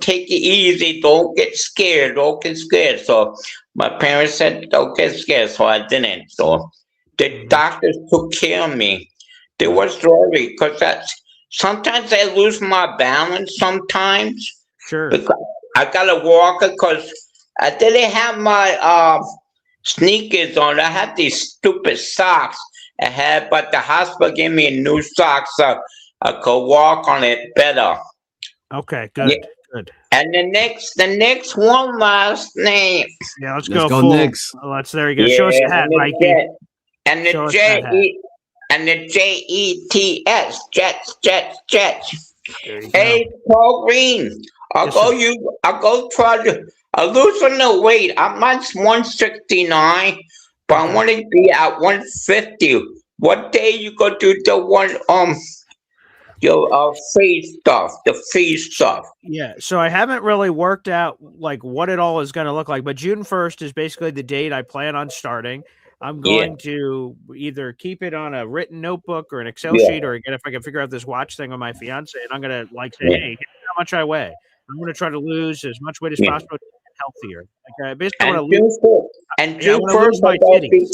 take it easy. Don't get scared. Don't get scared. So my parents said, don't get scared. So I didn't. So the doctors took care of me. They was worried because sometimes I lose my balance sometimes. Sure. Because I got to walk because I didn't have my sneakers on. I had these stupid socks I had, but the hospital gave me a new socks so I could walk on it better. Okay, good. Yeah. Good. And the next one last name. Yeah, let's Let's go go Knicks. There you go. Show us the hat, Mikey. And the Show us that hat. JETS, Jets. There you Hey, go. Paul Green, I'll go try to lose on the weight. I'm at 169, but I want to be at 150. What day you go do the one your the free stuff? Yeah, so I haven't really worked out like what it all is going to look like, but June 1st is basically the date I plan on starting. I'm going to either keep it on a written notebook or an Excel sheet, or again, if I can figure out this watch thing on my fiance, and I'm going to say, hey, here's how much I weigh. I'm going to try to lose as much weight as possible to get healthier. Like, I basically want to lose. And June 1st, my titties.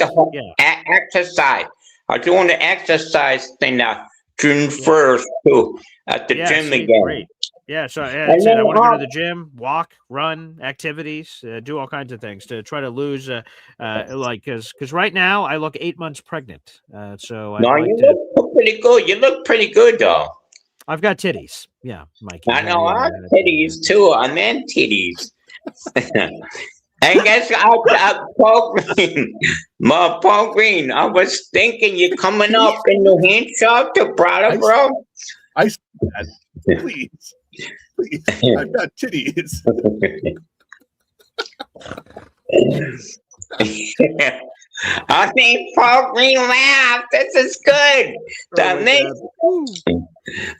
Exercise. I'm doing the exercise thing now. June 1st too at the gym again. Great. Yeah, so that's it. I want to go to the gym, walk, run, activities, do all kinds of things to try to lose. Because right now I look 8 months pregnant. So look pretty good. You look pretty good though. I've got titties. Yeah, Mikey. I know I have titties too. I'm in titties. I guess Paul Green. I was thinking you're coming up in New Hampshire to Brattleboro. Please, I've got titties. I think Paul Green laughed. This is good.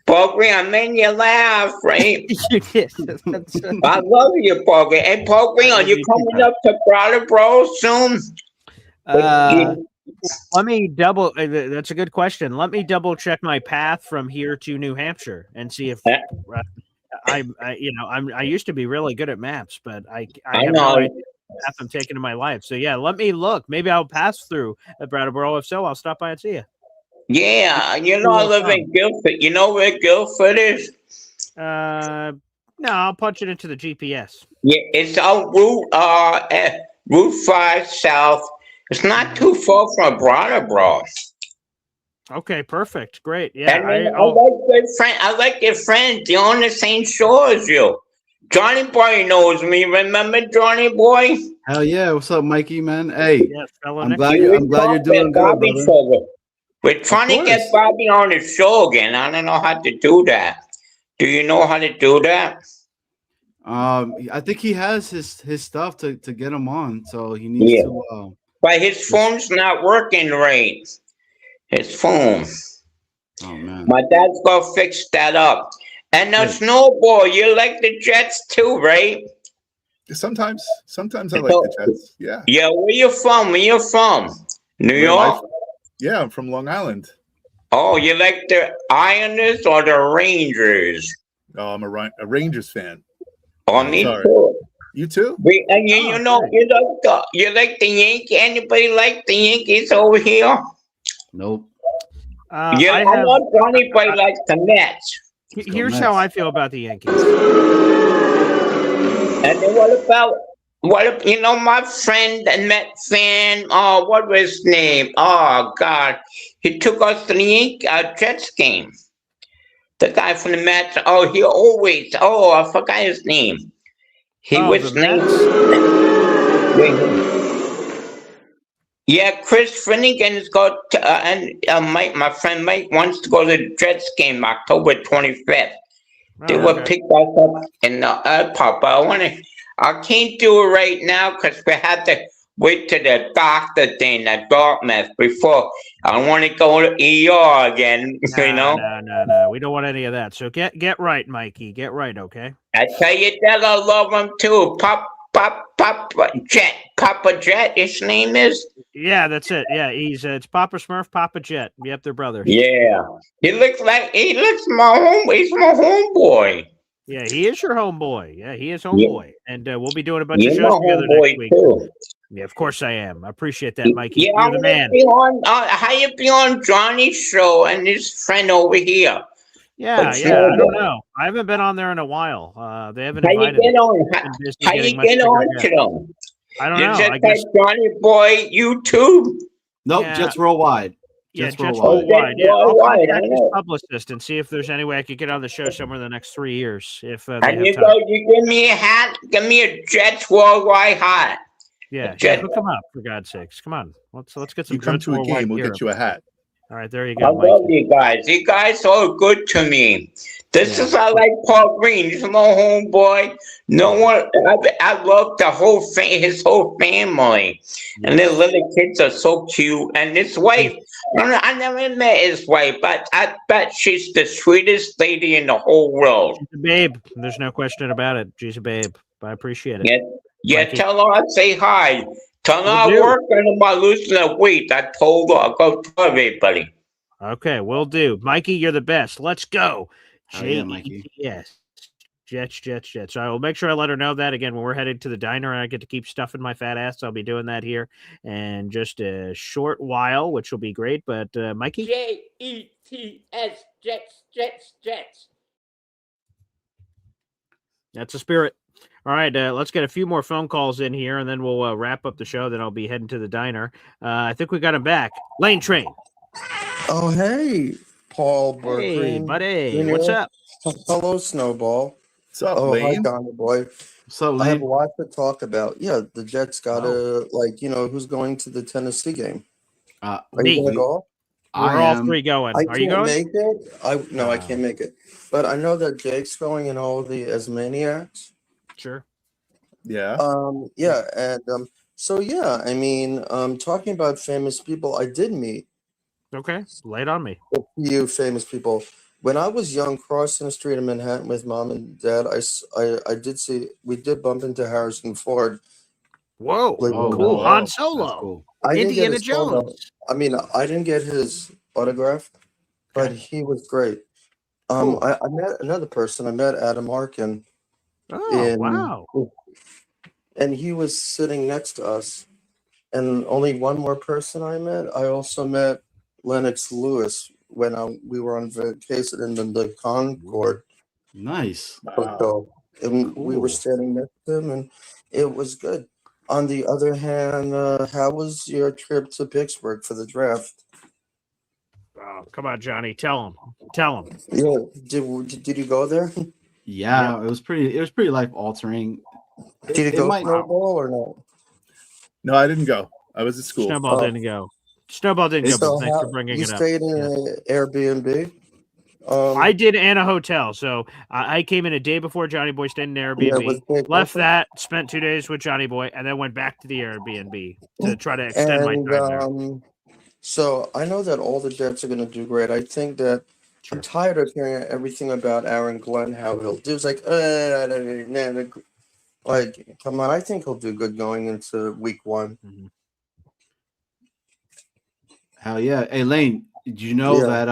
Paul Green, I made you laugh, right? You did. I love you, Paul Green. Hey, Paul Green, are you coming up to Brattleboro soon? Let me double. That's a good question. Let me double check my path from here to New Hampshire and see if I used to be really good at maps, but I have no idea what path I'm taking in my life. So yeah, let me look.Maybe I'll pass through at Brattleboro. If so, I'll stop by and see you. Yeah, I live in Guilford. You know where Guilford is? No, I'll punch it into the GPS. Yeah, it's on Route 5 South. It's not too far from Brattleboro. Okay, perfect. Great. Yeah. And I like your friend. They're on the same shore as you. Johnny Boy knows me. Remember Johnny Boy? Hell yeah. What's up, Mikey, man? Hey, yes, I'm glad you're doing good, brother. We're trying to get Bobby on the show again. I don't know how to do that. Do you know how to do that? I think he has his stuff to get him on, so he needs to. But his phone's not working right. His phone. Oh man. My dad's gonna fix that up. And now, Snowball, you like the Jets too, right? Sometimes I like the Jets. Yeah. Yeah. Where you from? New York? Yeah, I'm from Long Island. Oh, you like the Islanders or the Rangers? Oh, I'm a Rangers fan. Oh, me too. You too? You like the Yankees? Anybody like the Yankees over here? Nope. I know Johnny Boy likes the Mets. Here's how I feel about the Yankees. And then my friend and Met fan, what was his name? Oh God, he took us to the Jets game. The guy from the Mets. Oh, I forgot his name. He was named. Yeah, Chris Finnegan's got, and my friend Mike wants to go to the Jets game October 25th. They will pick us up in the airport, but I can't do it right now because we have to wait to the doctor thing at Dartmouth before I want to go to ER again. No. We don't want any of that. So get right, Mikey. Get right, okay? I tell you that I love him too. Papa Jet, his name is. Yeah, that's it. Yeah, it's Papa Smurf, Papa Jet. Yep, they're brothers. Yeah, he's my he's my homeboy. Yeah, he is your homeboy. Yeah, he is homeboy, and we'll be doing a bunch of shows together next week. Too. Yeah, of course I am. I appreciate that, Mikey. Yeah, You're the man. How you be on Johnny's show and his friend over here? Yeah, I don't know. I haven't been on there in a while. They haven't invited me. How you get on to them? I don't you know. Just I guess Johnny Boy YouTube. Nope, Jets Worldwide. Jets Worldwide. Yeah, I'll contact his publicist and see if there's any way I could get on the show somewhere in the next 3 years. If and you give me a hat, give me a Jets Worldwide hat. Yeah, hook him up for God's sakes. Come on, let's get some. You come to a game, we'll get you a hat. All right, there you go. I love you guys. You guys are good to me. This is I like Paul Green. He's my homeboy. No one. I love the whole his whole family, and their little kids are so cute. And his wife. I never met his wife, but I bet she's the sweetest lady in the whole world. She's a babe. There's no question about it. She's a babe. I appreciate it. Yeah. Tell her I say hi. Tell her I work and I'm losing a weight. I told her I'll go tell everybody. Okay, will do. Mikey, you're the best. Let's go. Mikey. Yes. Jets. I will make sure I let her know that again when we're headed to the diner and I get to keep stuffing my fat ass. I'll be doing that here in just a short while, which will be great. But Mikey? Jets, Jets. That's a spirit. All right, let's get a few more phone calls in here, and then we'll wrap up the show. Then I'll be heading to the diner. I think we got him back. Lane Train. Oh, hey, Paul Bertrand. Hey, buddy. What's up? Hello, Snowball. What's up, Hi, Lane? Donny Boy. What's up, Lane? I have a lot to talk about. Yeah, the Jets got to, who's going to the Tennessee game? Are you going to go? We're all three going. Are you going? Make it. I can't make it. But I know that Jake's going and all the Asmaniacs. Sure. Yeah. Talking about famous people, I did meet. Okay, lay it on me. A few famous people. When I was young, crossing the street in Manhattan with mom and dad, we did bump into Harrison Ford. Whoa, cool. Han Solo. Cool. Indiana Jones. I didn't get his autograph, but he was great. Cool. I met another person. I met Adam Arkin. Oh, wow. And he was sitting next to us. And only one more person I met. I also met Lennox Lewis when we were on vacation in the Concord. Nice. Hotel. And we were standing next to him, and it was good. On the other hand, how was your trip to Pittsburgh for the draft? Oh, come on, Johnny. Tell him. Yeah. Did you go there? Yeah, it was pretty life altering. Did you go Snowball or no? No, I didn't go. I was at school. Snowball didn't go. But thanks for bringing it up. You stayed in an Airbnb? I did in a hotel. So I came in a day before Johnny Boy stayed in an Airbnb, left that, spent 2 days with Johnny Boy, and then went back to the Airbnb to try to extend my time there. So I know that all the Jets are going to do great. I think that I'm tired of hearing everything about Aaron Glenn, how he'll do. It's like, come on, I think he'll do good going into week 1. Mm-hmm. Hell yeah. Hey, Lane, did you know that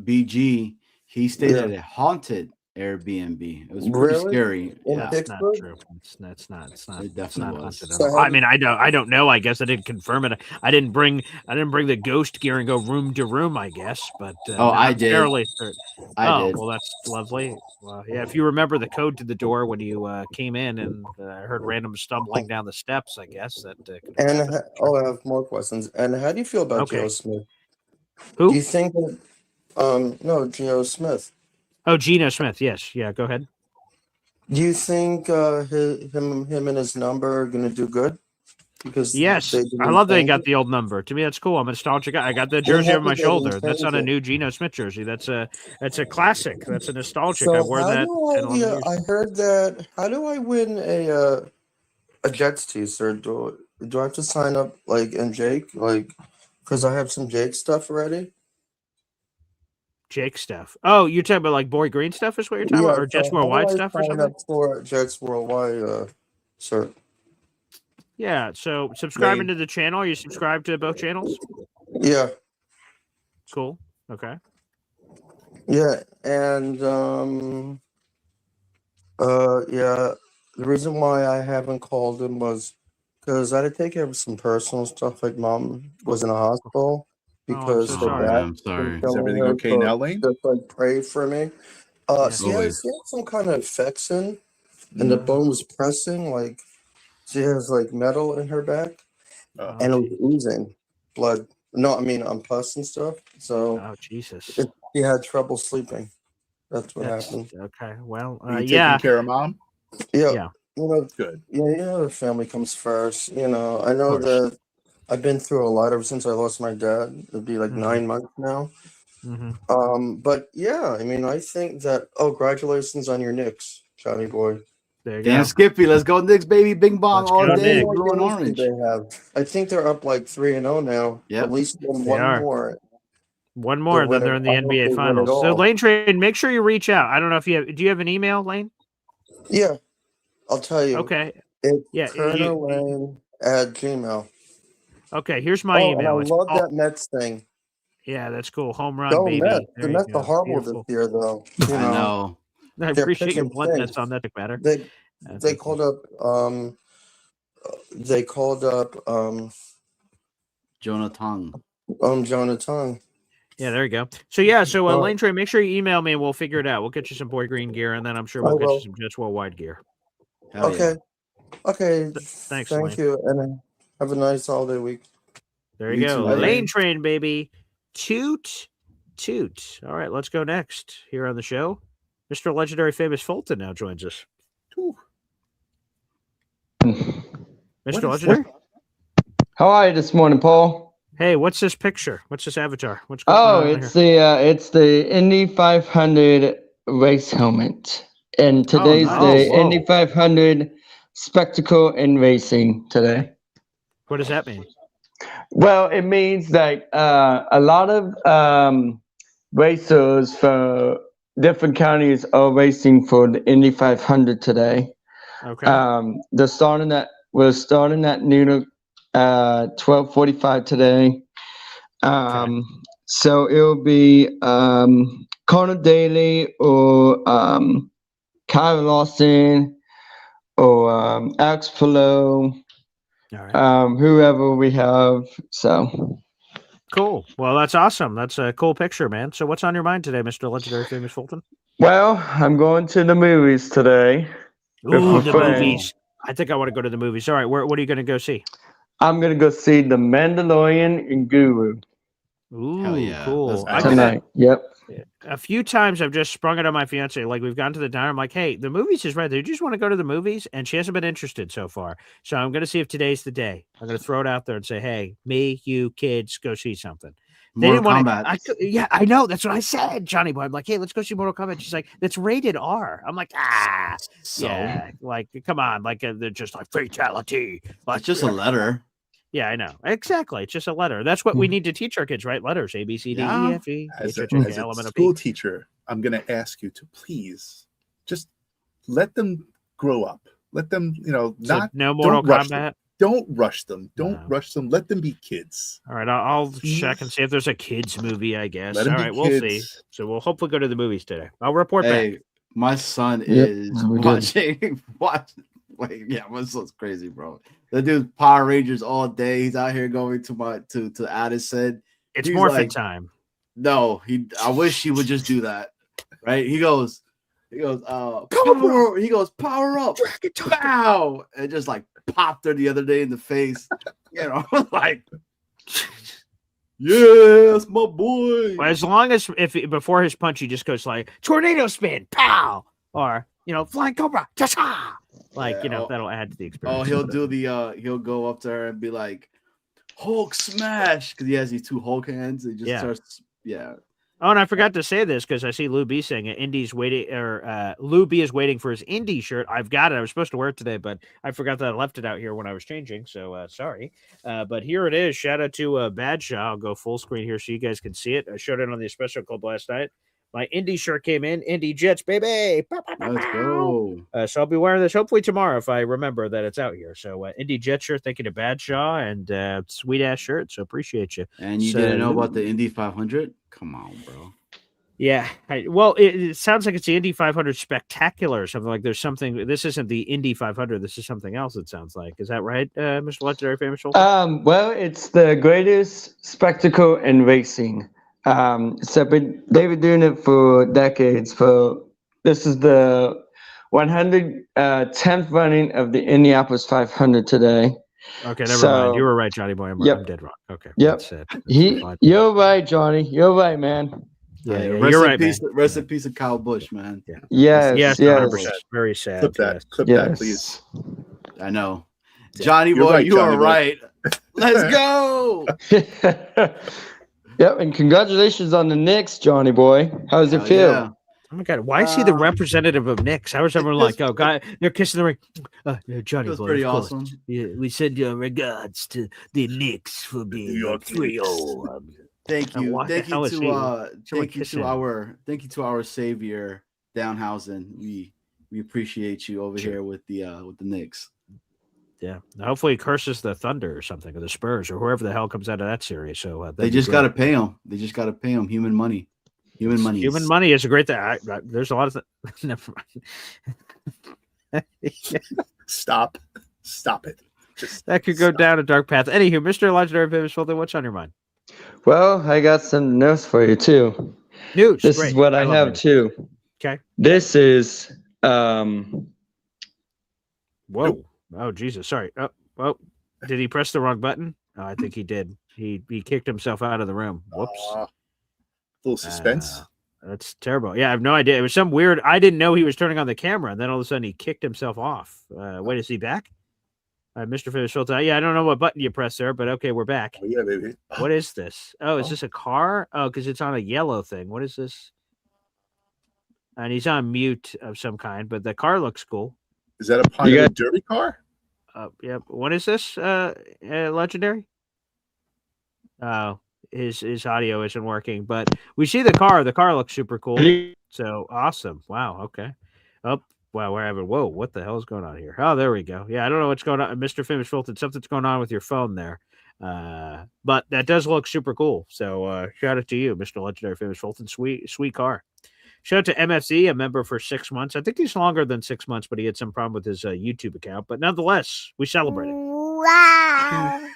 BG, he stayed at a haunted Airbnb. It was pretty Really? scary. In Yeah. That's not Pittsburgh? true. It's not. It It's not definitely was. haunted at So all. how I do mean, I don't know. I guess I didn't confirm it. I didn't bring the ghost gear and go room to room. I guess, but Oh, no, I I'm did. fairly certain. I Oh, did. well, that's lovely. Well, yeah, if you remember the code to the door when you came in and I heard random stumbling down the steps, I guess that could have And happened. I have more questions. And how do you feel about Okay. Geo Smith? Who? Do you think that no, Geo Smith. Oh, Geno Smith. Yes. Yeah. Go ahead. Do you think him and his number are gonna do good? Because Yes, they I didn't love that he change got it? the old number. To me, that's cool. I'm a nostalgic guy. I got the I'm jersey on happy my they didn't shoulder. That's change not a it. new Geno Smith jersey. That's a classic. That's a nostalgic. I So wore how that do in 11 years. I heard that how do I win a Jets t-shirt? Do I have to sign up like and Jake? Like because I have some Jake stuff already? Jake stuff. Oh, you're talking about like Boy Green stuff is what you're talking Yeah, about? Or Jets so how do Worldwide I stuff or sign something? up for Jets Worldwide shirt? Yeah, so subscribing Lane. to the channel. You subscribe to both channels? Yeah. Cool. Okay. Yeah, and yeah, the reason why I haven't called him was because I had to take care of some personal stuff. Like mom was in a hospital Oh, I'm because so her sorry. back I'm was sorry. Is killing everything her. okay So now, Lane? just like pray for me. Yeah. She had Always. some kind of infection, and the bone was pressing. Like she has like metal in her back, Uh, and it was geez. oozing blood. No, I mean pus and stuff. So Oh, Jesus. she had trouble sleeping. That's what That's happened. okay. Well, are you yeah. taking care of mom? Yeah, Yeah. you know, Good. the family comes first. You know, I know course. that I've been through a lot ever since I lost my dad. It'll be like Mhm. 9 months now. Mm-hmm. But yeah, I mean, I think that. Oh, congratulations on your Knicks, Johnny boy. There you Damn, go. Skippy, let's go Knicks, baby. Bing bong Let's all go, How many day. Knicks. more Blue and games do orange. they have? I think they're up like 3-0 now. Yep. At least They one are. more. One They'll more, then win they're it. in the I hope NBA they win it Finals. So, all. Lane Train, make sure you reach out. I don't know if do you have an email, Lane? Yeah, I'll tell you. Okay. It's Yeah. KernerLane@gmail. Okay. Here's my Oh, and I email. It's love that Mets thing. Yeah, that's cool. Home run, Go baby. Mets. The There you Mets are go. horrible this Beautiful. year, though. You I know, know. I their appreciate your pitching bluntness stinks. on that matter. They That's they okay. called up Jonathan. Jonathan. Yeah, there you go. So yeah, so Oh, Lane Train, make sure you email me and we'll figure it out. We'll get you some Boy Green gear, and then I'm sure I we'll get you will. some Jets Worldwide gear. Hell Okay. Okay. Thanks, Thank Lane. you, and have a nice holiday week. There you You go. too, Lane Lane. Train, baby. Toot, toot. All right, let's go next here on the show. Mr. Legendary Famous Fulton now joins us. Whew. Mr. Legendary? How are you this morning, Paul? Hey, what's this picture? What's this avatar? What's going Oh, on it's here? it's the Indy 500 race helmet, and today's nice. the Oh, Indy 500 spectacle in racing today. What does that mean? Well, it means that a lot of racers for different counties are racing for the Indy 500 today. Okay. We're starting at noon, 12:45 today. So it'll be Connor Daly or Kyle Lawson or Alex Pillow, whoever we have. So cool. Well, that's awesome. That's a cool picture, man. So what's on your mind today, Mr. Legendary Famous Fulton? well, I'm going to the movies today. Ooh, the movies. I think I want to go to the movies. All right, what are you going to go see? I'm going to go see The Mandalorian and Guru. Ooh, cool. Tonight. Yep. A few times I've just sprung it on my fiance. Like we've gone to the diner. I'm like, hey, the movies is right. Do you just want to go to the movies? And she hasn't been interested so far. So I'm going to see if today's the day. I'm going to throw it out there and say, hey, me, you, kids, go see something. They didn't want to. Yeah, I know. That's what I said, Johnny Boy. I'm like, hey, let's go see Mortal Kombat. She's like, that's rated R. I'm like, yeah, like, come on, like they're just like fatality. Like, it's just a letter. Yeah, I know. Exactly. It's just a letter. That's what we need to teach our kids, right? Letters. A, B, C, D, E, F, G, As H, a I, J, K, L, M, N, O, P. school teacher, I'm going to ask you to please just let them grow up. Let them, not no Mortal Kombat. Don't rush them. Don't rush them. Let them be kids. All right, I'll check and see if there's a kids movie, I guess. Let All 'em be right, we'll see. kids. So we'll hopefully go to the movies today. I'll report back. My son is watching. Like, yeah, my son's crazy, bro. The dude's Power Rangers all day. He's out here going to Addison. It's morphin' time. No, I wish he would just do that. Right? He goes, power. He goes, power up. Pow! And just like popped her the other day in the face. You know, like, yes, my boy. Well, as long as before his punch, he just goes like tornado spin, pow, or flying cobra, cha-cha. Like, that'll add to the experience. Oh, he'll do he'll go up to her and be like, Hulk smash, because he has these two Hulk hands. He just starts, Oh, and I forgot to say this because I see Lou B saying it. Indy's waiting, or Lou B is waiting for his Indy shirt. I've got it. I was supposed to wear it today, but I forgot that I left it out here when I was changing. So sorry. But here it is. Shout out to Badshaw. I'll go full screen here so you guys can see it. I showed it on the Espresso Club last night. My Indy shirt came in. Indy Jets, baby. Let's go. So I'll be wearing this hopefully tomorrow if I remember that it's out here. So Indy Jet shirt, thank you to Badshaw, and sweet ass shirt. So appreciate you. And you didn't know about the Indy 500? Come on, bro. Yeah. Well, it sounds like it's the Indy 500 Spectacular or something. Like there's something. This isn't the Indy 500. This is something else. It sounds like. Is that right, Mr. Legendary Famous Fulton? Well, it's the greatest spectacle in racing. So they've been doing it for decades. This is the 110th running of the Indianapolis 500 today. Okay, never mind. You were right, Johnny Boy. I'm dead wrong. Okay. Yep. You're right, Johnny. You're right, man. Yeah, you're right, man. Rest in peace of Kyle Busch, man. Yeah. Yes. 100%. Very sad. Clip that, please. I know. Johnny Boy, right, you are Johnny Boy. right. Let's go. Yep, and congratulations on the Knicks, Johnny Boy. How does it feel? Yeah. Oh my God! Why is he the representative of Knicks? How is everyone like, oh, God, they're kissing the ring? Johnny It was Boy, pretty of course. awesome. Yeah, we send your regards to the Knicks for being York 3-0. Thank you. What the hell is he? Thank you to our savior, Downhausen. We appreciate you over here with the Knicks. Yeah. Hopefully, he curses the Thunder or something, or the Spurs, or whoever the hell comes out of that series. So they just got to pay him. They just got to pay him human money. Human money. Human money is a great thing. There's a lot of never mind. Stop it. That could go down a dark path. Anywho, Mr. Legendary Famous Fulton, what's on your mind? Well, I got some news for you too. News. This great. is what I have it. too. Okay. This is Whoa. Oh Jesus. Sorry. Oh, did he press the wrong button? Oh, I think he did. He kicked himself out of the room. Whoops. Little suspense. That's terrible. Yeah, I have no idea. It was some weird. I didn't know he was turning on the camera, and then all of a sudden he kicked himself off. Wait, is he back? Mr. Famous Fulton. Yeah, I don't know what button you press there, but okay, we're back. Oh, yeah, baby. What is this? Oh, is this a car? Oh, because it's on a yellow thing. What is this? And he's on mute of some kind, but the car looks cool. Is that a Pioneer Derby car? Yeah. What is this? Legendary? Oh, his audio isn't working, but we see the car. The car looks super cool. So awesome. Wow. Okay. Oh, wow. We're having, whoa, what the hell is going on here? Oh, there we go. Yeah. I don't know what's going on. Mr. Famous Fulton, something's going on with your phone there. But that does look super cool. So shout out to you, Mr. Legendary Famous Fulton. Sweet car. Shout out to MFZ, a member for 6 months. I think he's longer than 6 months, but he had some problem with his YouTube account. But nonetheless, we celebrate it. Wow.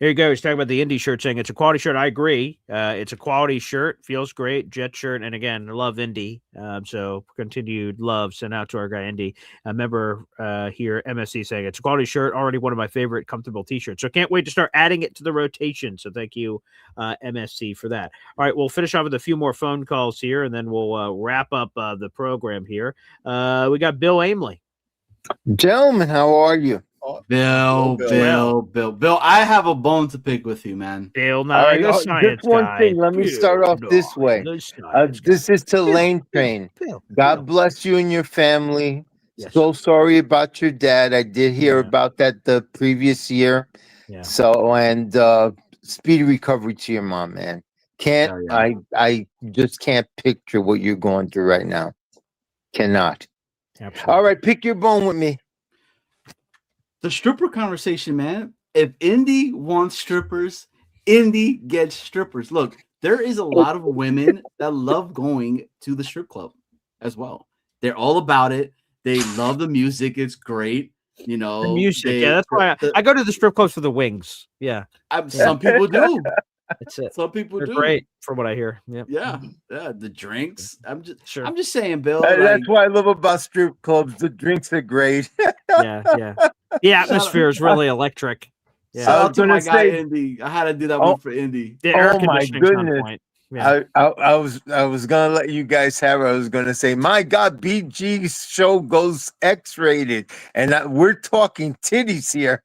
Here you go. He's talking about the Indy shirt, saying it's a quality shirt. I agree. It's a quality shirt. Feels great. Jet shirt. And again, love Indy. So continued love sent out to our guy Indy. A member here, MSC, saying it's a quality shirt. Already one of my favorite comfortable t-shirts. So can't wait to start adding it to the rotation. So thank you, MSC, for that. All right. We'll finish off with a few more phone calls here, and then we'll wrap up the program here. We got Bill Aimley. Gentlemen, how are you? Bill, I have a bone to pick with you, man. Bill, right, just one thing. Let me start off this way. This is to Lane Train. God bless you and your family. Yes. So sorry about your dad. I did hear about that the previous year. Yeah. So, and speedy recovery to your mom, man. I just can't picture what you're going through right now. Cannot. Absolutely. All right, pick your bone with me. The stripper conversation, man. If Indy wants strippers, Indy gets strippers. Look, there is a lot of women that love going to the strip club as well. They're all about it. They love the music. It's great. You know, the music. That's why I go to the strip clubs for the wings. Yeah. Some people do. That's it. Some people They're do. Great, from what I hear. Yep. Yeah. The drinks. I'm just saying, Bill. That's what I love about strip clubs. The drinks are great. Yeah. The atmosphere is really electric. Yeah. Shout out to my guy Indy. I had to do that one for Indy. The air conditioning's on point. Yeah. I was gonna let you guys have it. I was gonna say, my God, BG's show goes X-rated, and we're talking titties here.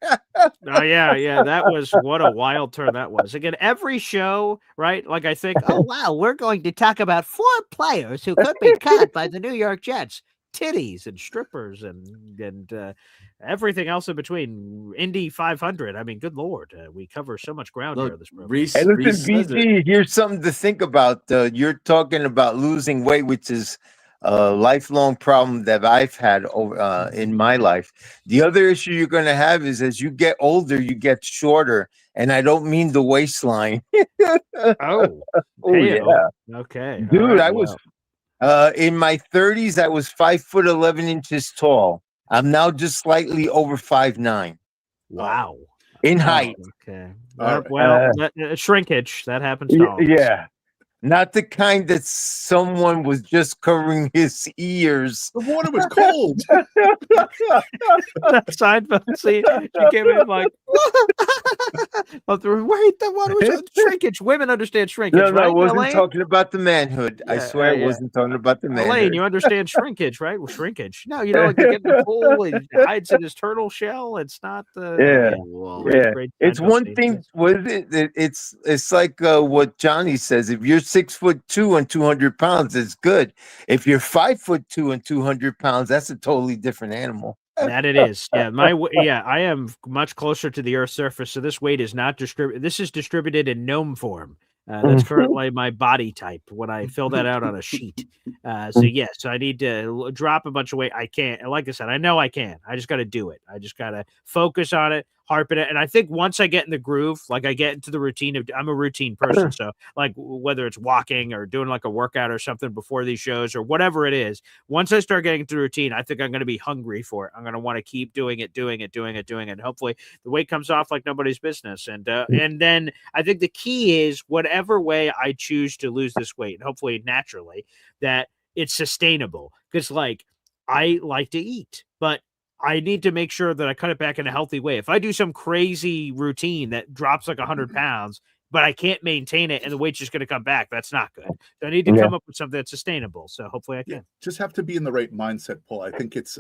Oh yeah. That was what a wild turn that was. Again, every show, right? Like I think, oh wow, we're going to talk about 4 players who could be cut by the New York Jets. Titties and strippers and everything else in between. Indy 500. I mean, good Lord, we cover so much ground here. This program. Hey, listen, BG, here's something to think about. You're talking about losing weight, which is a lifelong problem that I've had in my life. The other issue you're going to have is as you get older, you get shorter, and I don't mean the waistline. Oh yeah. Okay, dude, I was. In my 30s, I was 5'11" tall. I'm now just slightly over 5'9". Wow. In height. Okay. Shrinkage that happens to all. Yeah. Not the kind that someone was just covering his ears. The water was cold. Seinfeld scene. She came in like, wait, the water was shrinkage. Women understand shrinkage. No, right, I wasn't Elaine? talking about the manhood. I swear I wasn't talking about the manhood. Elaine, you understand shrinkage, right? Well, shrinkage. No, you know, like they get in the pool and hides in his turtle shell. It's not the great It's one thing. What is it? It's like what Johnny says. If you're 6'2" and 200 pounds, it's good. If you're 5'2" and 200 pounds, that's a totally different animal. That it is. Yeah, I am much closer to the Earth's surface, so this weight is not distributed. This is distributed in gnome form. That's currently my body type when I fill that out on a sheet. So I need to drop a bunch of weight. I can't. Like I said, I know I can. I just got to do it. I just got to focus on it, harp it. And I think once I get in the groove, like I get into the routine of, I'm a routine person. So like whether it's walking or doing like a workout or something before these shows or whatever it is, once I start getting into the routine, I think I'm going to be hungry for it. I'm going to want to keep doing it. And hopefully the weight comes off like nobody's business. And then I think the key is whatever way I choose to lose this weight, and hopefully naturally, that it's sustainable. Because like I like to eat, but I need to make sure that I cut it back in a healthy way. If I do some crazy routine that drops like 100 pounds, but I can't maintain it and the weight's just going to come back, that's not good. So I need to come up with something that's sustainable. So hopefully I can. Just have to be in the right mindset, Paul. I think it's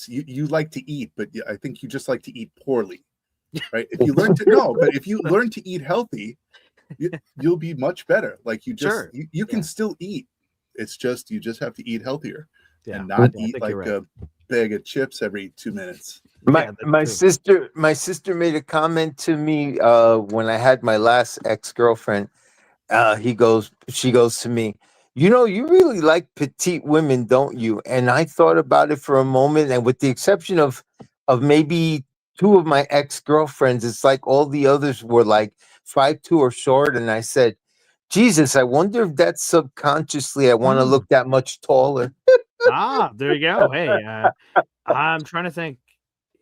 you like to eat, but I think you just like to eat poorly, right? If you learn if you learn to eat healthy, you'll be much better. Like you can still eat. It's just you just have to eat healthier and not eat like a bag of chips every 2 minutes. My sister made a comment to me when I had my last ex-girlfriend. She goes to me, you know, you really like petite women, don't you? And I thought about it for a moment, and with the exception of maybe 2 of my ex-girlfriends, it's like all the others were like 5'2" or short. And I said, Jesus, I wonder if that's subconsciously I want to look that much taller. There you go. Hey, I'm trying to think.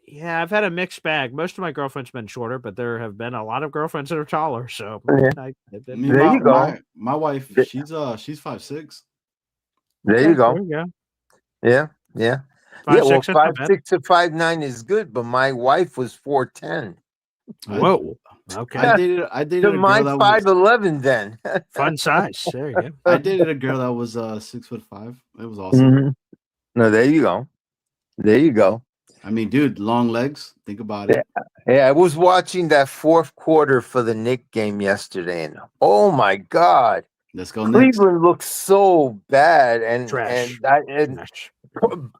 Yeah, I've had a mixed bag. Most of my girlfriends have been shorter, but there have been a lot of girlfriends that are taller. So there you go. My wife, she's 5'6". There you go. There you go. Yeah. 5'6" 5'6" to 5'9" is good, but my wife was 4'10". Whoa. Okay. I dated a girl my that 5'11" then. Fun size. There you go. I dated a girl that was 6'5". It was awesome. No, there you go. I mean, dude, long legs. Think about it. Yeah, I was watching that fourth quarter for the Knicks game yesterday, and oh my God, let's go. Cleveland looks so bad, and Trash.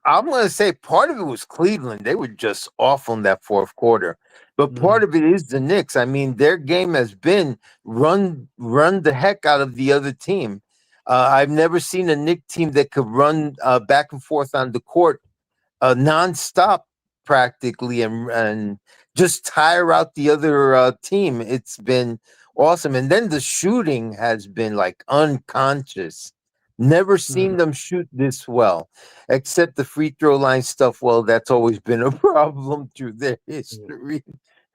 I'm going to say part of it was Cleveland. They were just awful in that fourth quarter. But part of it is the Knicks. I mean, their game has been run the heck out of the other team. I've never seen a Knicks team that could run back and forth on the court nonstop practically and just tire out the other team. It's been awesome. And then the shooting has been like unconscious. Never seen them shoot this well, except the free throw line stuff. Well, that's always been a problem through their history.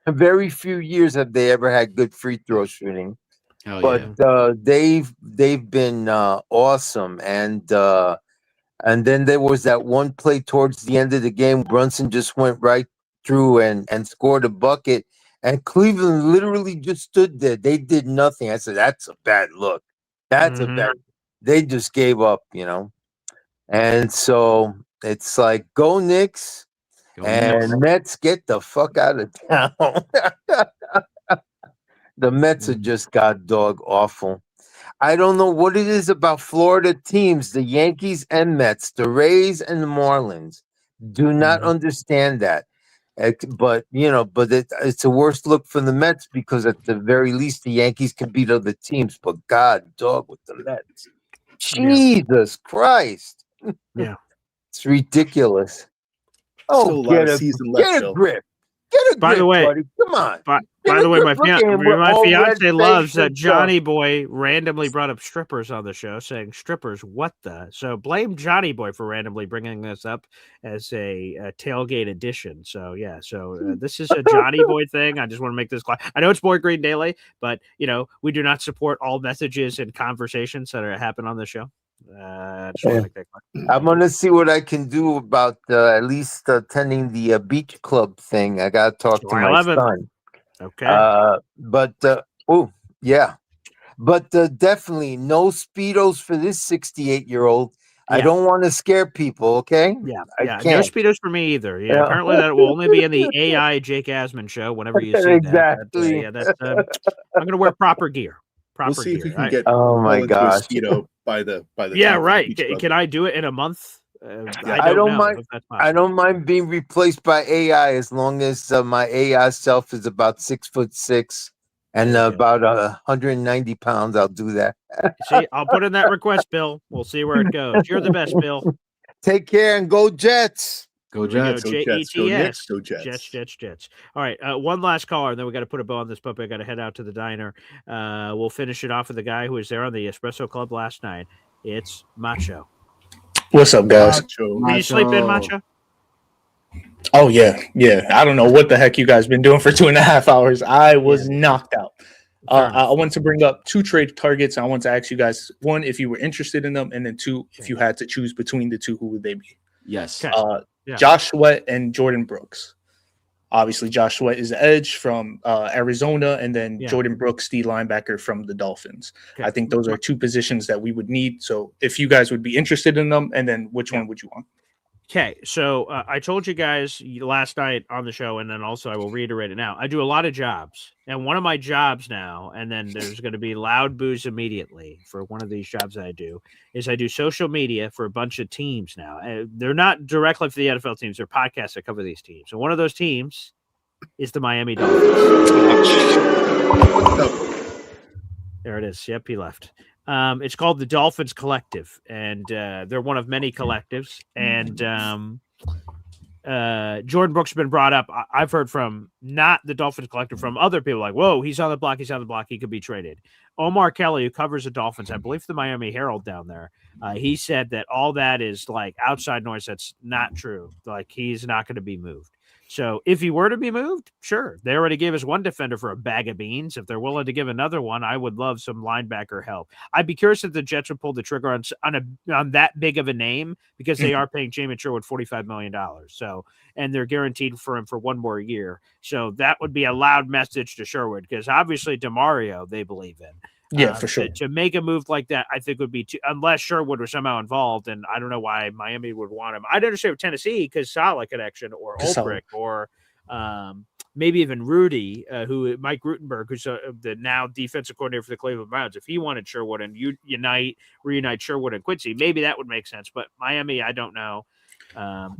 Very few years have they ever had good free throw shooting. But they've been awesome. And then there was that one play towards the end of the game. Brunson just went right through and scored a bucket. And Cleveland literally just stood there. They did nothing. I said, that's a bad look. That's a bad. They just gave up, you know. And so it's like, go Knicks. And Mets, get the fuck out of town. The Mets are just god dog awful. I don't know what it is about Florida teams, the Yankees and Mets, the Rays and the Marlins. Do not understand that. But it's a worse look for the Mets because at the very least the Yankees can beat other teams. But god dog with the Mets. Jesus Christ. Yeah. It's ridiculous. Still a lot of season left, get a grip. Get a grip, By the way, buddy. Come on. By the way, my fiance red-faced loves that and Johnny Boy randomly brought up strippers on the show, saying strippers, what the? So blame Johnny Boy for randomly bringing this up as a tailgate edition. So yeah, this is a Johnny Boy thing. I just want to make this clear. I know it's Boy Green Daily, but we do not support all messages and conversations that happen on the show. Just want to make that clear. I'm gonna see what I can do about at least attending the beach club thing. I gotta talk to my son. Okay. But definitely no Speedos for this 68-year-old. I don't want to scare people. Okay. Yeah. I No can't. Speedos for me either. Yeah. Apparently that will only be in the AI Jake Asman show. Whenever you see Exactly. that. I'm gonna wear proper gear. We'll see if we can get Oh my into a gosh. Speedo by the Yeah, time right. the beach club. Can I do it in a month? I don't know mind. if that's I don't mind being replaced by AI as long as my AI self is about 6'6" and about 190 pounds. I'll do that. See, I'll put in that request, Bill. We'll see where it goes. You're the best, Bill. Take care and go Jets. Go Jets. Go Go Jets. Go Knicks. Go Jets. Jets. All right. One last caller, and then we got to put a bow on this puppy. I got to head out to the diner. We'll finish it off with the guy who was there on the Espresso Club last night. It's Macho. What's up, guys? Did you sleep in, Macho? Oh, yeah. I don't know what the heck you guys been doing for 2.5 hours. I was knocked out. I want to bring up 2 trade targets. I want to ask you guys, 1, if you were interested in them, and then 2, if you had to choose between the 2, who would they be? Yes. Josh Sweat and Jordan Brooks. Obviously, Josh Sweat is the edge from Arizona, and then Jordan Brooks, the linebacker from the Dolphins. I think those are 2 positions that we would need. So if you guys would be interested in them, and then which one would you want? Okay, so I told you guys last night on the show, and then also I will reiterate it now. I do a lot of jobs, and one of my jobs now, and then there's going to be loud boos immediately for one of these jobs that I do, is I do social media for a bunch of teams now. They're not directly for the NFL teams. They're podcasts that cover these teams. And one of those teams is the Miami Dolphins. There it is. Yep, he left. It's called the Dolphins Collective, and they're one of many collectives. And Jordan Brooks has been brought up. I've heard from not the Dolphins Collective, from other people like, whoa, he's on the block. He could be traded. Omar Kelly, who covers the Dolphins, I believe the Miami Herald down there, he said that all that is like outside noise. That's not true. Like, he's not going to be moved. So if he were to be moved, sure. They already gave us one defender for a bag of beans. If they're willing to give another one, I would love some linebacker help. I'd be curious if the Jets would pull the trigger on that big of a name, because they are paying Jamin Sherwood $45 million. So, and they're guaranteed for him for 1 more year. So that would be a loud message to Sherwood, because obviously DeMario they believe in. Yeah, for sure. To make a move like that, I think would be unless Sherwood was somehow involved, and I don't know why Miami would want him. I'd understand with Tennessee because Saleh connection, or Ulbrich, or maybe even Rudy, who Mike Rutenberg, who's the now defensive coordinator for the Cleveland Browns. If he wanted Sherwood and reunite Sherwood and Quincy, maybe that would make sense. But Miami, I don't know.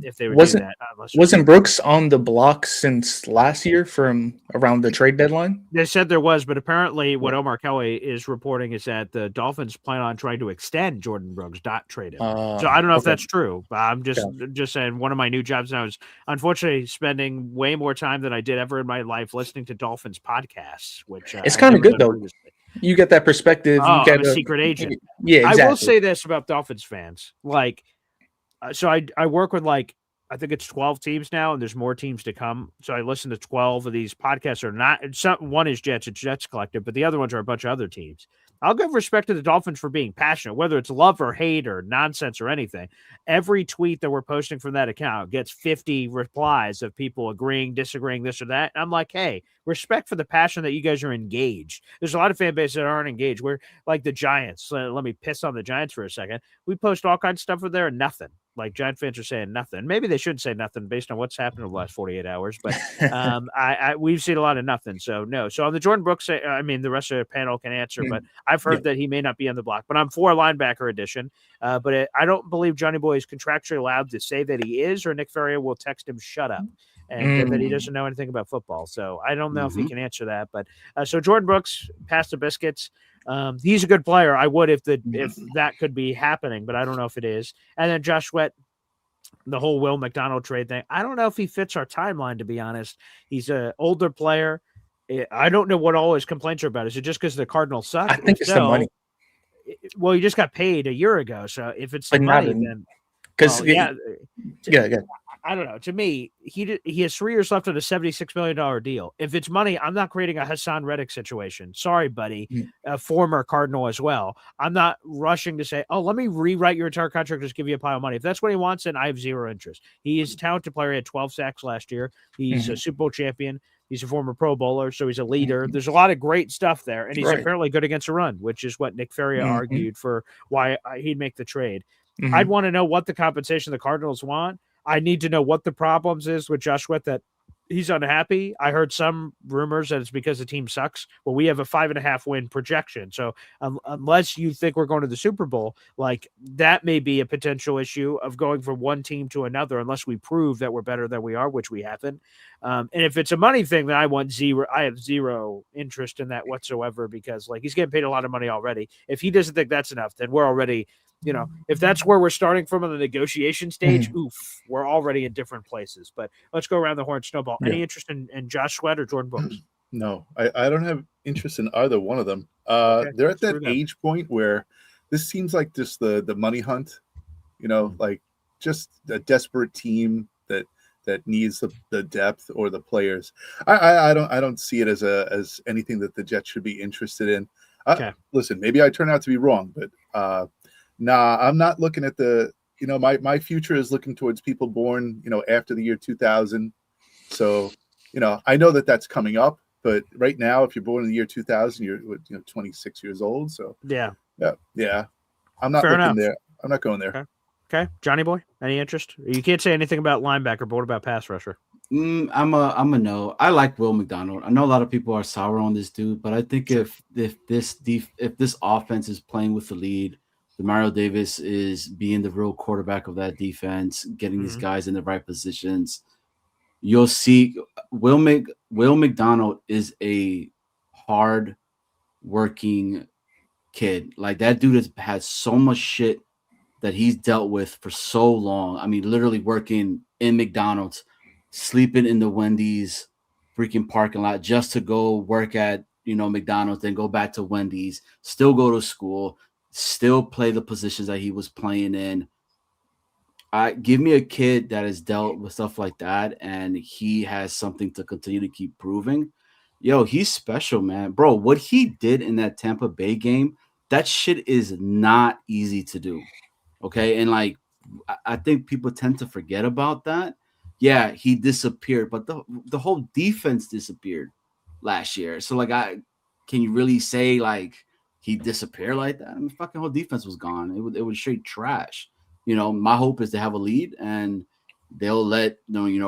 if they would do that. Wasn't Brooks on the block since last year from around the trade deadline? They said there was, but apparently what Omar Kelly is reporting is that the Dolphins plan on trying to extend Jordan Brooks, not trade him. So I don't know if that's true, but I'm just saying one of my new jobs now is unfortunately spending way more time than I did ever in my life listening to Dolphins podcasts, which it's kind of good though. You get that perspective. Oh, you get I'm a secret agent. Yeah, exactly. I will say this about Dolphins fans. Like, so I work with like, I think it's 12 teams now, and there's more teams to come. So I listen to 12 of these podcasts. One is Jets, it's Jets Collective, but the other ones are a bunch of other teams. I'll give respect to the Dolphins for being passionate, whether it's love or hate or nonsense or anything. Every tweet that we're posting from that account gets 50 replies of people agreeing, disagreeing, this or that. And I'm like, hey, respect for the passion that you guys are engaged. There's a lot of fan bases that aren't engaged. We're like the Giants. Let me piss on the Giants for a second. We post all kinds of stuff over there and nothing. Like Giant fans are saying nothing. Maybe they shouldn't say nothing based on what's happened in the last 48 hours, but we've seen a lot of nothing. So no. So on the Jordan Brooks, the rest of the panel can answer, but I've heard that he may not be on the block. But I'm for linebacker edition. But I don't believe Johnny Boy is contractually allowed to say that he is, or Nick Ferrier will text him "shut up" and that he doesn't know anything about football. So I don't know if he can answer that. But so Jordan Brooks, pass the biscuits. He's a good player. I would if that could be happening, but I don't know if it is. And then Josh Sweat, the whole Will McDonald trade thing. I don't know if he fits our timeline, to be honest. He's an older player. I don't know what all his complaints are about. Is it just because the Cardinals suck? I think it's the money. Well, he just got paid a year ago, so if it's the money, then because I don't know. To me, he has 3 years left on a $76 million deal. If it's money, I'm not creating a Hassan Reddick situation. Sorry, buddy, a former Cardinal as well. I'm not rushing to say, oh, let me rewrite your entire contract, just give you a pile of money. If that's what he wants, then I have zero interest. He is a talented player. He had 12 sacks last year. He's a Super Bowl champion. He's a former Pro Bowler, so he's a leader. There's a lot of great stuff there, and he's apparently good against a run, which is what Nick Ferrier argued for why he'd make the trade. I'd want to know what the compensation the Cardinals want. I need to know what the problems is with Josh Sweat, that he's unhappy. I heard some rumors that it's because the team sucks. Well, we have a 5.5 win projection. So unless you think we're going to the Super Bowl, like that may be a potential issue of going from one team to another, unless we prove that we're better than we are, which we haven't. And if it's a money thing, then I have zero interest in that whatsoever, because like he's getting paid a lot of money already. If he doesn't think that's enough, then we're already, if that's where we're starting from on the negotiation stage, we're already in different places. But let's go around the horn. Snowball. Yeah. Any interest in Josh Sweat or Jordan Brooks? No, I don't have interest in either one of them. They're at that age point where this seems like just the money hunt, like just a desperate team that needs the depth or the players. I don't see it as anything that the Jets should be interested in. Listen, maybe I turn out to be wrong, but nah, I'm not looking at my future is looking towards people born, after the year 2000. So, I know that that's coming up, but right now, if you're born in the year 2000, you're 26 years old. So yeah. I'm not looking there. I'm not going there. Okay. Johnny Boy, any interest? You can't say anything about linebacker, but what about pass rusher? I'm a no. I like Will McDonald. I know a lot of people are sour on this dude, but I think if this offense is playing with the lead, Demario Davis is being the real quarterback of that defense, getting these guys in the right positions, you'll see Will McDonald is a hard working kid. Like that dude has had so much shit that he's dealt with for so long. I mean, literally working in McDonald's, sleeping in the Wendy's freaking parking lot just to go work at, McDonald's, then go back to Wendy's, still go to school, still play the positions that he was playing in. Give me a kid that has dealt with stuff like that and he has something to continue to keep proving. Yo, he's special, man. Bro, what he did in that Tampa Bay game, that shit is not easy to do. Okay. And like, I think people tend to forget about that. Yeah, he disappeared, but the whole defense disappeared last year. So like, can you really say like he disappeared like that? I mean, fucking whole defense was gone. It was straight trash. My hope is to have a lead and they'll let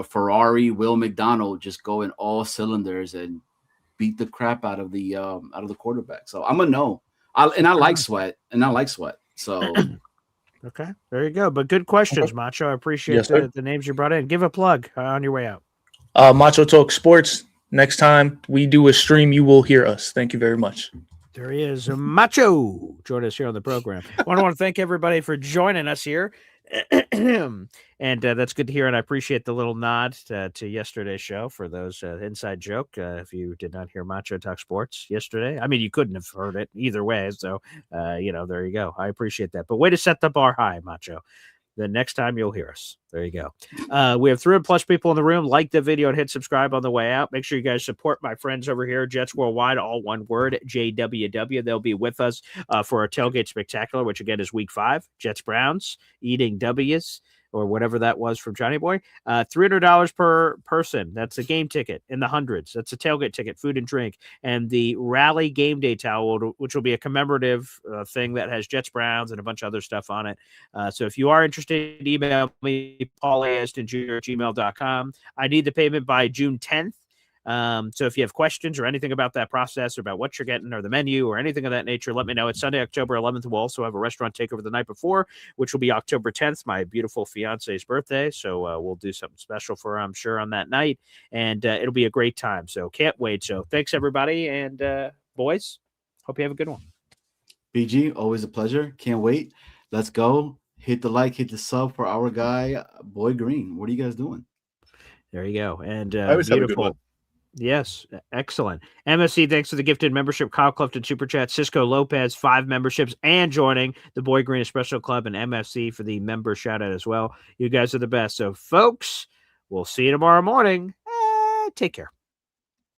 Ferrari, Will McDonald just go in all cylinders and beat the crap out of the quarterback. So I'm a no. I like Sweat. So Okay, there you go. But good questions, Macho. I appreciate the names you brought in. Give a plug on your way out. Macho Talk Sports. Next time we do a stream, you will hear us. Thank you very much. There he is, Macho. Join us here on the program. I want to thank everybody for joining us here. And that's good to hear. And I appreciate the little nod to yesterday's show for those inside joke. If you did not hear Macho Talk Sports yesterday, I mean, you couldn't have heard it either way. So, there you go. I appreciate that. But way to set the bar high, Macho. The next time you'll hear us. There you go. We have 300+ people in the room. Like the video and hit subscribe on the way out. Make sure you guys support my friends over here, Jets Worldwide, all one word, JWW. They'll be with us for our Tailgate Spectacular, which again is week 5. Jets Browns, eating W's, or whatever that was from Johnny Boy. $300 per person. That's a game ticket in the hundreds. That's a tailgate ticket, food and drink. And the Rally Game Day towel, which will be a commemorative thing that has Jets Browns and a bunch of other stuff on it. So if you are interested, email me, paulie@esdenjr@gmail.com. I need the payment by June 10th. So if you have questions or anything about that process or about what you're getting or the menu or anything of that nature, let me know. It's Sunday, October 11th. We'll also have a restaurant takeover the night before, which will be October 10th, my beautiful fiance's birthday. So we'll do something special for her, I'm sure, on that night. And it'll be a great time. So can't wait. So thanks, everybody. And boys, hope you have a good one. BG, always a pleasure. Can't wait. Let's go. Hit the like, hit the sub for our guy, Boy Green. What are you guys doing? There you go. And I always have a good one. Yes, excellent. MSC, thanks for the gifted membership. Kyle Clifton Super Chat. Cisco Lopez, 5 memberships, and joining the Boy Green Special Club and MFC for the member shout out as well. You guys are the best. So, folks, we'll see you tomorrow morning. Take care.